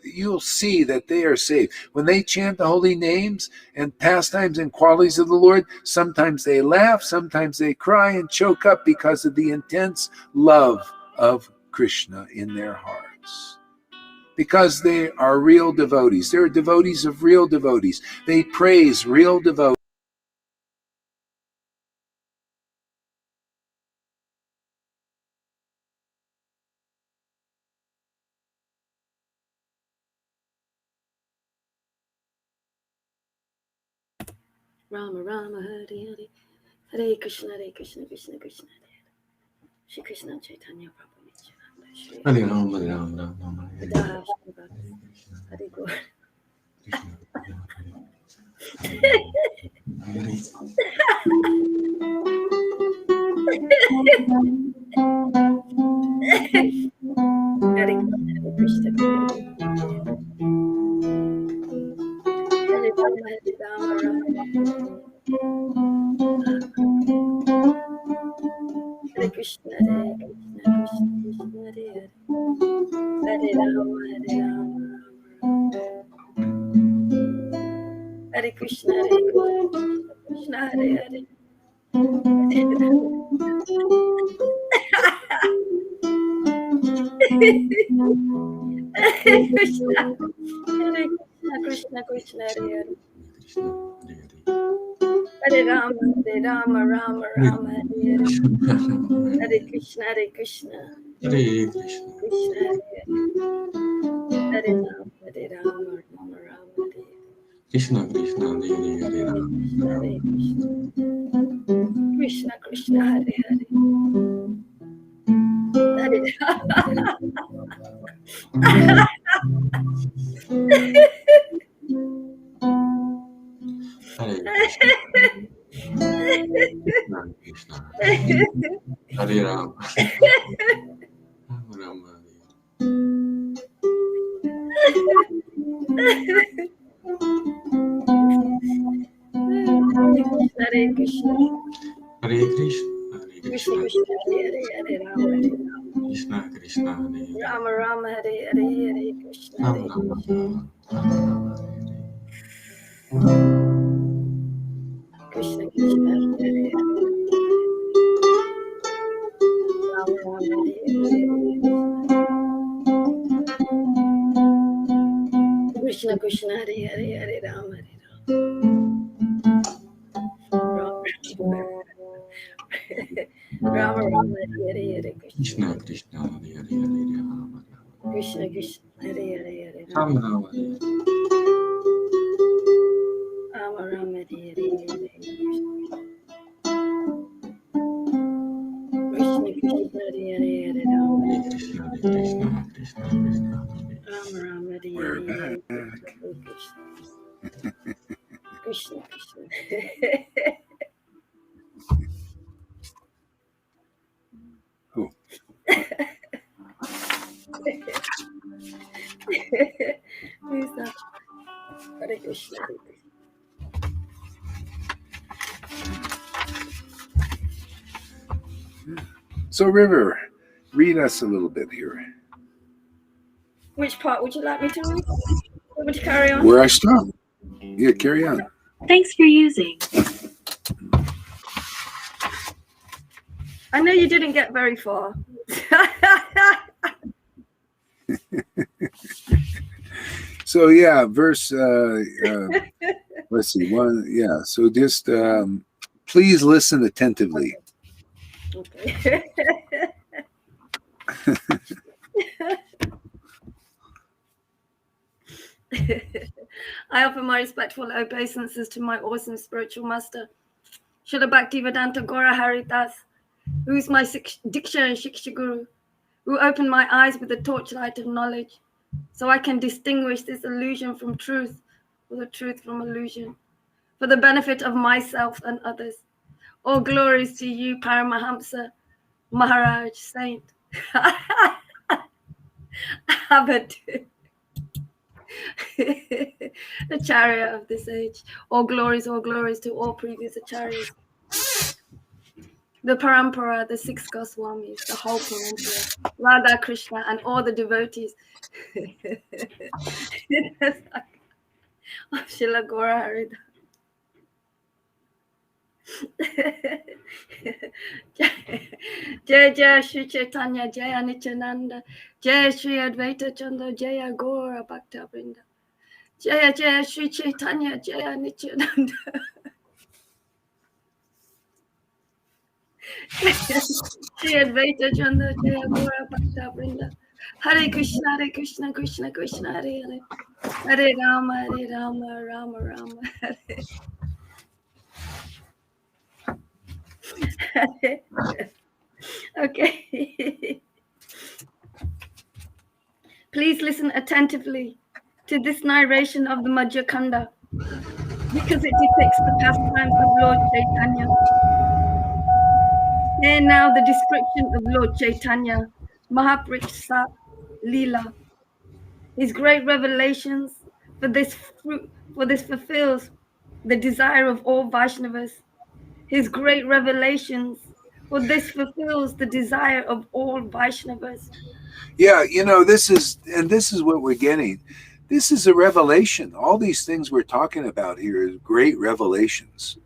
You'll see that they are saved. When they chant the holy names and pastimes and qualities of the Lord, sometimes they laugh, sometimes they cry and choke up because of the intense love of Krishna in their hearts. Because they are real devotees. They're devotees of real devotees. They praise real devotees. Rama Rama Hare Hare Hare Krishna Krishna Krishna Hare Shri Krishna Chaitanya Prabhu Nityananda Shri Hare Rama, Hare Rama, Rama Hare Hare. Hare Gaur. Hare Krishna Hare Rama Hare Krishna Krishna Hare Hare Rama Hare Krishna Krishna Hare Hare Krishna Krishna Hare Hare Hare Rama Rama Hare Hare Hare Krishna Krishna Hare Krishna Hare Hare Rama Rama Hare Krishna, Krishna, Hare Hare Rama. Hare Krishna Krishna Hare Hare Hare Hare Krishna, Hare Rama, Rama Rama, Hare Krishna Hare Krishna, Hare Krishna Krishna, Hare Hare Rama Krishna, Krishna, Hare Rama Rama Hare Hare Hare Krishna Rama, Hare Rama, Rama, Krishna Krishna Hare Hare Rama Rama Hare Hare Krishna Krishna Hare Hare Hare Rama Hare Rama Rama Hare Hare Krishna Krishna, Krishna, Hare Hare Rama, Krishna Krishna Hare Hare Hare Rama Rama Hare. Rama Rama Hare Hare. Krishna Krishna Hare Hare Hare Rama Krishna Krishna Krishna Krishna. Rama Rama Hare We're Hare Hare back. Krishna Krishna. Oh. Who's that? Hare Krishna. Hare Krishna. So, River, read us a little bit here. Which part would you like me to read? Would you carry on? Where I stop. Yeah, carry on. Thanks for using. I know you didn't get very far. So, yeah, verse, let's see, one, yeah. So just please listen attentively. Okay. I offer my respectful obeisances to my awesome spiritual master, Srila Bhaktivedanta Gora Haridas, who is my Diksha and Shiksha Guru, who opened my eyes with the torchlight of knowledge, so I can distinguish this illusion from truth, or the truth from illusion, for the benefit of myself and others. All glories to you, Paramahamsa, Maharaj, Saint. Abadu. The chariot of this age. All glories to all previous acharyas. The Parampara, the 6 Goswamis, the whole Parampara, Radha Krishna, and all the devotees of Srila Gora Harida. Jaya Jaya Shri Chaitanya, Jaya Nityananda, Jaya Shri Advaita Chanda, Jaya Gora Bhakta Vrinda. Jaya Jaya Shri Chaitanya, Jaya Nityananda. Shri Advaita Chanda, Jaya Gora Bhakta Vrinda. Hare Krishna, Krishna Krishna, Hare Hare. Hare Rama, Rama Rama, Hare. Okay. Please listen attentively to this narration of the Madhya Kanda, because it depicts the pastimes of Lord Chaitanya. Hear now the description of Lord Chaitanya, Mahapriksa Leela. His great revelations, for this fulfills the desire of all Vaishnavas. His great revelations, for this fulfills the desire of all Vaishnavas. Yeah, this is what we're getting. This is a revelation. All these things we're talking about here is great revelations.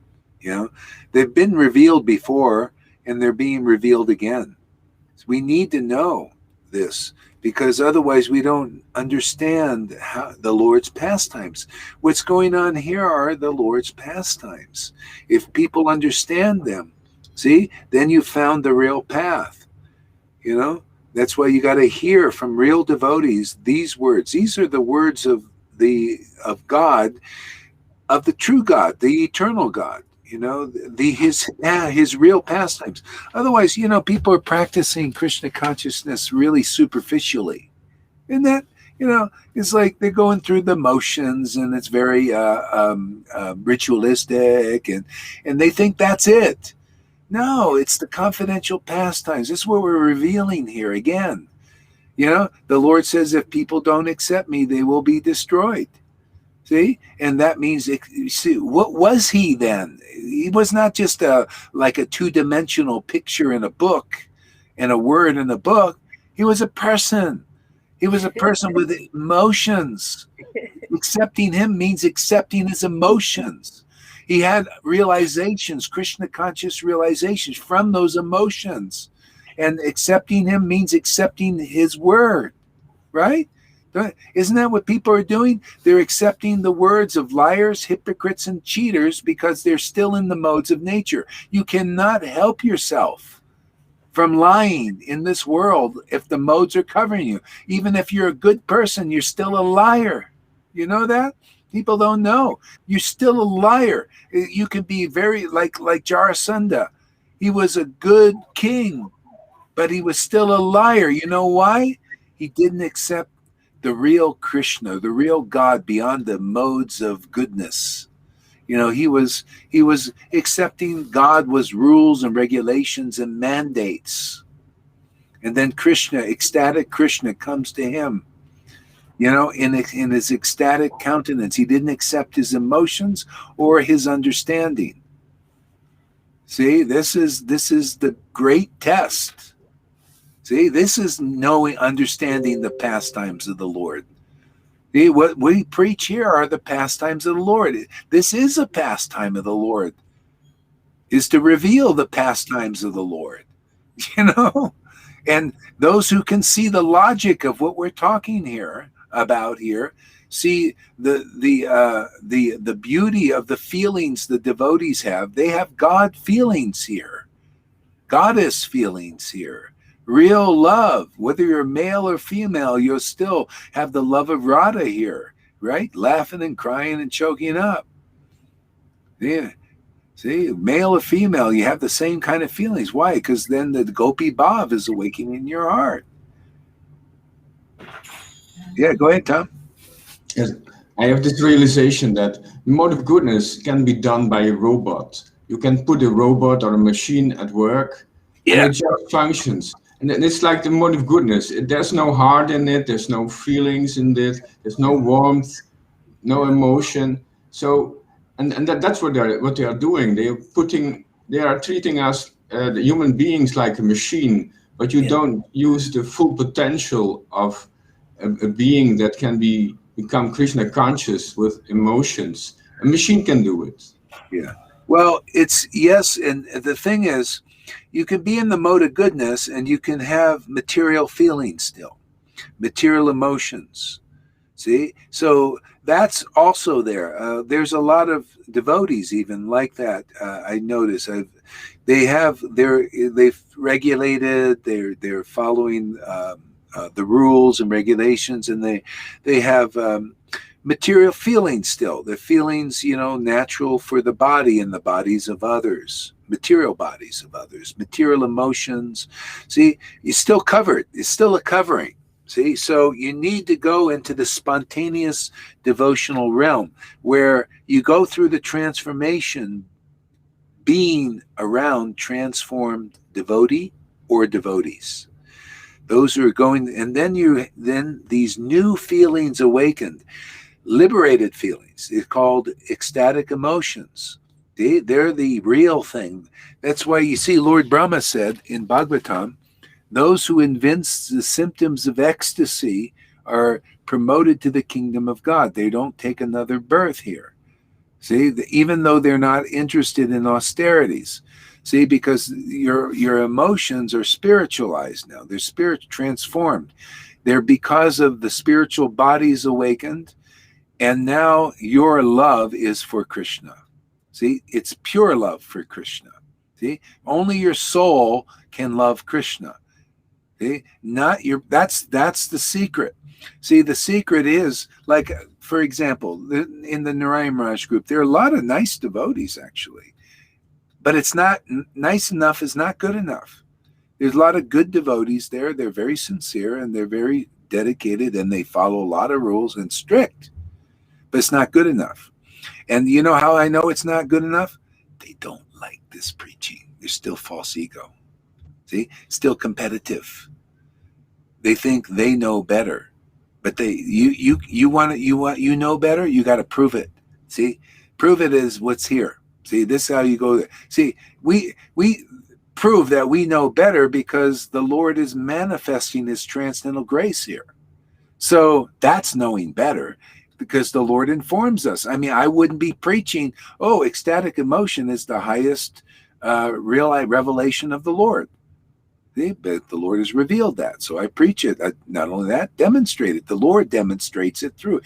They've been revealed before and they're being revealed again. We need to know this, because otherwise we don't understand how the Lord's pastimes. What's going on here are the Lord's pastimes. If people understand them, see, then you found the real path. That's why you got to hear from real devotees these words. These are the words of God, of the true God, the eternal God. His real pastimes. Otherwise, people are practicing Krishna consciousness really superficially, and that it's like they're going through the motions, and it's very ritualistic, and they think that's it. No, it's the confidential pastimes. This is what we're revealing here again. The Lord says, if people don't accept me, they will be destroyed. See? And that means, see, what was he then? He was not just like a two-dimensional picture in a book and a word in a book. He was a person. He was a person with emotions. Accepting him means accepting his emotions. He had realizations, Krishna conscious realizations from those emotions. And accepting him means accepting his word, right? Isn't that what people are doing? They're accepting the words of liars, hypocrites, and cheaters because they're still in the modes of nature. You cannot help yourself from lying in this world if the modes are covering you. Even if you're a good person, you're still a liar. You know that? People don't know. You're still a liar. You can be very like Jarasandha. He was a good king, but he was still a liar. You know why? He didn't accept the real Krishna, the real God beyond the modes of goodness. You know, he was accepting God was rules and regulations and mandates. And then Krishna, ecstatic Krishna, comes to him. You know, in his ecstatic countenance, he didn't accept his emotions or his understanding. See, this is the great test. See, this is knowing, understanding the pastimes of the Lord. See, what we preach here are the pastimes of the Lord. This is a pastime of the Lord, is to reveal the pastimes of the Lord. You know, and those who can see the logic of what we're talking about here, see the beauty of the feelings the devotees have. They have God feelings here, goddess feelings here, real love. Whether you're male or female, you'll still have the love of Radha here, right? Laughing and crying and choking up. Yeah. See, male or female, you have the same kind of feelings. Why? Because then the Gopi Bhav is awakening in your heart. Yeah, go ahead, Tom. Yes, I have this realization that mode of goodness can be done by a robot. You can put a robot or a machine at work, and it just functions. And it's like the mode of goodness. There's no heart in it. There's no feelings in it. There's no warmth, no emotion. So. And that's what they are doing. They are treating us, the human beings, like a machine. But you don't use the full potential of a being that can become Krishna conscious with emotions. A machine can do it. Yeah. Well, it's yes, and the thing is, you can be in the mode of goodness, and you can have material feelings still, material emotions. See, so that's also there. There's a lot of devotees even like that. I notice they've regulated. They're following the rules and regulations, and they have material feelings still. The feelings, natural for the body and the bodies of others. Material bodies of others. Material emotions. See, you're still covered. It's still a covering. See, so you need to go into the spontaneous devotional realm where you go through the transformation being around transformed devotee or devotees. Those are going, and then these new feelings awakened, liberated feelings. It's called ecstatic emotions. They're the real thing. That's why you see Lord Brahma said in Bhagavatam, those who evince the symptoms of ecstasy are promoted to the kingdom of God. They don't take another birth here. See, even though they're not interested in austerities. See, because your emotions are spiritualized now. They're transformed. They're because of the spiritual bodies awakened. And now your love is for Krishna. See, it's pure love for Krishna. See, only your soul can love Krishna. See, not your. That's the secret. See, the secret is, like, for example, in the Narayan Maharaj group, there are a lot of nice devotees actually, but it's not nice enough. Is not good enough. There's a lot of good devotees there. They're very sincere and they're very dedicated and they follow a lot of rules and strict, but it's not good enough. And you know how I know it's not good enough? They don't like this preaching. There's still false ego. See, still competitive. They think they know better, but you know better. You got to prove it. See, prove it is what's here. See, this is how you go there. See, we prove that we know better because the Lord is manifesting His transcendental grace here. So that's knowing better. Because the Lord informs us. I mean, I wouldn't be preaching, ecstatic emotion is the highest real revelation of the Lord. See? But the Lord has revealed that. So I preach it. Not only that, demonstrate it. The Lord demonstrates it through.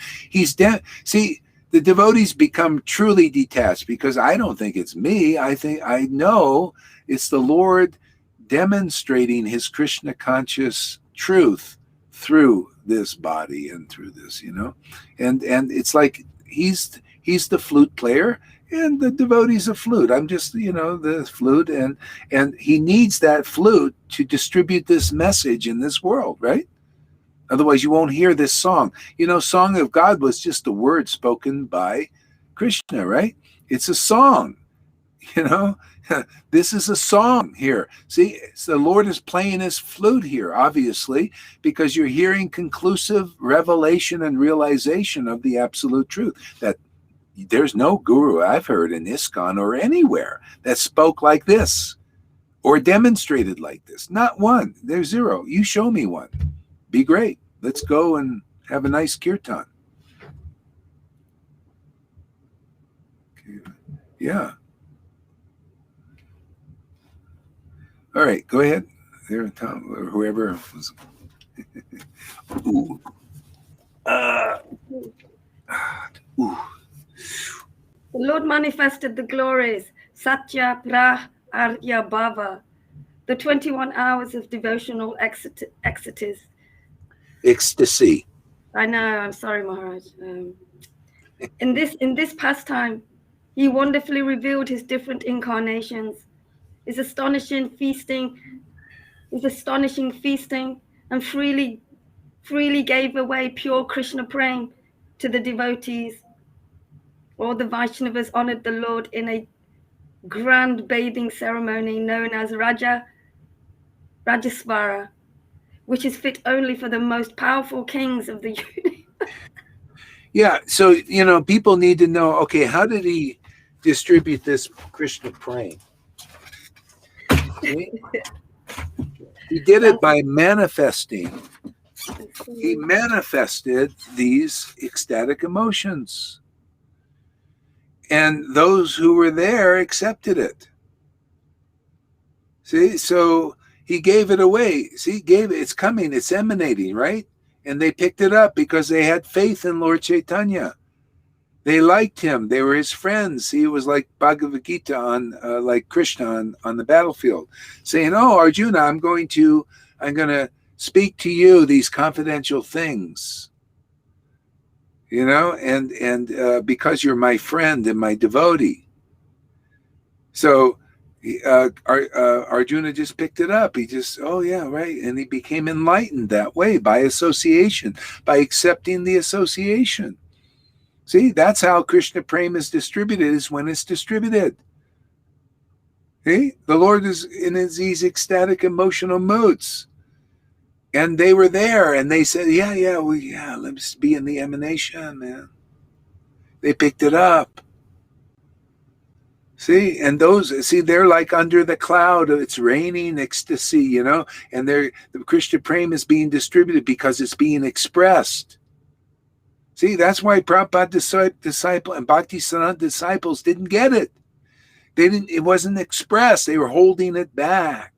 See, the devotees become truly detached because I don't think it's me. I know it's the Lord demonstrating his Krishna conscious truth through this body and through this, and it's like he's the flute player and the devotee's a flute. I'm just, the flute, and he needs that flute to distribute this message in this world, right? Otherwise you won't hear this song. Song of God was just a word spoken by Krishna, right? It's a song, This is a song here. See, the Lord is playing his flute here, obviously, because you're hearing conclusive revelation and realization of the absolute truth, that there's no guru I've heard in ISKCON or anywhere that spoke like this or demonstrated like this. Not one. There's zero. You show me one. Be great. Let's go and have a nice kirtan. Yeah. All right, go ahead. There, Tom, or whoever was. Ooh. Ooh. The Lord manifested the glories, Satya, Pra, Arya, Bhava, the 21 hours of devotional ecstasy. Ecstasy. I know, I'm sorry, Maharaj. In this pastime, he wonderfully revealed his different incarnations, his astonishing feasting, and freely gave away pure Krishna prema to the devotees. All the Vaishnavas honored the Lord in a grand bathing ceremony known as Rajasvara, which is fit only for the most powerful kings of the universe. Yeah, so, people need to know, okay, how did he distribute this Krishna prema? He did it by manifesting. He manifested these ecstatic emotions. And those who were there accepted it. See, so he gave it away. See, it's coming, it's emanating, right? And they picked it up because they had faith in Lord Chaitanya. They liked him. They were his friends. He was like Bhagavad Gita like Krishna on the battlefield, saying, "Oh, Arjuna, I'm going to speak to you these confidential things, and because you're my friend and my devotee." So Arjuna just picked it up. He just, oh yeah, right, and he became enlightened that way by association, by accepting the association. See, that's how Krishna prema is distributed, is when it's distributed. See, the Lord is in these ecstatic emotional moods. And they were there, and they said, let's be in the emanation, man. They picked it up. See, and they're like under the cloud. It's raining ecstasy, and the Krishna prema is being distributed because it's being expressed. See, that's why Prabhupada disciple and Bhaktisiddhanta disciples didn't get it. It wasn't expressed. They were holding it back.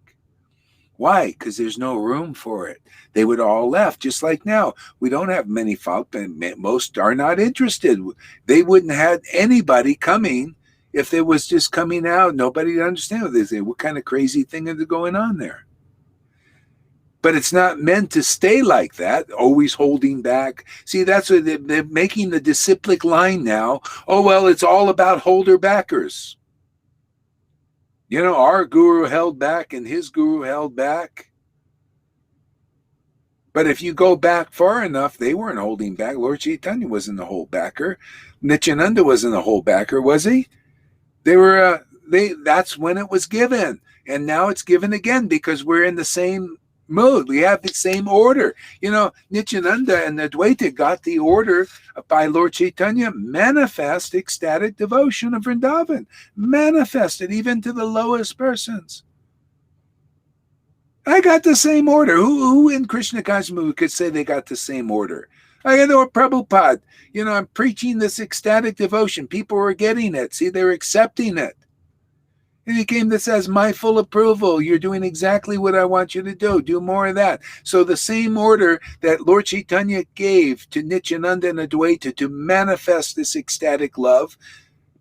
Why? Because there's no room for it. They would all left, just like now. We don't have many folk, and most are not interested. They wouldn't have anybody coming if it was just coming out. Nobody would understand what they say. What kind of crazy thing is going on there? But it's not meant to stay like that, always holding back. See, that's what they're making the disciplic line now. Oh, well, it's all about holder backers. Our guru held back and his guru held back. But if you go back far enough, they weren't holding back. Lord Chaitanya wasn't a hold backer. Nityananda wasn't a hold backer, was he? That's when it was given. And now it's given again because we're in the same mood. We have the same order. Nityananda and Advaita got the order by Lord Chaitanya, manifest ecstatic devotion of Vrindavan. Manifested even to the lowest persons. I got the same order. Who in Krishna consciousness could say they got the same order? I know Prabhupada. I'm preaching this ecstatic devotion. People were getting it. See, they're accepting it. And he came, this as my full approval. You're doing exactly what I want you to do. Do more of that. So the same order that Lord Chaitanya gave to Nityananda and Advaita to manifest this ecstatic love,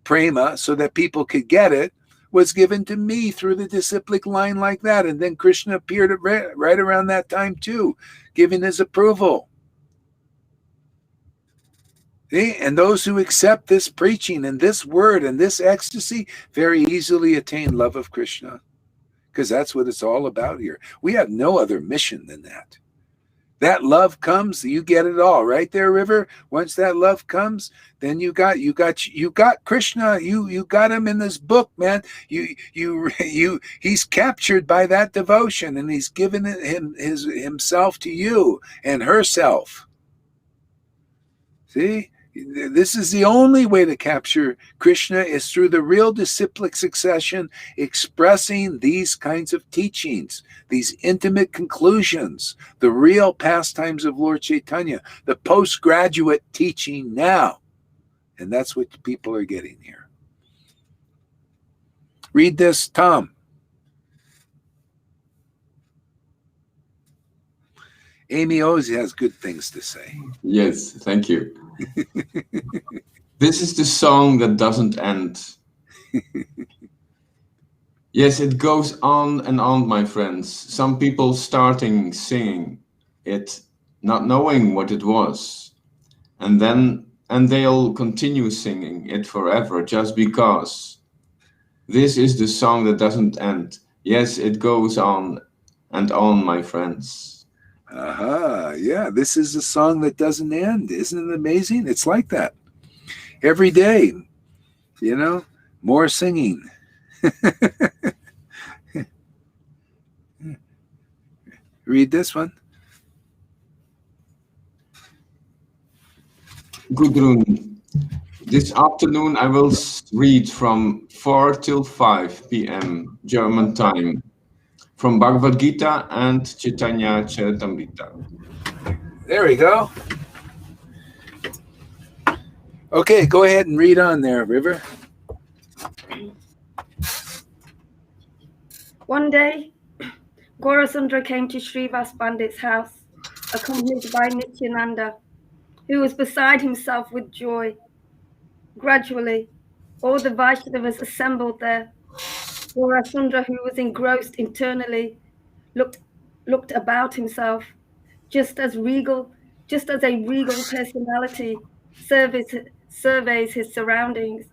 prema, so that people could get it, was given to me through the disciplic line like that. And then Krishna appeared right around that time too, giving his approval. See? And those who accept this preaching and this word and this ecstasy very easily attain love of Krishna, because that's what it's all about here. We have no other mission than that. That love comes, you get it all right there, River. Once that love comes, then you got Krishna. You got him in this book, man. He's captured by that devotion, and he's given himself to you and herself. See, this is the only way to capture Krishna is through the real disciplic succession, expressing these kinds of teachings, these intimate conclusions, the real pastimes of Lord Chaitanya, the postgraduate teaching now. And that's what people are getting here. Read this, Tom. Amy always has good things to say. Yes, thank you. This is the song that doesn't end. Yes, it goes on and on, my friends. Some people starting singing it, not knowing what it was. And they'll continue singing it forever just because. This is the song that doesn't end. Yes, it goes on and on, my friends. Yeah, this is a song that doesn't end. Isn't it amazing? It's like that. Every day, more singing. Read this one. Gudrun, this afternoon I will read from 4 till 5 p.m. German time. From Bhagavad Gita and Chaitanya Charitamrita. There we go. Okay, go ahead and read on there, River. One day, Gaurasundra came to Srivas Pandit's house, accompanied by Nityananda, who was beside himself with joy. Gradually, all the Vaishnavas assembled there. Gaurasundra, who was engrossed internally, looked about himself, just as a regal personality surveys his surroundings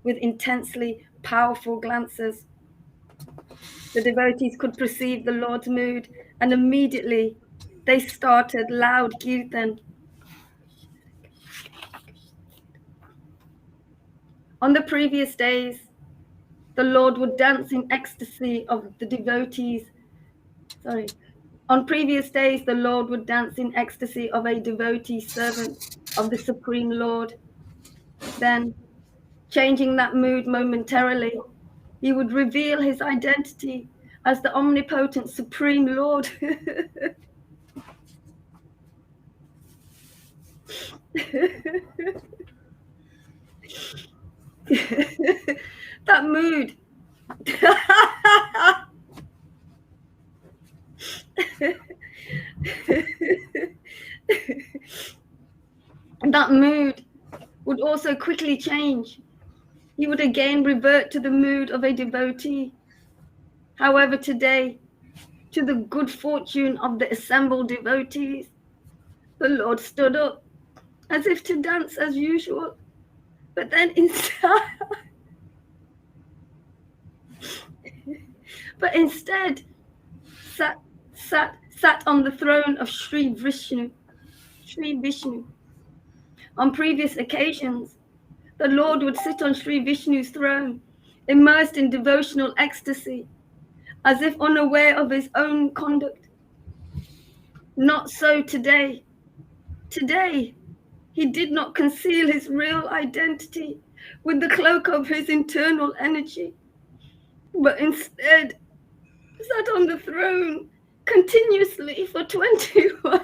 with intensely powerful glances. The devotees could perceive the Lord's mood, and immediately they started loud kirtan. On the previous days, the Lord would dance in ecstasy of the devotees. On previous days, the Lord would dance in ecstasy of a devotee servant of the Supreme Lord. Then, changing that mood momentarily, he would reveal his identity as the omnipotent Supreme Lord. That mood. That mood would also quickly change. He would again revert to the mood of a devotee. However, today, to the good fortune of the assembled devotees, the Lord stood up as if to dance as usual, but then instead sat on the throne of Sri Vishnu. On previous occasions, the Lord would sit on Sri Vishnu's throne, immersed in devotional ecstasy, as if unaware of his own conduct. Not so today. Today, he did not conceal his real identity with the cloak of his internal energy, but instead sat on the throne continuously for 21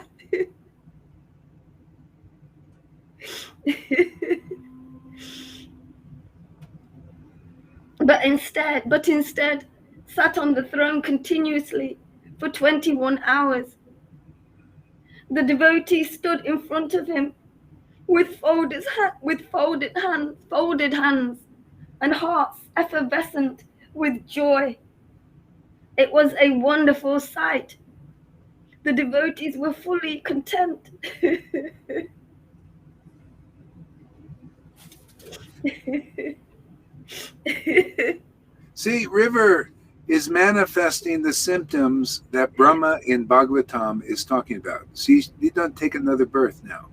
but instead sat on the throne continuously for 21 hours. The devotee stood in front of him with folded hands and hearts effervescent with joy. It was a wonderful sight. The devotees were fully content. See, River is manifesting the symptoms that Brahma in Bhagavatam is talking about. See, you don't take another birth now.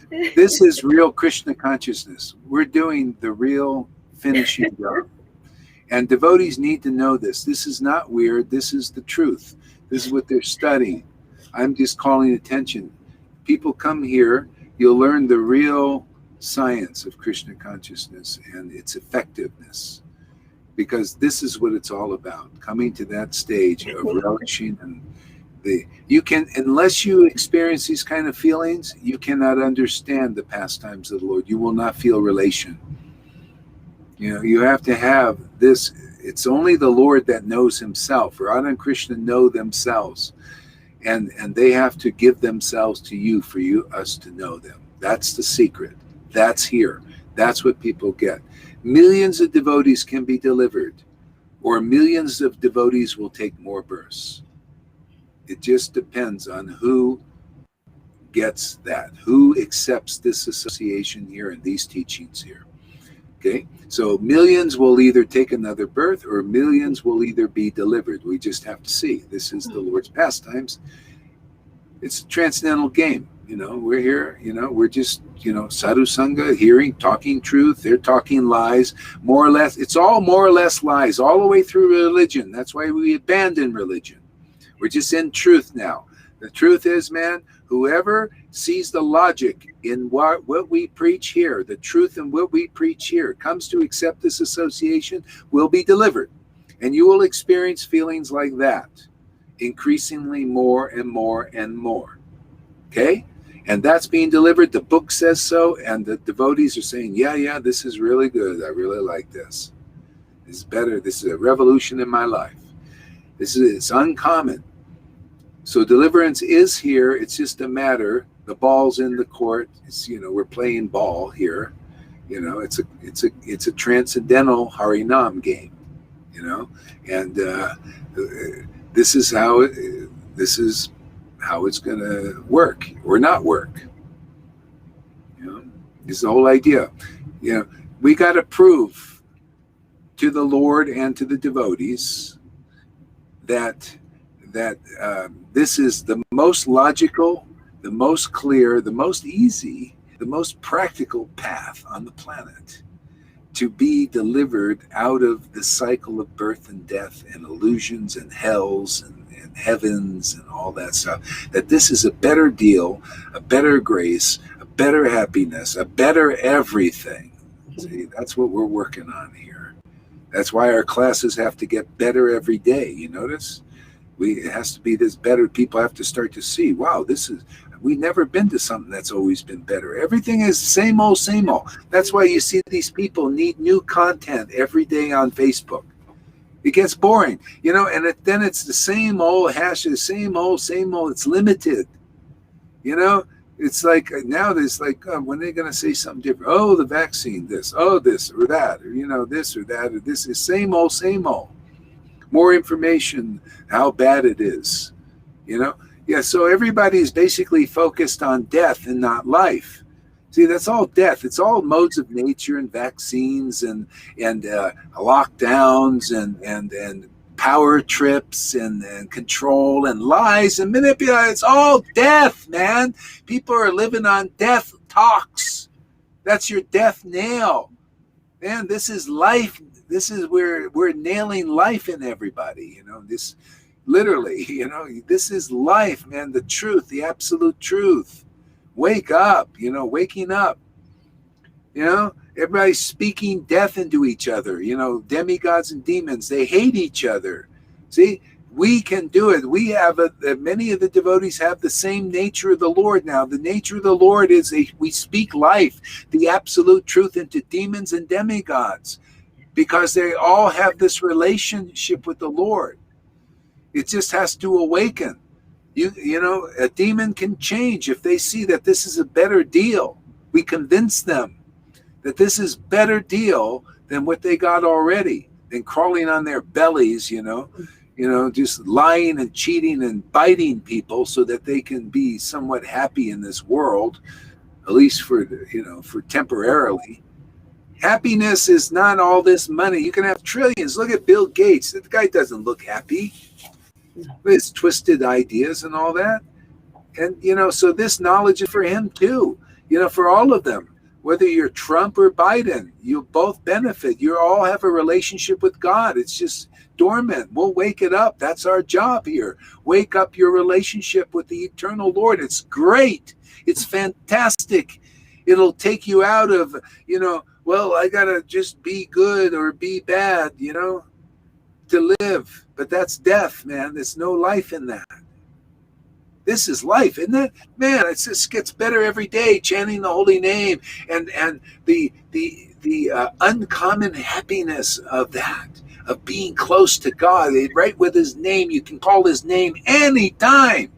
This is real Krishna consciousness. We're doing the real finishing job. And devotees need to know this. This is not weird. This is the truth. This is what they're studying. I'm just calling attention. People come here, you'll learn the real science of Krishna consciousness and its effectiveness. Because this is what it's all about, coming to that stage of relishing. And you can, unless you experience these kind of feelings, you cannot understand the pastimes of the Lord. You will not feel relation. You know, you have to have this. It's only the Lord that knows himself. Radha and Krishna know themselves. And they have to give themselves to you for us to know them. That's the secret. That's here. That's what people get. Millions of devotees can be delivered, or millions of devotees will take more births. It just depends on who gets that, who accepts this association here and these teachings here. Okay, so millions will either take another birth or millions will either be delivered. We just have to see. This is the Lord's pastimes. It's a transcendental game. You know, we're here, you know, we're just, you know, sadhu sangha, hearing, talking truth. They're talking lies, more or less. It's all more or less lies all the way through religion. That's why we abandon religion. We're just in truth now. The truth is, man, whoever sees the logic in what we preach here, the truth in what we preach here, comes to accept this association, will be delivered. And you will experience feelings like that, increasingly more and more and more. Okay? And that's being delivered. The book says so, and the devotees are saying, yeah, this is really good. I really like this. This is better. This is a revolution in my life. It's uncommon. So deliverance is here. It's just a matter. The ball's in the court. It's, you know, we're playing ball here. You know, it's a transcendental Harinam game. You know, and this is how it's going to work or not work. You know, it's the whole idea. You know, we got to prove to the Lord and to the devotees that this is the most logical, the most clear, the most easy, the most practical path on the planet to be delivered out of the cycle of birth and death and illusions and hells and heavens and all that stuff. That this is a better deal, a better grace, a better happiness, a better everything. See, that's what we're working on here. That's why our classes have to get better every day. You notice? It has to be this better. People have to start to see, wow, we've never been to something that's always been better. Everything is same old, same old. That's why you see these people need new content every day on Facebook. It gets boring, you know, and then it's the same old hashes, same old. It's limited, you know. It's like now there's like, when are they going to say something different? Oh, the vaccine, this, oh, this or that, or, you know, this or that, or this is same old. More information, how bad it is, you know. Yeah, so everybody's basically focused on death and not life. See, that's all death. It's all modes of nature and vaccines and lockdowns and power trips and control and lies and manipulation. It's all death, man. People are living on death talks. That's your death nail. Man, this is life. This is where we're nailing life in everybody, you know, this literally, you know, this is life, man, the truth, the absolute truth. Wake up, you know, waking up, you know, everybody's speaking death into each other, you know, demigods and demons, they hate each other. See, we can do it. We have many of the devotees have the same nature of the Lord now. The nature of the Lord is we speak life, the absolute truth into demons and demigods, because they all have this relationship with the Lord. It just has to awaken. You know, a demon can change if they see that this is a better deal. We convince them that this is better deal than what they got already. than crawling on their bellies, just lying and cheating and biting people so that they can be somewhat happy in this world, at least for temporarily. Happiness is not all this money. You can have trillions. Look at Bill Gates. That guy doesn't look happy with his twisted ideas and all that. And, so this knowledge is for him too, for all of them. Whether you're Trump or Biden, you both benefit. You all have a relationship with God. It's just dormant. We'll wake it up. That's our job here. Wake up your relationship with the eternal Lord. It's great. It's fantastic. It'll take you out of, well, I got to just be good or be bad, to live. But that's death, man. There's no life in that. This is life, isn't it? Man, it just gets better every day, chanting the holy name and the uncommon happiness of that, of being close to God, right with his name. You can call his name anytime.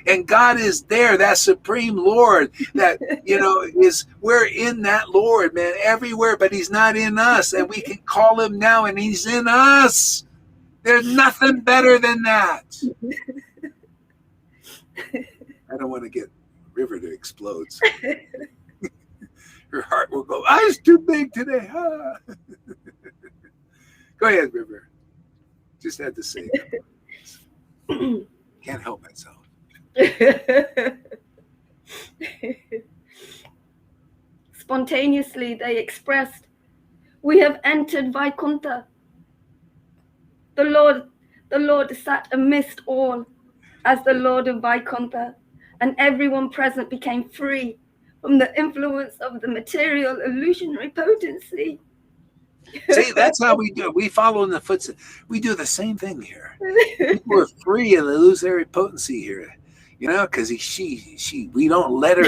And God is there, that supreme Lord that, we're in that Lord, man, everywhere, but he's not in us. And we can call him now and he's in us. There's nothing better than that. I don't want to get River to explode. So. Her heart will go, it's too big today. Ah. Go ahead, River. Just had to say that. Can't help myself. Spontaneously they expressed, "We have entered Vaikuntha." The Lord sat amidst all as the Lord of Vaikuntha, and everyone present became free from the influence of the material illusionary potency. See, that's how we do it. We follow in the footsteps. We do the same thing here. People are free and they lose their potency here. Because we don't let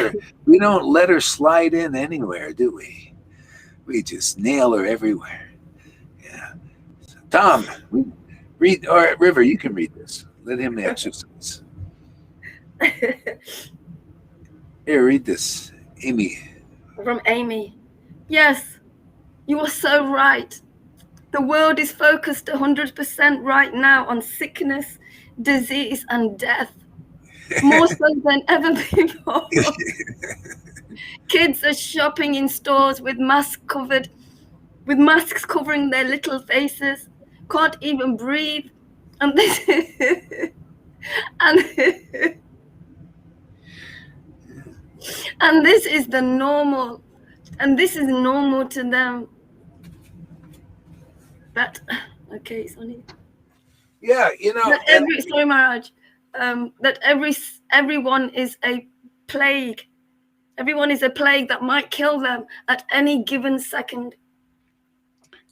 her slide in anywhere, do we? We just nail her everywhere. Yeah. So, Tom, read, or River, you can read this. Let him exercise. Here, read this, Amy. From Amy. Yes, you are so right. The world is focused 100% right now on sickness, disease, and death. More so than ever before. Kids are shopping in stores with masks covering their little faces, can't even breathe, and this and this is the normal, and this is normal to them. That okay, Sonny. Yeah, Sorry, Maharaj. That everyone is a plague. Everyone is a plague that might kill them at any given second.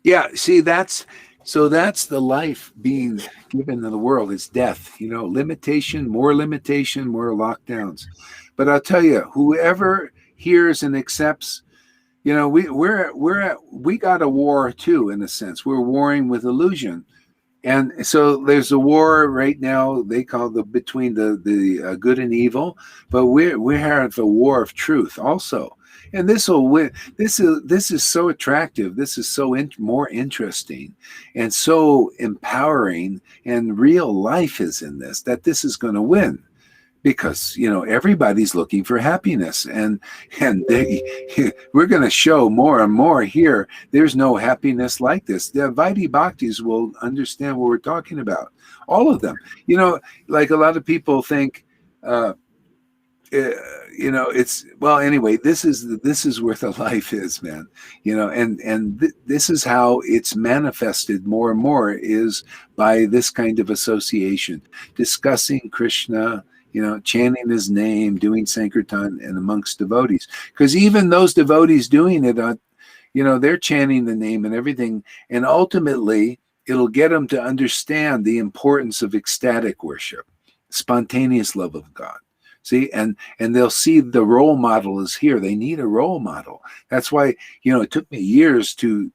Yeah, see, that's the life being given to the world. It's death. Limitation, more lockdowns. But I'll tell you, whoever hears and accepts, we got a war too, in a sense. We're warring with illusion. And so there's a war right now. They call between the good and evil, but we have a war of truth also. And this will win. This is so attractive. This is so more interesting and so empowering. And real life is in this. That this is going to win, because everybody's looking for happiness, and we're going to show more and more here. There's no happiness like this. The Vaidhi Bhaktis will understand what we're talking about. All of them. Like a lot of people think, it's, well, anyway, this is where the life is, man. This is how it's manifested more and more, is by this kind of association, discussing Krishna, chanting his name, doing Sankirtan, and amongst devotees. Because even those devotees doing it, they're chanting the name and everything. And ultimately, it'll get them to understand the importance of ecstatic worship, spontaneous love of God. See, and they'll see the role model is here. They need a role model. That's why, it took me years to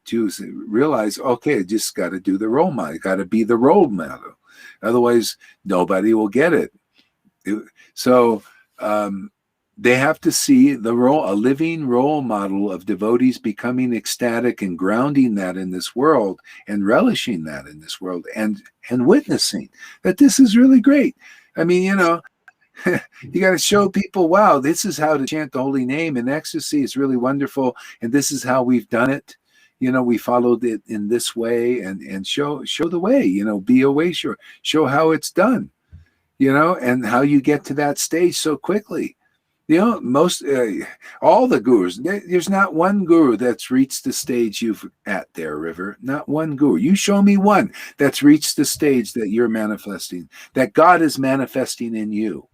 realize, okay, I just got to do the role model. Got to be the role model. Otherwise, nobody will get it. So they have to see a living role model of devotees becoming ecstatic and grounding that in this world and relishing that in this world and witnessing that this is really great. I mean, you know, you got to show people, wow, this is how to chant the holy name in ecstasy. It's really wonderful. And this is how we've done it. You know, we followed it in this way, and show the way, you know, be a way, show how it's done, you know, and how you get to that stage so quickly. You know, most all the gurus, there's not one guru that's reached the stage you've at there, River. Not one guru. You show me one that's reached the stage that you're manifesting, that God is manifesting in you.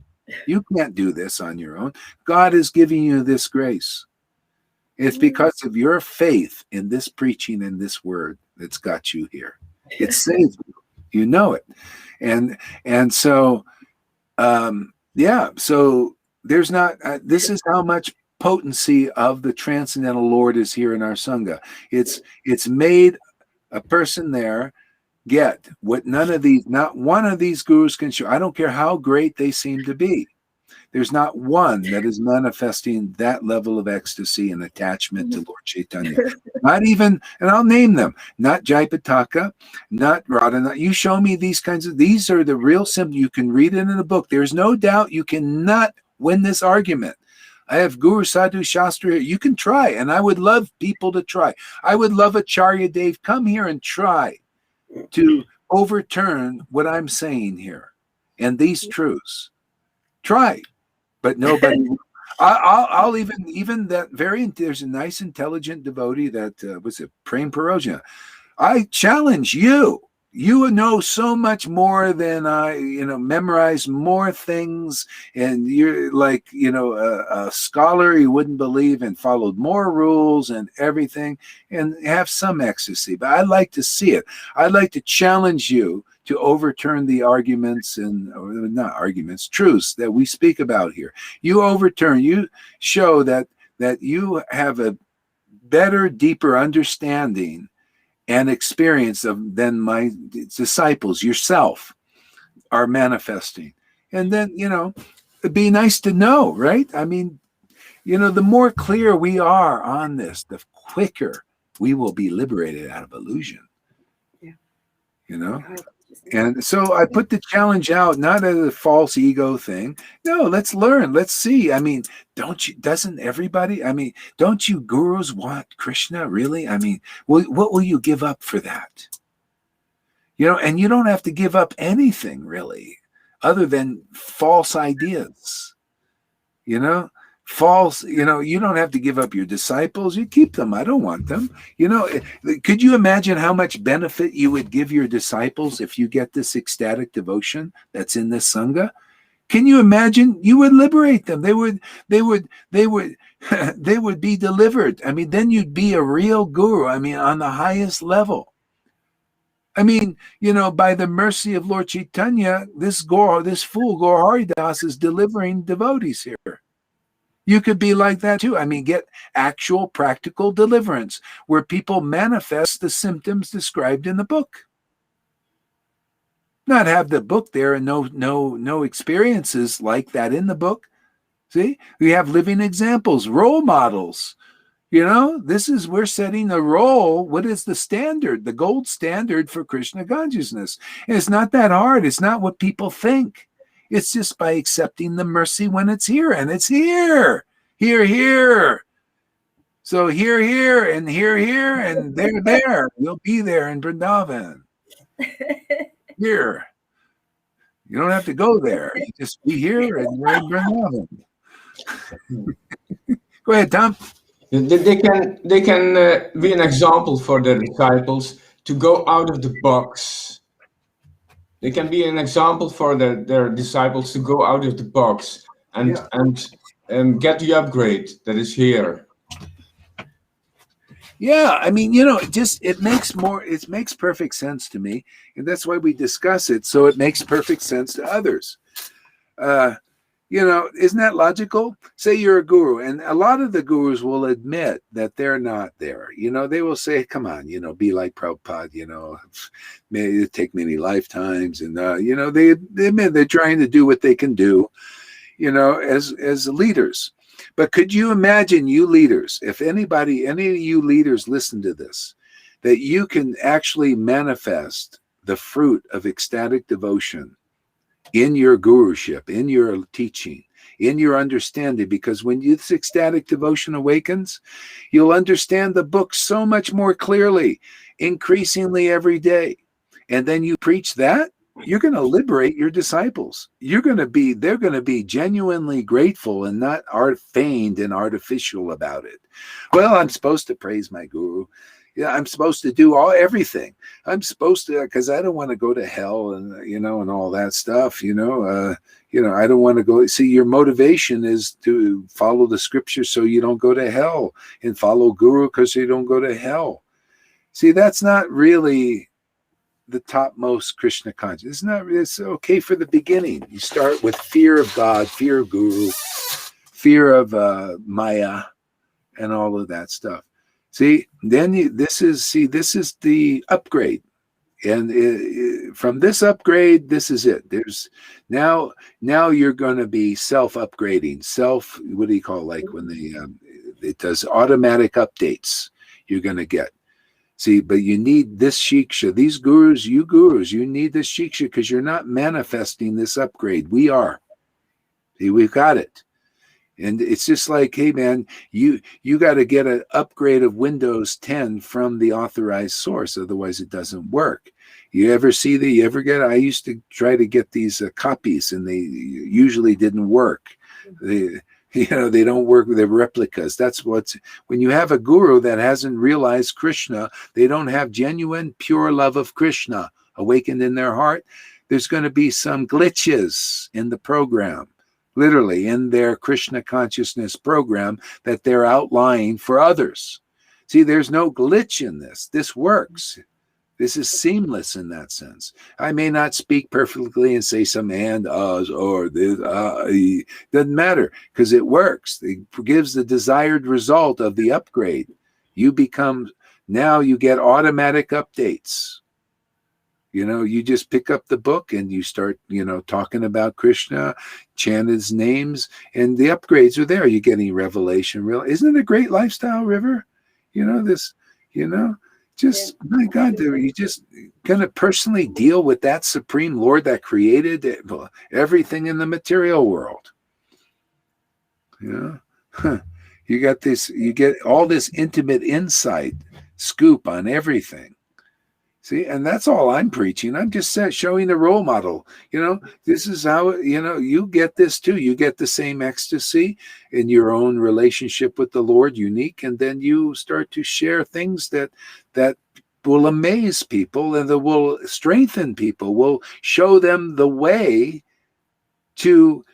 You can't do this on your own. God is giving you this grace. It's because of your faith in this preaching and this word that's got you here. It saved you. You know it. And so, yeah, so there's not, this is how much potency of the transcendental Lord is here in our Sangha. It's made a person there get what not one of these gurus can show. I don't care how great they seem to be. There's not one that is manifesting that level of ecstasy and attachment to Lord Chaitanya. Not even, and I'll name them, not Jaipataka, not Radha. You show me these are the real symptoms. You can read it in a book. There's no doubt you cannot win this argument. I have Guru Sadhu Shastra here. You can try, and I would love people to try. I would love Acharya Dave, come here and try to overturn what I'm saying here and these truths. Try. But nobody. I'll even that there's a nice intelligent devotee that was it Prem Parojana. I challenge you. You know so much more than I. You know, memorize more things, and you're like a scholar you wouldn't believe, and followed more rules and everything, and have some ecstasy. But I'd like to see it. I'd like to challenge you to overturn the arguments truths that we speak about here. You show that you have a better, deeper understanding and experience than my disciples yourself are manifesting. And then, it'd be nice to know, right? I mean, the more clear we are on this, the quicker we will be liberated out of illusion. Yeah. And so I put the challenge out, not as a false ego thing. No, let's learn. Let's see. I mean, don't you gurus want Krishna? Really? I mean, what will you give up for that? And you don't have to give up anything really other than false ideas, false, you don't have to give up your disciples. You keep them. I don't want them. Could you imagine how much benefit you would give your disciples if you get this ecstatic devotion that's in this Sangha? Can you imagine? You would liberate them. They would they would be delivered. I mean, then you'd be a real guru. I mean, on the highest level. I mean, by the mercy of Lord Chaitanya, this fool Gaur Haridas is delivering devotees here. You could be like that too. I mean, get actual practical deliverance where people manifest the symptoms described in the book. Not have the book there and no experiences like that in the book. See, we have living examples, role models. We're setting a role. What is the standard, the gold standard for Krishna consciousness? And it's not that hard. It's not what people think. It's just by accepting the mercy when it's here, and it's here. So here, and here, and there. You'll be there in Vrindavan. Here. You don't have to go there. You just be here, and you're in Vrindavan. Go ahead, Tom. They can be an example for their disciples to go out of the box. They can be an example for their disciples to go out of the box and get the upgrade that is here. Yeah, I mean, it makes perfect sense to me, and that's why we discuss it. So it makes perfect sense to others. Isn't that logical? Say you're a guru, and a lot of the gurus will admit that they're not there. They will say, come on, be like Prabhupada, maybe it take many lifetimes. And, they admit they're trying to do what they can do. as leaders. But could you imagine, you leaders, if any of you leaders listen to this, that you can actually manifest the fruit of ecstatic devotion in your guruship, in your teaching, in your understanding? Because when this ecstatic devotion awakens, you'll understand the book so much more clearly, increasingly every day. And then you preach that, you're going to liberate your disciples. They're going to be genuinely grateful and not feigned and artificial about it. Well, I'm supposed to praise my guru. Yeah, I'm supposed to do everything. I'm supposed to, because I don't want to go to hell and and all that stuff. I don't want to go. See, your motivation is to follow the scripture so you don't go to hell, and follow guru because you don't go to hell. See, that's not really the topmost Krishna consciousness. It's okay for the beginning. You start with fear of God, fear of guru, fear of Maya, and all of that stuff. See, then this is the upgrade, and from this upgrade, this is it. There's now you're going to be self-upgrading. What do you call, like when it does automatic updates? You're going to get. See, but you need this shiksha. These gurus, you need this shiksha because you're not manifesting this upgrade. We are. See, we've got it. And it's just like, hey, man, you got to get an upgrade of Windows 10 from the authorized source. Otherwise, it doesn't work. You ever get, I used to try to get these copies, and they usually didn't work. They don't work with their replicas. That's when you have a guru that hasn't realized Krishna, they don't have genuine, pure love of Krishna awakened in their heart. There's going to be some glitches in the program. Literally in their Krishna consciousness program that they're outlining for others. See, there's no glitch in this. This works. This is seamless in that sense. I may not speak perfectly and say some and, uhs, or this, doesn't matter, because it works. It gives the desired result of the upgrade. Now you get automatic updates. You just pick up the book and you start, talking about Krishna, chant his names, and the upgrades are there. You're getting revelation. Isn't it a great lifestyle, River? My God, you just going to personally deal with that Supreme Lord that created everything in the material world. You get all this intimate insight, scoop on everything. See, and that's all I'm preaching. I'm just showing the role model. This is how, you get this too. You get the same ecstasy in your own relationship with the Lord, unique. And then you start to share things that will amaze people and that will strengthen people, will show them the way to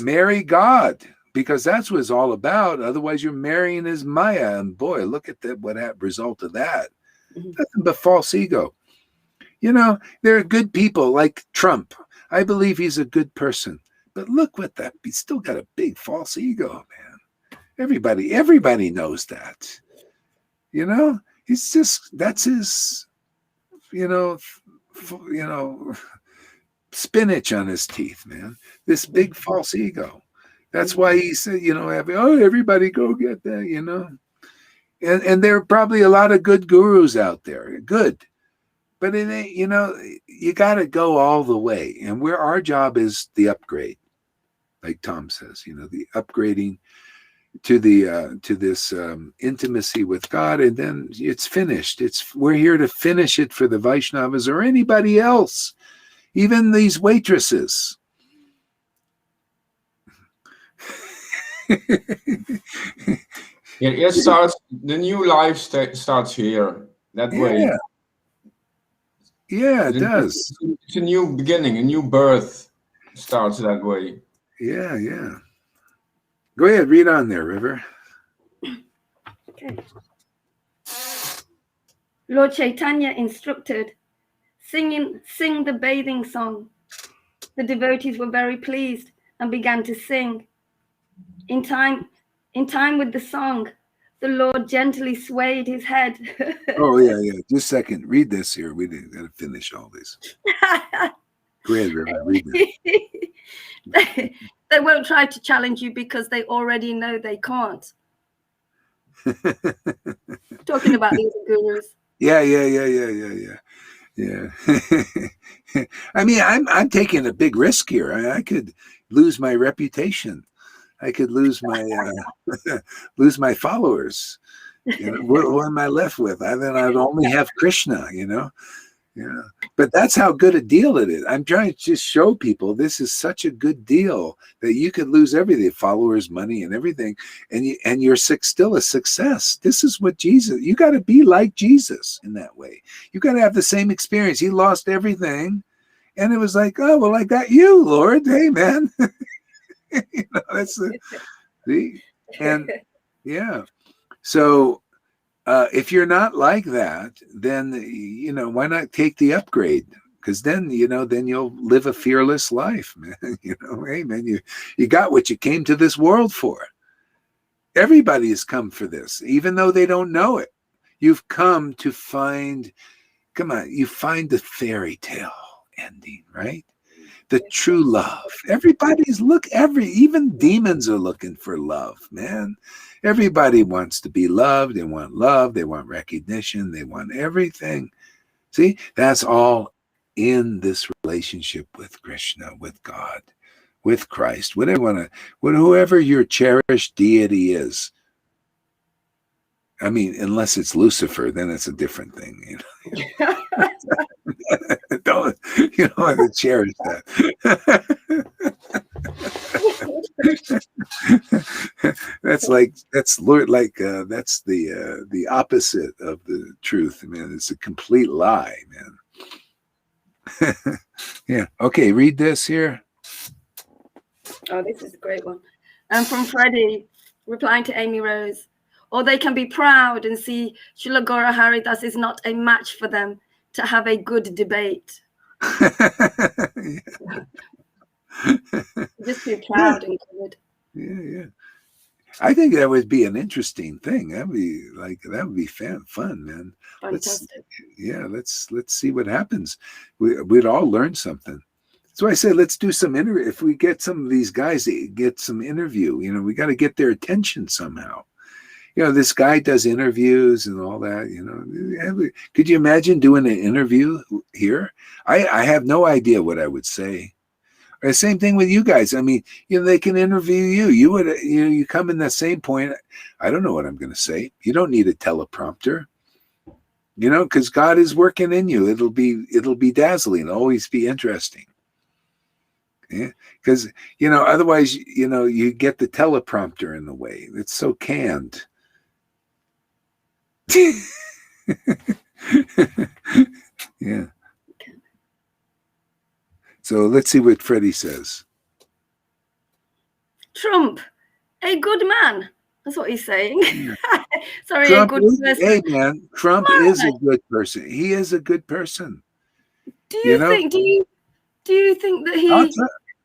marry God. Because that's what it's all about. Otherwise, you're marrying his Maya. And boy, look at what result of that. Nothing but false ego. There are good people like Trump. I believe he's a good person. But look what he's still got a big false ego, man. Everybody knows that. It's just, that's his, spinach on his teeth, man. This big false ego. That's why he said, everybody go get that, And there are probably a lot of good gurus out there. Good. But it ain't, you got to go all the way. And where our job is the upgrade. Like Tom says, the upgrading to this intimacy with God, and then it's finished. We're here to finish it for the Vaishnavas or anybody else, even these waitresses. The new life starts here, that way. Yeah, it does. It's a new beginning, a new birth starts that way. Yeah. Go ahead, read on there, River. Okay. Lord Chaitanya instructed, sing the bathing song. The devotees were very pleased and began to sing. In time with the song, the Lord gently swayed his head. Oh, yeah. Just a second. Read this here. We didn't got to finish all this. Go ahead, River. Read this. They won't try to challenge you because they already know they can't. Talking about these gurus. Yeah. I mean, I'm taking a big risk here. I could lose my reputation. I could lose my lose my followers. You know, what am I left with? Then I'd only have Krishna. You know. Yeah, but that's how good a deal it is. I'm trying to just show people this is such a good deal that you could lose everything, followers, money, and everything, and you're still a success. This is what Jesus. You got to be like Jesus in that way. You got to have the same experience. He lost everything, and it was like, oh well, I got you, Lord. Hey, man, you know, that's the and yeah. So. If you're not like that, then, you know, why not take the upgrade? Because then, you know, then you'll live a fearless life, man. You know, hey, man, you got what you came to this world for. Everybody has come for this, even though they don't know it. You've come to find, come on, you find the fairy tale ending, right? The true love. Everybody's even demons are looking for love, man. Everybody wants to be loved. They want love. They want recognition. They want everything. See, that's all in this relationship with Krishna, with God, with Christ, whoever your cherished deity is. I mean, unless it's Lucifer, then it's a different thing, you know. Don't you don't have to cherish that. That's the opposite of the truth, man. It's a complete lie, man. Yeah. Okay, read this here. Oh, this is a great one. And from Freddie, replying to Amy Rose. Or they can be proud and see Srila Gaura Haridas is not a match for them to have a good debate. Just be proud and good. Yeah. I think that would be an interesting thing. That would be fun, man. Fantastic. Let's see what happens. We'd all learn something. So I said, let's do some interview. If we get some of these guys to get some interview, you know, we got to get their attention somehow. You know, this guy does interviews and all that, you know. Could you imagine doing an interview here? I have no idea what I would say. Or the same thing with you guys. I mean, you know, they can interview you. You come in the same point. I don't know what I'm going to say. You don't need a teleprompter, you know, because God is working in you. It'll be dazzling. It'll always be interesting. Yeah, because, you know, otherwise, you know, you get the teleprompter in the way. It's so canned. Yeah. So let's see what Freddie says. Trump, a good man. That's what he's saying. Sorry, Trump a good person. Hey, man, Trump is a good person. He is a good person. Do you think that he...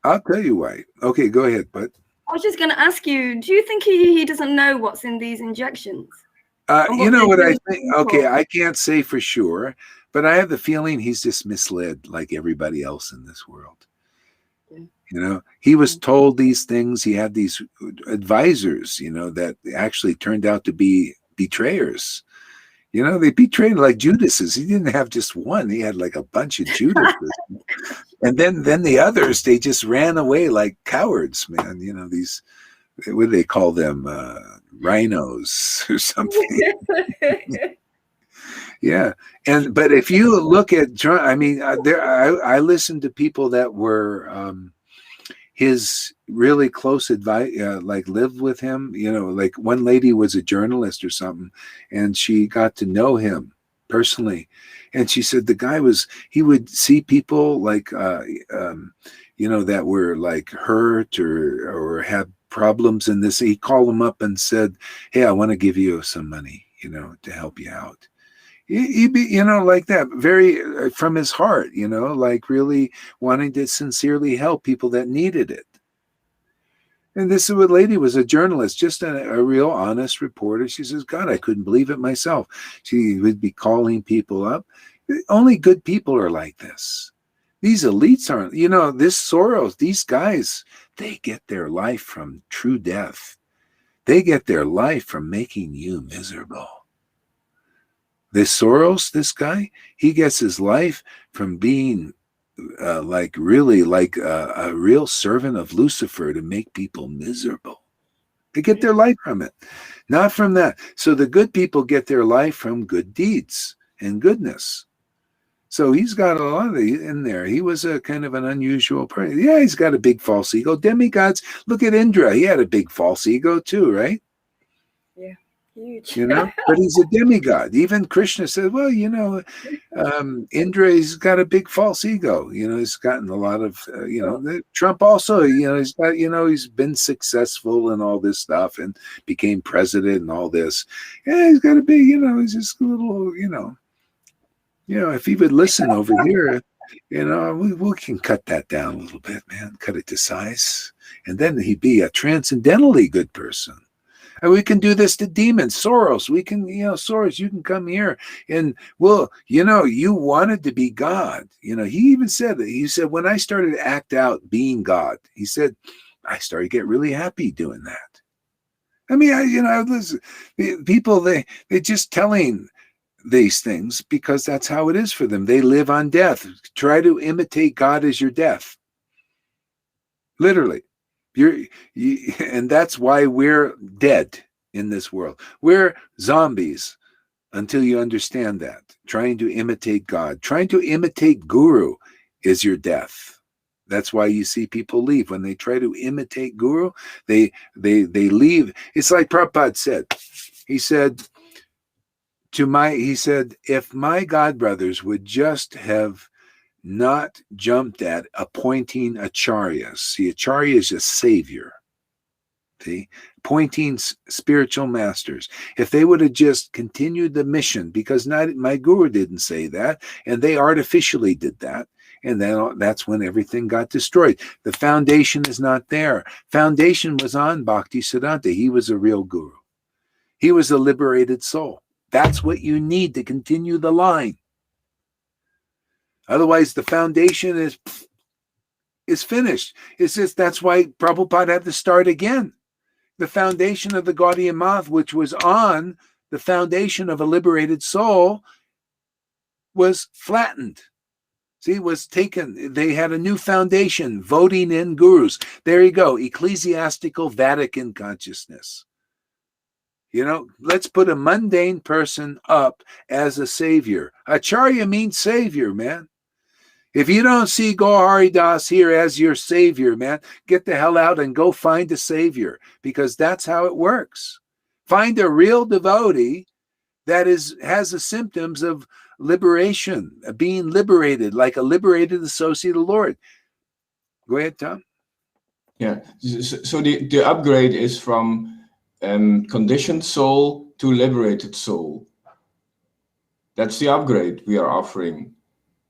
I'll tell you why. Okay, go ahead, bud. I was just going to ask you, do you think he doesn't know what's in these injections? You know what I think? Okay, I can't say for sure, but I have the feeling he's just misled like everybody else in this world. You know, he was told these things. He had these advisors, you know, that actually turned out to be betrayers. You know, they betrayed like Judas's. He didn't have just one. He had like a bunch of Judases. And then the others, they just ran away like cowards, man. You know, these, what do they call them? Rhinos or something. Yeah. But if you look at Trump, I mean, I listened to people that were his really close advice, like lived with him, you know, like one lady was a journalist or something, and she got to know him personally. And she said the guy he would see people like, you know, that were like hurt or had problems in this. He'd call them up and said, hey, I want to give you some money, you know, to help you out. He'd be, you know, like that, very from his heart, you know, like really wanting to sincerely help people that needed it. And this lady was a journalist, just a real honest reporter. She says, God, I couldn't believe it myself. She would be calling people up. Only good people are like this. These elites aren't, this Soros, these guys, they get their life from true death. They get their life from making you miserable. This Soros, this guy, he gets his life from being really like a real servant of Lucifer to make people miserable. They get their life from it, not from that. So the good people get their life from good deeds and goodness. So he's got a lot of in there. He was a kind of an unusual person. Yeah, he's got a big false ego. Demigods, look at Indra. He had a big false ego too, right? Yeah, huge. But he's a demigod. Even Krishna said, well, Indra, he's got a big false ego. He's gotten a lot of, Trump also, he's got, he's been successful and all this stuff and became president and all this. Yeah, he's got a big, he's just a little, if he would listen over here, we can cut that down a little bit, man, cut it to size. And then he'd be a transcendentally good person. And we can do this to demons. Soros, we can, Soros, you can come here and, well, you wanted to be God. He even said that. He said, when I started to act out being God, he said, I started to get really happy doing that. I mean, listen, people, they're just telling these things because that's how it is for them. They live on death. Try to imitate God as your death. Literally. And that's why we're dead in this world. We're zombies until you understand that. Trying to imitate God, trying to imitate Guru is your death. That's why you see people leave. When they try to imitate Guru, they leave. It's like Prabhupada said. He said, if my godbrothers would just have not jumped at appointing acharyas. See, acharya is a savior. See, appointing spiritual masters. If they would have just continued the mission, because my guru didn't say that, and they artificially did that, and then that's when everything got destroyed. The foundation is not there. Foundation was on Bhakti Siddhanta. He was a real guru. He was a liberated soul. That's what you need to continue the line. Otherwise, the foundation is finished. It's just that's why Prabhupada had to start again. The foundation of the Gaudiya Math, which was on the foundation of a liberated soul, was flattened. See, it was taken. They had a new foundation, voting in gurus. There you go, ecclesiastical Vatican consciousness. Let's put a mundane person up as a savior. Acharya means savior, man. If you don't see Gaur Das here as your savior, man, get the hell out and go find a savior, because that's how it works. Find a real devotee that has the symptoms of liberation, being liberated, like a liberated associate of the Lord. Go ahead, Tom. Yeah. So the upgrade is from conditioned soul to liberated soul. That's the upgrade we are offering.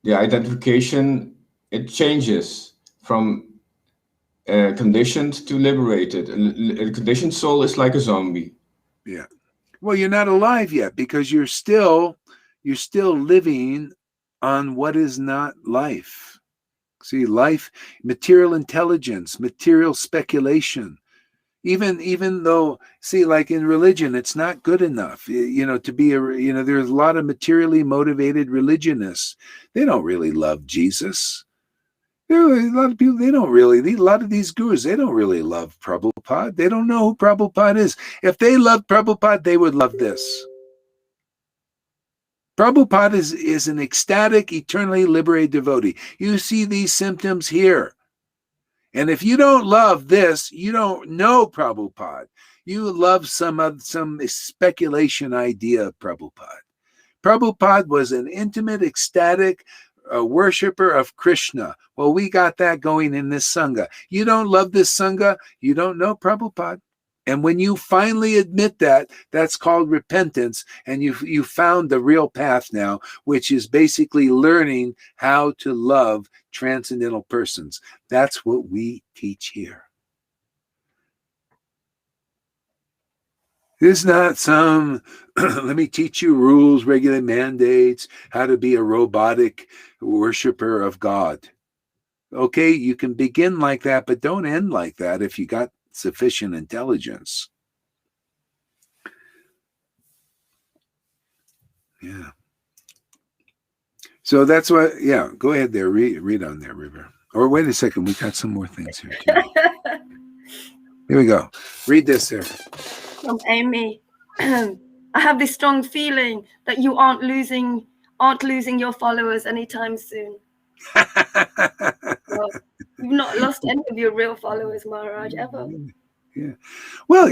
The identification, it changes from conditioned to liberated. A conditioned soul is like a zombie. Yeah. Well, you're not alive yet because you're still living on what is not life. See, life, material intelligence, material speculation. Even though, see, like in religion, it's not good enough, to be there's a lot of materially motivated religionists. They don't really love Jesus. There are a lot of people, a lot of these gurus, they don't really love Prabhupada. They don't know who Prabhupada is. If they loved Prabhupada, they would love this. Prabhupada is an ecstatic, eternally liberated devotee. You see these symptoms here. And if you don't love this, you don't know Prabhupada. You love some speculation idea of Prabhupada. Prabhupada was an intimate, ecstatic worshiper of Krishna. Well, we got that going in this Sangha. You don't love this Sangha, you don't know Prabhupada. And when you finally admit that, that's called repentance, and you found the real path now, which is basically learning how to love transcendental persons. That's what we teach here. It's not some, let me teach you rules, regular mandates, how to be a robotic worshiper of God. Okay, you can begin like that, but don't end like that if you got sufficient intelligence. Yeah. So that's what, yeah, go ahead there. Read on there, River. Or wait a second, we got some more things here too. Here we go. Read this there. From Amy. I have this strong feeling that you aren't losing your followers anytime soon. Well, you've not lost any of your real followers, Maharaj, ever. Yeah. Well,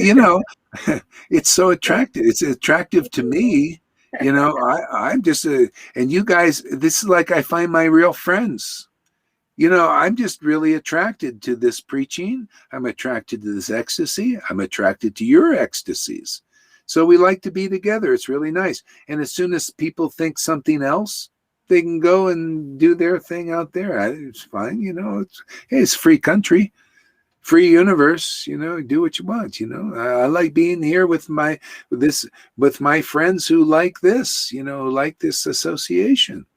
it's so attractive. It's attractive to me. I'm just and you guys, this is like I find my real friends. I'm just really attracted to this preaching. I'm attracted to this ecstasy. I'm attracted to your ecstasies. So we like to be together. It's really nice. And as soon as people think something else, they can go and do their thing out there. It's fine. It's free country, free universe. Do what you want. I like being here with my friends who like this. Like this association.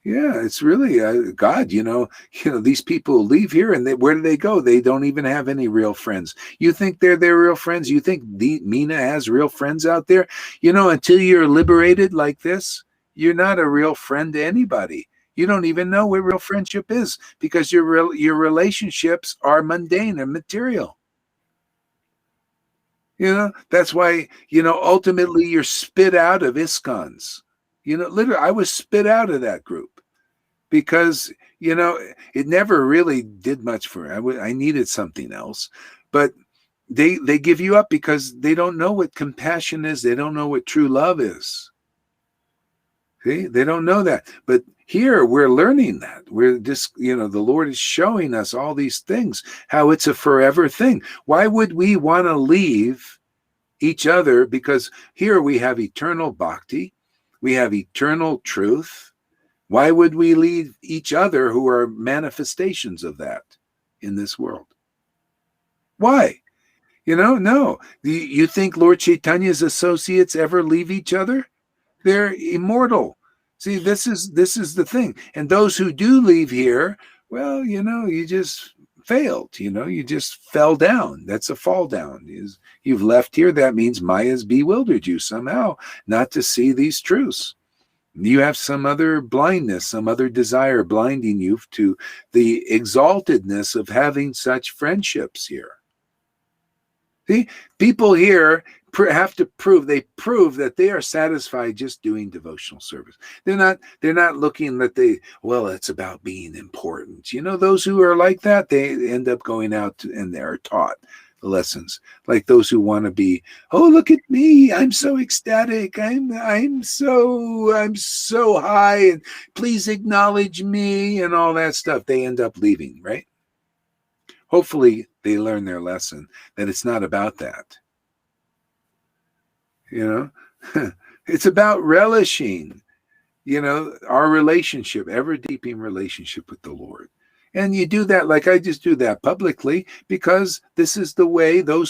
Yeah, it's really God. These people leave here, and where do they go? They don't even have any real friends. You think they're their real friends? You think Mina has real friends out there? Until you're liberated like this, you're not a real friend to anybody. You don't even know what real friendship is because your relationships are mundane and material. That's why ultimately you're spit out of ISKCONs. Literally, I was spit out of that group. Because it never really did much for me. I needed something else, but they give you up because they don't know what compassion is. They don't know what true love is. See, they don't know that. But here we're learning that. We're just the Lord is showing us all these things, how it's a forever thing. Why would we want to leave each other? Because here we have eternal bhakti, we have eternal truth. Why would we leave each other who are manifestations of that in this world? Why? No. You think Lord Chaitanya's associates ever leave each other? They're immortal. See, this is the thing. And those who do leave here, well, you just failed. You just fell down. That's a fall down. You've left here. That means Maya's bewildered you somehow not to see these truths. You have some other blindness, some other desire blinding you to the exaltedness of having such friendships here. See, people here have to prove that they are satisfied just doing devotional service. They're not looking that it's about being important. Those who are like that, they end up going out and they're taught lessons, like those who want to be, oh, look at me, I'm so ecstatic, I'm so high, and please acknowledge me, and all that stuff. They end up leaving, right? Hopefully they learn their lesson that it's not about that. It's about relishing our relationship, ever deepening relationship with the Lord. And you do that, like I just do that publicly, because this is the way this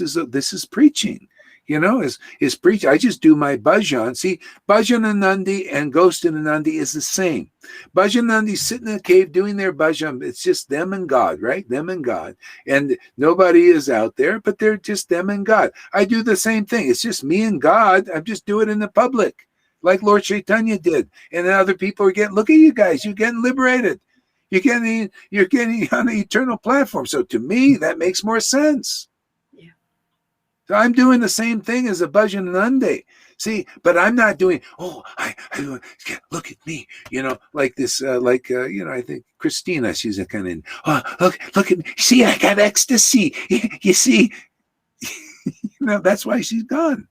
is preaching, is preach. I just do my bhajan. See, Bhajananandi and Ghostananandi is the same. Bhajananandi's sitting in a cave doing their bhajan. It's just them and God, right? Them and God. And nobody is out there, but they're just them and God. I do the same thing. It's just me and God. I just do it in the public, like Lord Chaitanya did. And then other people are look at you guys, you're getting liberated. You're getting on an eternal platform. So to me, that makes more sense. Yeah. So I'm doing the same thing as a Bhajananandi. See, but I'm not doing, I look at me, like this, I think Christina, she's a kind of, look at me. See, I got ecstasy. You see, that's why she's gone.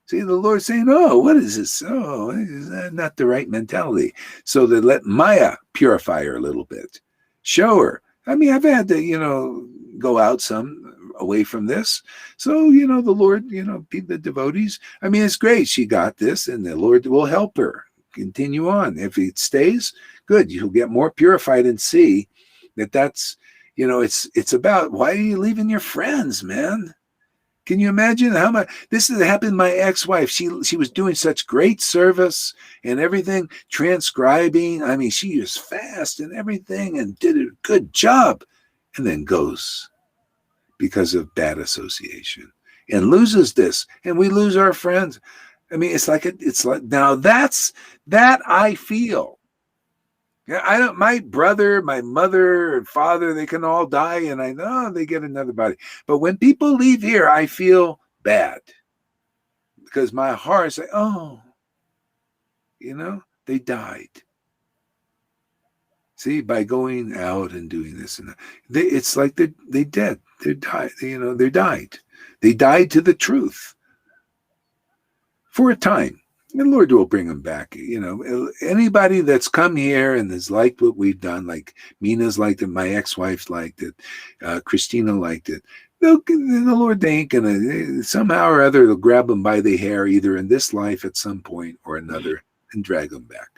See, the Lord's saying, what is this? Is not the right mentality. So to let Maya purify her a little bit. Show her. I mean, I've had to, go out some away from this. So, the Lord, the devotees, I mean, it's great. She got this and the Lord will help her continue on. If it stays, good. You'll get more purified and see that's, it's about, why are you leaving your friends, man? Can you imagine how much this has happened to my ex-wife? She was doing such great service and everything, transcribing. I mean, she was fast and everything and did a good job, and then goes because of bad association and loses this, and we lose our friends. I mean, it's like now that I feel. Yeah, I don't. My brother, my mother, and father, they can all die, and I know they get another body. But when people leave here, I feel bad because my heart's like, oh, they died. See, by going out and doing this and that, it's like they dead. They died. They died. They died to the truth for a time. The Lord will bring them back. Anybody that's come here and has liked what we've done, like Mina's liked it, my ex-wife liked it, Christina liked it. The Lord, they ain't gonna, somehow or other, they'll grab them by the hair, either in this life at some point or another, and drag them back.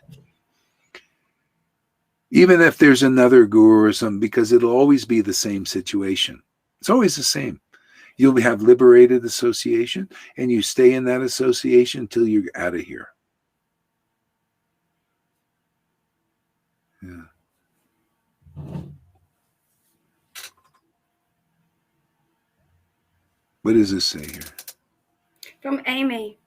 Even if there's another guru or something, because it'll always be the same situation. It's always the same. You'll have liberated association, and you stay in that association until you're out of here. Yeah. What does this say here? From Amy.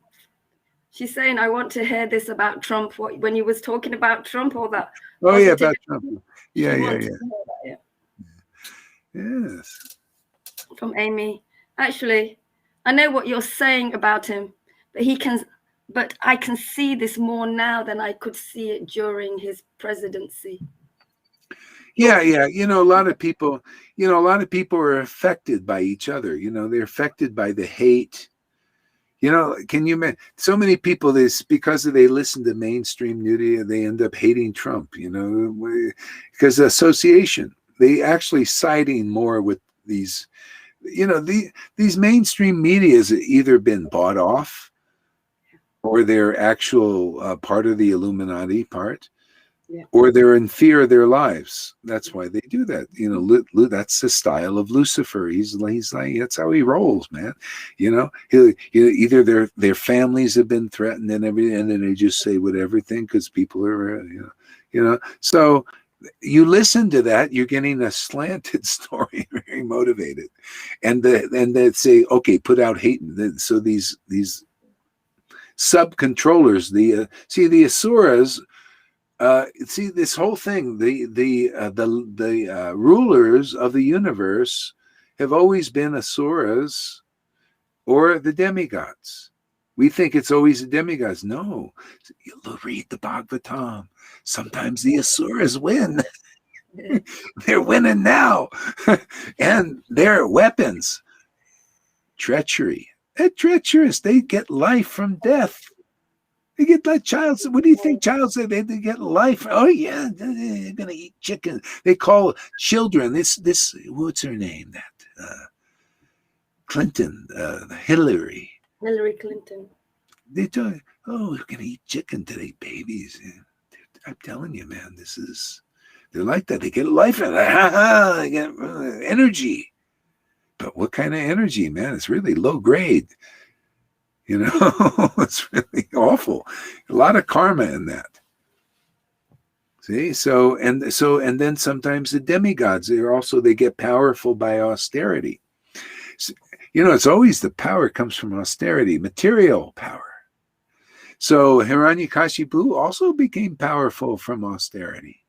She's saying, I want to hear this about Trump. When you was talking about Trump, all that. Oh, yeah, about Trump. Yeah. Yes. From Amy. Actually, I know what you're saying about him, but I can see this more now than I could see it during his presidency. Yeah. A lot of people are affected by each other. They're affected by the hate. Can you imagine? So many people, because they listen to mainstream media, they end up hating Trump, because the association, they actually siding more with these. These mainstream media has either been bought off or they're actual part of the Illuminati part, or they're in fear of their lives. That's why they do that. That's the style of Lucifer. He's like, that's how he rolls, man. Either their families have been threatened and everything, and then they just say everything because people are, so you listen to that, you're getting a slanted story, very motivated, and they say, okay, put out hate. So these sub-controllers, the asuras, this whole thing, the rulers of the universe have always been asuras or the demigods. We think it's always the demigods. No, you'll read the Bhagavatam. Sometimes the asuras win. They're winning now. And their weapons, treachery. They're treacherous. They get life from death. They get like child. What do you think child said? They get life. Oh yeah, they're gonna eat chicken. They call children. This what's her name? That Clinton, Hillary Clinton. They tell you, oh, we're gonna eat chicken today, babies. I'm telling you, man, they're like that. They get life out of it. They get energy. But what kind of energy, man? It's really low grade. It's really awful. A lot of karma in that. See, and then sometimes the demigods, they get powerful by austerity. So, it's always the power comes from austerity, material power. So Hiranyakashipu also became powerful from austerity.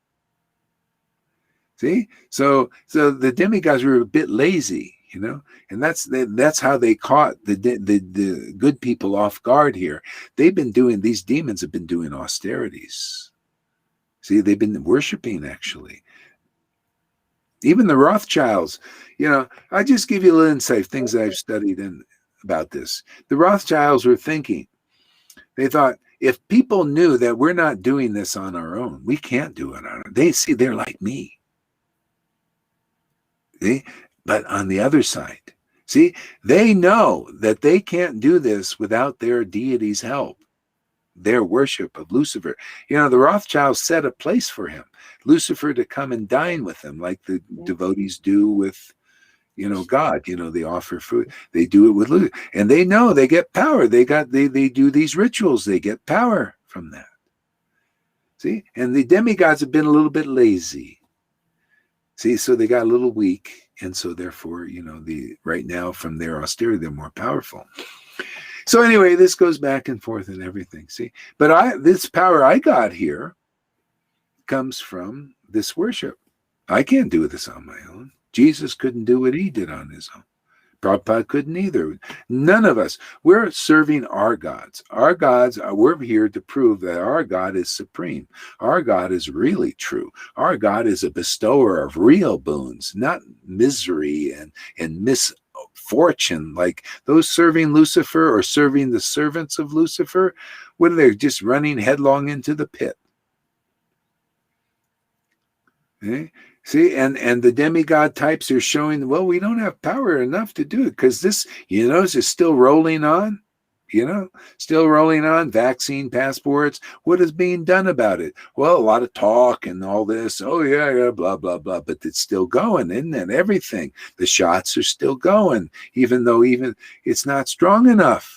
See, so the demigods were a bit lazy, and that's how they caught the good people off guard here. These demons have been doing austerities. See, they've been worshiping actually. Even the Rothschilds, I just give you a little insight, things that I've studied about this. The Rothschilds were thinking, they thought, if people knew that we're not doing this on our own, we can't do it on our own. They're like me. See? But on the other side, see, they know that they can't do this without their deity's help, their worship of Lucifer. The Rothschilds set a place for him, Lucifer, to come and dine with them, like the devotees do with, God, they offer food. They do it with Lucifer. And they know they get power. They do these rituals. They get power from that. See? And the demigods have been a little bit lazy. See, so they got a little weak. And so therefore, right now from their austerity, they're more powerful. So anyway, this goes back and forth and everything. See? But this power I got here comes from this worship. I can't do this on my own. Jesus couldn't do what he did on his own. Prabhupada couldn't either. None of us. We're serving our gods. Our gods, we're here to prove that our God is supreme. Our God is really true. Our God is a bestower of real boons, not misery and misfortune. Like those serving Lucifer or serving the servants of Lucifer, what are they, just running headlong into the pit? Okay? See, and the demigod types are showing, well, we don't have power enough to do it because this, is still rolling on, still rolling on, vaccine passports. What is being done about it? Well, a lot of talk and all this. Oh, yeah, blah, blah, blah. But it's still going, isn't it? Everything. The shots are still going, even though it's not strong enough.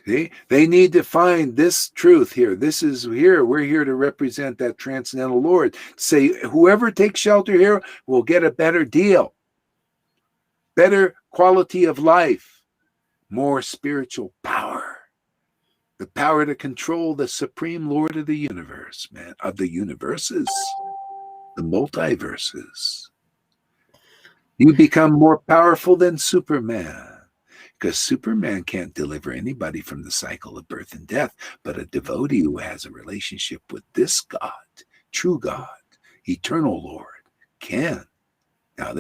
See? They need to find this truth here. This is here. We're here to represent that transcendental Lord. Say, whoever takes shelter here will get a better deal, better quality of life, more spiritual power, the power to control the supreme Lord of the universe, man, of the universes, the multiverses. You become more powerful than Superman. Because Superman can't deliver anybody from the cycle of birth and death, but a devotee who has a relationship with this God, true God, eternal Lord, can. Now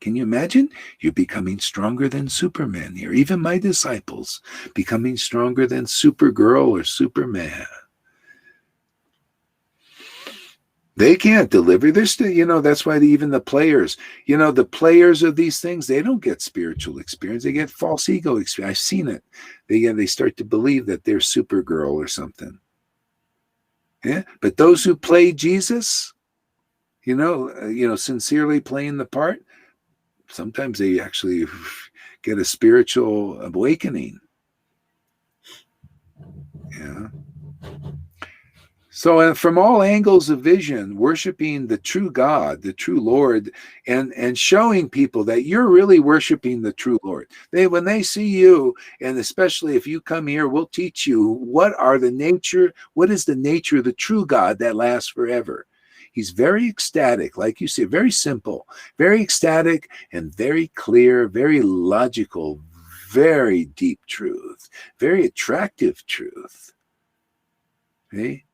can you imagine? You're becoming stronger than Superman here. Even my disciples becoming stronger than Supergirl or Superman. They can't deliver. They're still, that's why even the players, the players of these things, they don't get spiritual experience. They get false ego experience. I've seen it. They start to believe that they're Supergirl or something. Yeah. But those who play Jesus, sincerely playing the part, sometimes they actually get a spiritual awakening. Yeah. So from all angles of vision, worshiping the true God, the true Lord, and showing people that you're really worshiping the true Lord. When they see you, and especially if you come here, we'll teach you what is the nature of the true God that lasts forever. He's very ecstatic, like you say, very simple, very ecstatic and very clear, very logical, very deep truth, very attractive truth. Okay?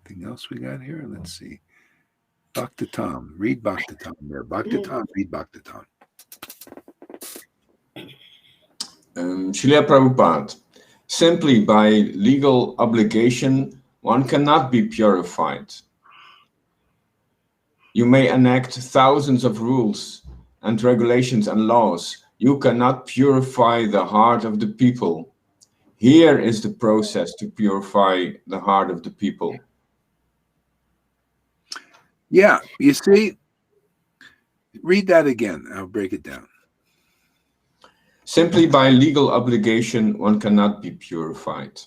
Anything else we got here? Let's see. Bhakti Tom. Read Bhakti Tom there. Bhakti Tom, read Bhakti Tom. Srila Prabhupada, simply by legal obligation, one cannot be purified. You may enact thousands of rules and regulations and laws. You cannot purify the heart of the people. Here is the process to purify the heart of the people. Yeah, you see, read that again. I'll break it down. Simply by legal obligation, one cannot be purified.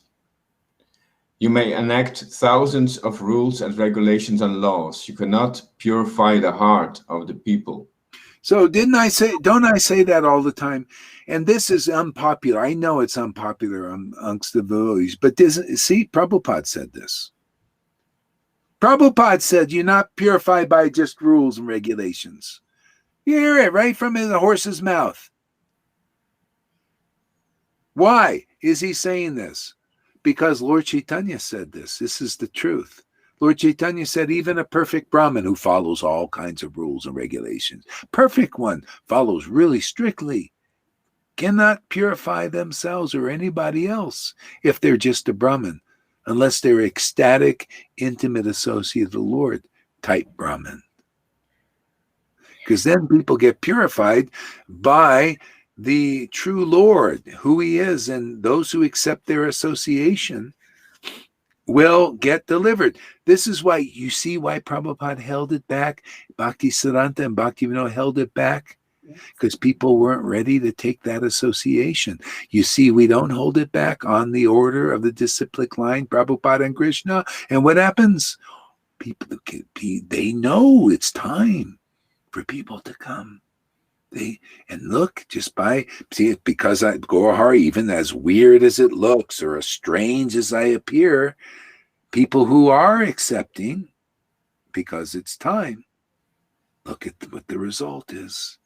You may enact thousands of rules and regulations and laws. You cannot purify the heart of the people. So don't I say that all the time? And this is unpopular. I know it's unpopular amongst the devotees, but see, Prabhupada said this. Prabhupada said you're not purified by just rules and regulations. You hear it right from the horse's mouth. Why is he saying this? Because Lord Chaitanya said this. This is the truth. Lord Chaitanya said even a perfect Brahmin who follows all kinds of rules and regulations, perfect one, follows really strictly, cannot purify themselves or anybody else if they're just a Brahmin, unless they're ecstatic, intimate associate of the Lord type Brahmin. Because then people get purified by the true Lord, who he is, and those who accept their association will get delivered. This is why you see why Prabhupada held it back. Bhakti Siddhanta and Bhaktivinoda held it back because people weren't ready to take that association. You see, we don't hold it back on the order of the disciplic line, Prabhupada and Krishna. And what happens? People, they know it's time for people to come. And look, just by, see, because Gaurahari, even as weird as it looks or as strange as I appear, people who are accepting because it's time, look at what the result is.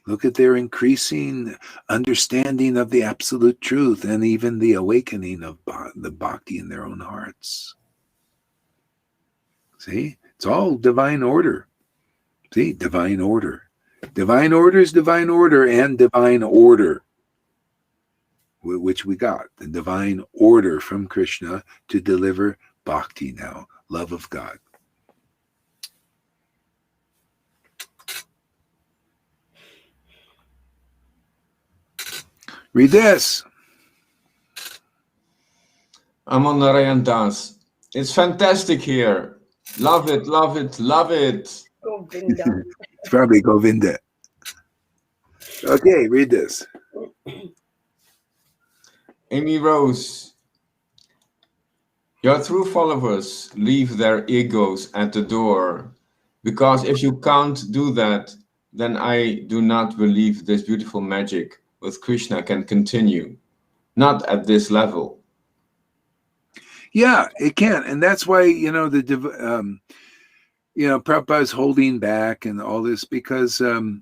Look at their increasing understanding of the absolute truth and even the awakening of the bhakti in their own hearts. See, it's all divine order. See, divine order. Divine order is divine order and divine order, which we got. The divine order from Krishna to deliver bhakti now, love of God. Read this. Aman Narayan Das. It's fantastic here. Love it, love it, love it. Govinda. It's probably Govinda. Okay, read this. Amy Rose. Your true followers leave their egos at the door, because if you can't do that, then I do not believe this beautiful magic with Krishna can continue. Not at this level. Yeah, it can. And that's why, Prabhupada's holding back and all this because, there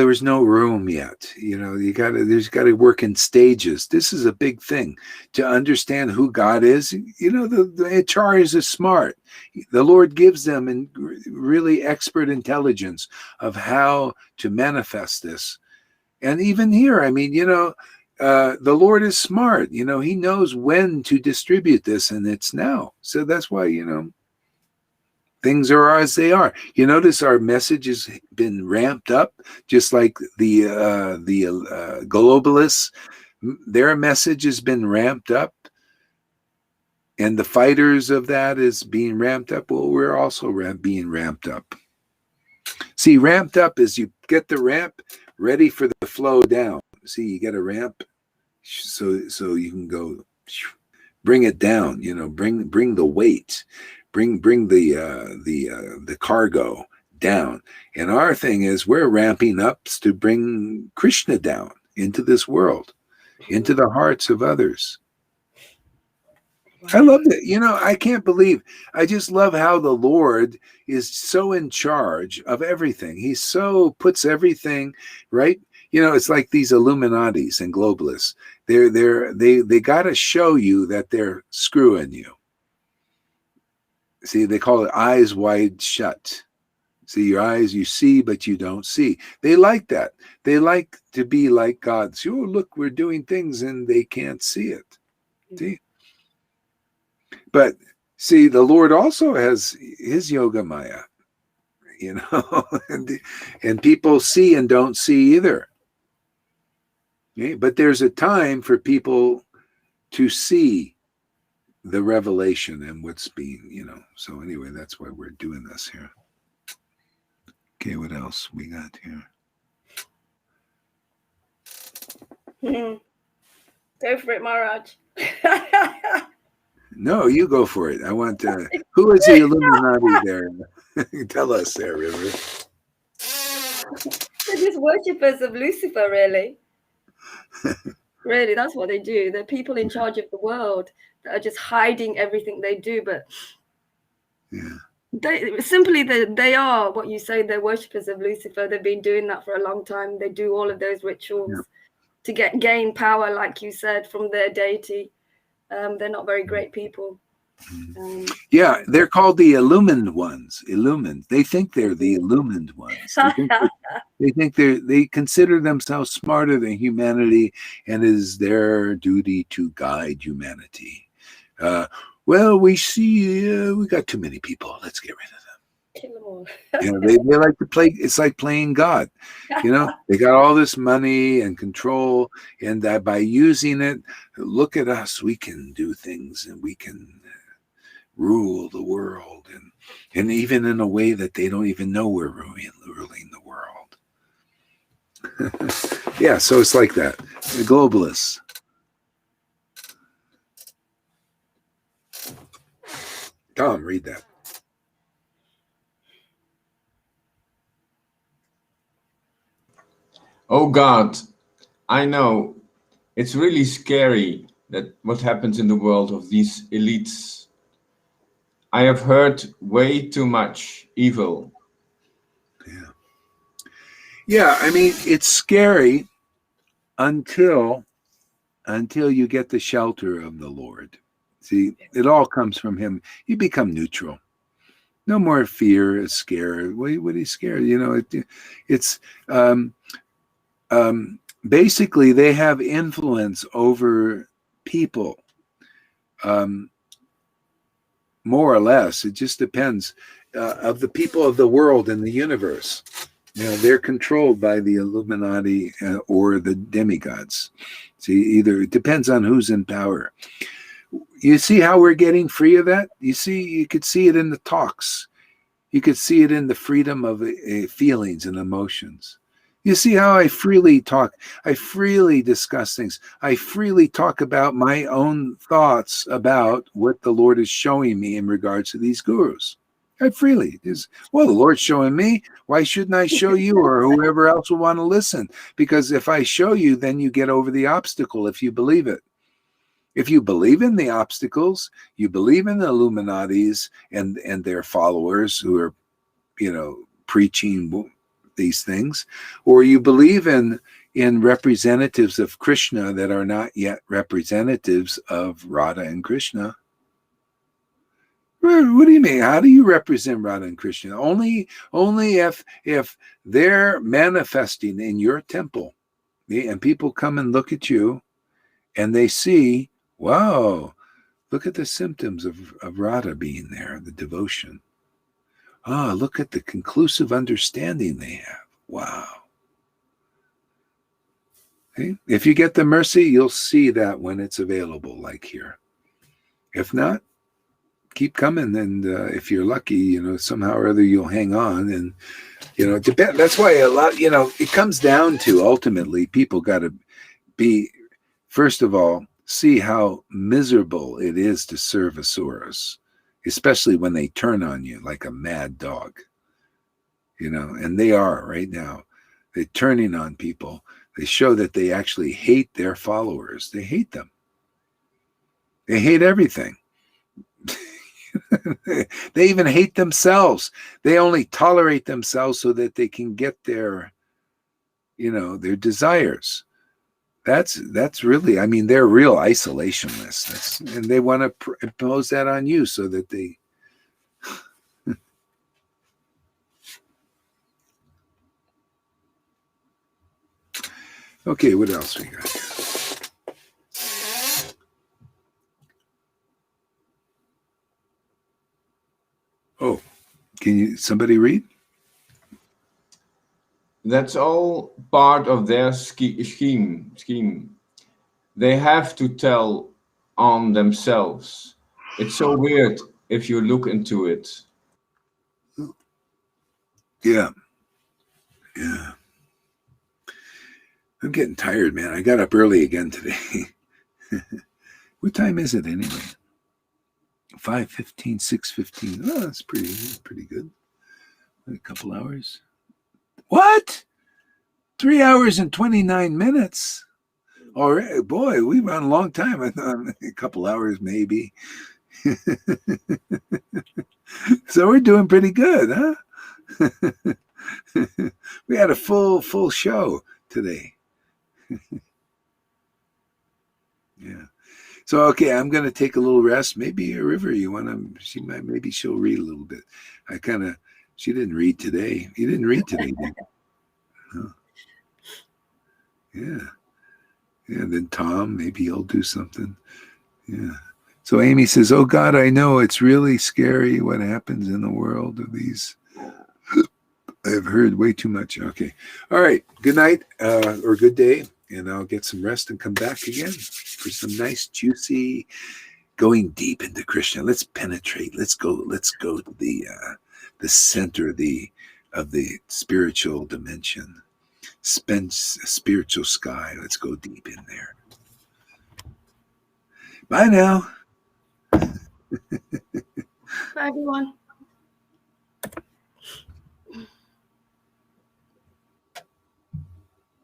was no room yet. There's got to work in stages. This is a big thing to understand who God is. The acharyas is smart. The Lord gives them really expert intelligence of how to manifest this. And even here, the Lord is smart. He knows when to distribute this, and it's now. So that's why, things are as they are. You notice our message has been ramped up, just like the globalists. Their message has been ramped up, and the fighters of that is being ramped up. Well, we're also being ramped up. See, ramped up is you get the ramp ready for the flow down. See, you get a ramp, so you can go bring it down. Bring the weight. Bring the cargo down. And our thing is we're ramping up to bring Krishna down into this world, into the hearts of others. I love it. I can't believe, I just love how the Lord is so in charge of everything. He so puts everything right. It's like these Illuminatis and globalists. They got to show you that they're screwing you. See, they call it eyes wide shut. See, your eyes, you see, but you don't see. They like that. They like to be like God. See, oh, look, we're doing things and they can't see it. See? But see, the Lord also has his yoga maya, and people see and don't see either. Okay? But there's a time for people to see the revelation and what's being, so anyway, that's why we're doing this here. Okay, what else we got Go for it, Maharaj. No, you go for it. I want who is the Illuminati there? Tell us there, River. They're just worshippers of Lucifer, really. Really, that's what they do. They're people in charge of the world that are just hiding everything they do. But they are what you say. They're worshippers of Lucifer. They've been doing that for a long time. They do all of those rituals to gain power, like you said, from their deity. They're not very great people. They're called the illumined ones. Illumined. They think they're the illumined ones. They consider themselves smarter than humanity, and it is their duty to guide humanity. Well, we see we got too many people. Let's get rid of them. Kill them all. They like to play. It's like playing God. They got all this money and control, and by using it, look at us. We can do things, and we can rule the world, and even in a way that they don't even know we're ruling the world. Yeah, so it's like that. The globalists. Tom, read that. Oh God, I know it's really scary that what happens in the world of these elites. I have heard way too much evil. Yeah, I mean, it's scary until you get the shelter of the Lord. See, it all comes from him. You become neutral. No more fear, scare. What are you scared? It's basically they have influence over people, more or less. It just depends of the people of the world and the universe. They're controlled by the Illuminati or the demigods. See, either it depends on who's in power. You see how we're getting free of that? You could see it in the talks. You could see it in the freedom of feelings and emotions. You see how I freely talk. I freely discuss things. I freely talk about my own thoughts about what the Lord is showing me in regards to these gurus. I freely. The Lord's showing me. Why shouldn't I show you or whoever else will want to listen? Because if I show you, then you get over the obstacle if you believe it. If you believe in the obstacles, you believe in the Illuminatis and their followers who are, preaching these things, or you believe in representatives of Krishna that are not yet representatives of Radha and Krishna. What do you mean? How do you represent Radha and Krishna? Only if they're manifesting in your temple, and people come and look at you, and they see, wow, look at the symptoms of Radha being there, the devotion. Look at the conclusive understanding they have. Wow. Okay? If you get the mercy, you'll see that when it's available, like here. If not, keep coming, and if you're lucky, somehow or other you'll hang on, and that's why a lot, it comes down to ultimately people got to be, first of all, see how miserable it is to serve asuras, especially when they turn on you like a mad dog, and they are right now. They're turning on people. They show that they actually hate their followers. They hate them. They hate everything. They even hate themselves. They only tolerate themselves so that they can get their desires. That's really, they're real isolationists. And they want to impose that on you so that they. Okay, what else we got? Oh, can somebody read? That's all part of their scheme. They have to tell on themselves. It's so weird if you look into it. Yeah. I'm getting tired, man. I got up early again today. What time is it anyway? 5:15, 6:15. Oh, that's pretty good. A couple hours. What? 3 hours and 29 minutes. All right, boy, we've run a long time. I thought a couple hours maybe. So we're doing pretty good, huh? We had a full sheau today. Yeah. So okay, I'm gonna take a little rest. Maybe a River, maybe she'll read a little bit. She didn't read today. You didn't read today, did you? No. Yeah. Yeah, then Tom, maybe he'll do something. Yeah. So Amy says, oh God, I know it's really scary what happens in the world of these I've heard way too much. Okay. All right. Good night or good day. And I'll get some rest and come back again for some nice, juicy, going deep into Krishna. Let's penetrate. Let's go to the center of the spiritual dimension. Spiritual sky. Let's go deep in there. Bye now. Bye, everyone.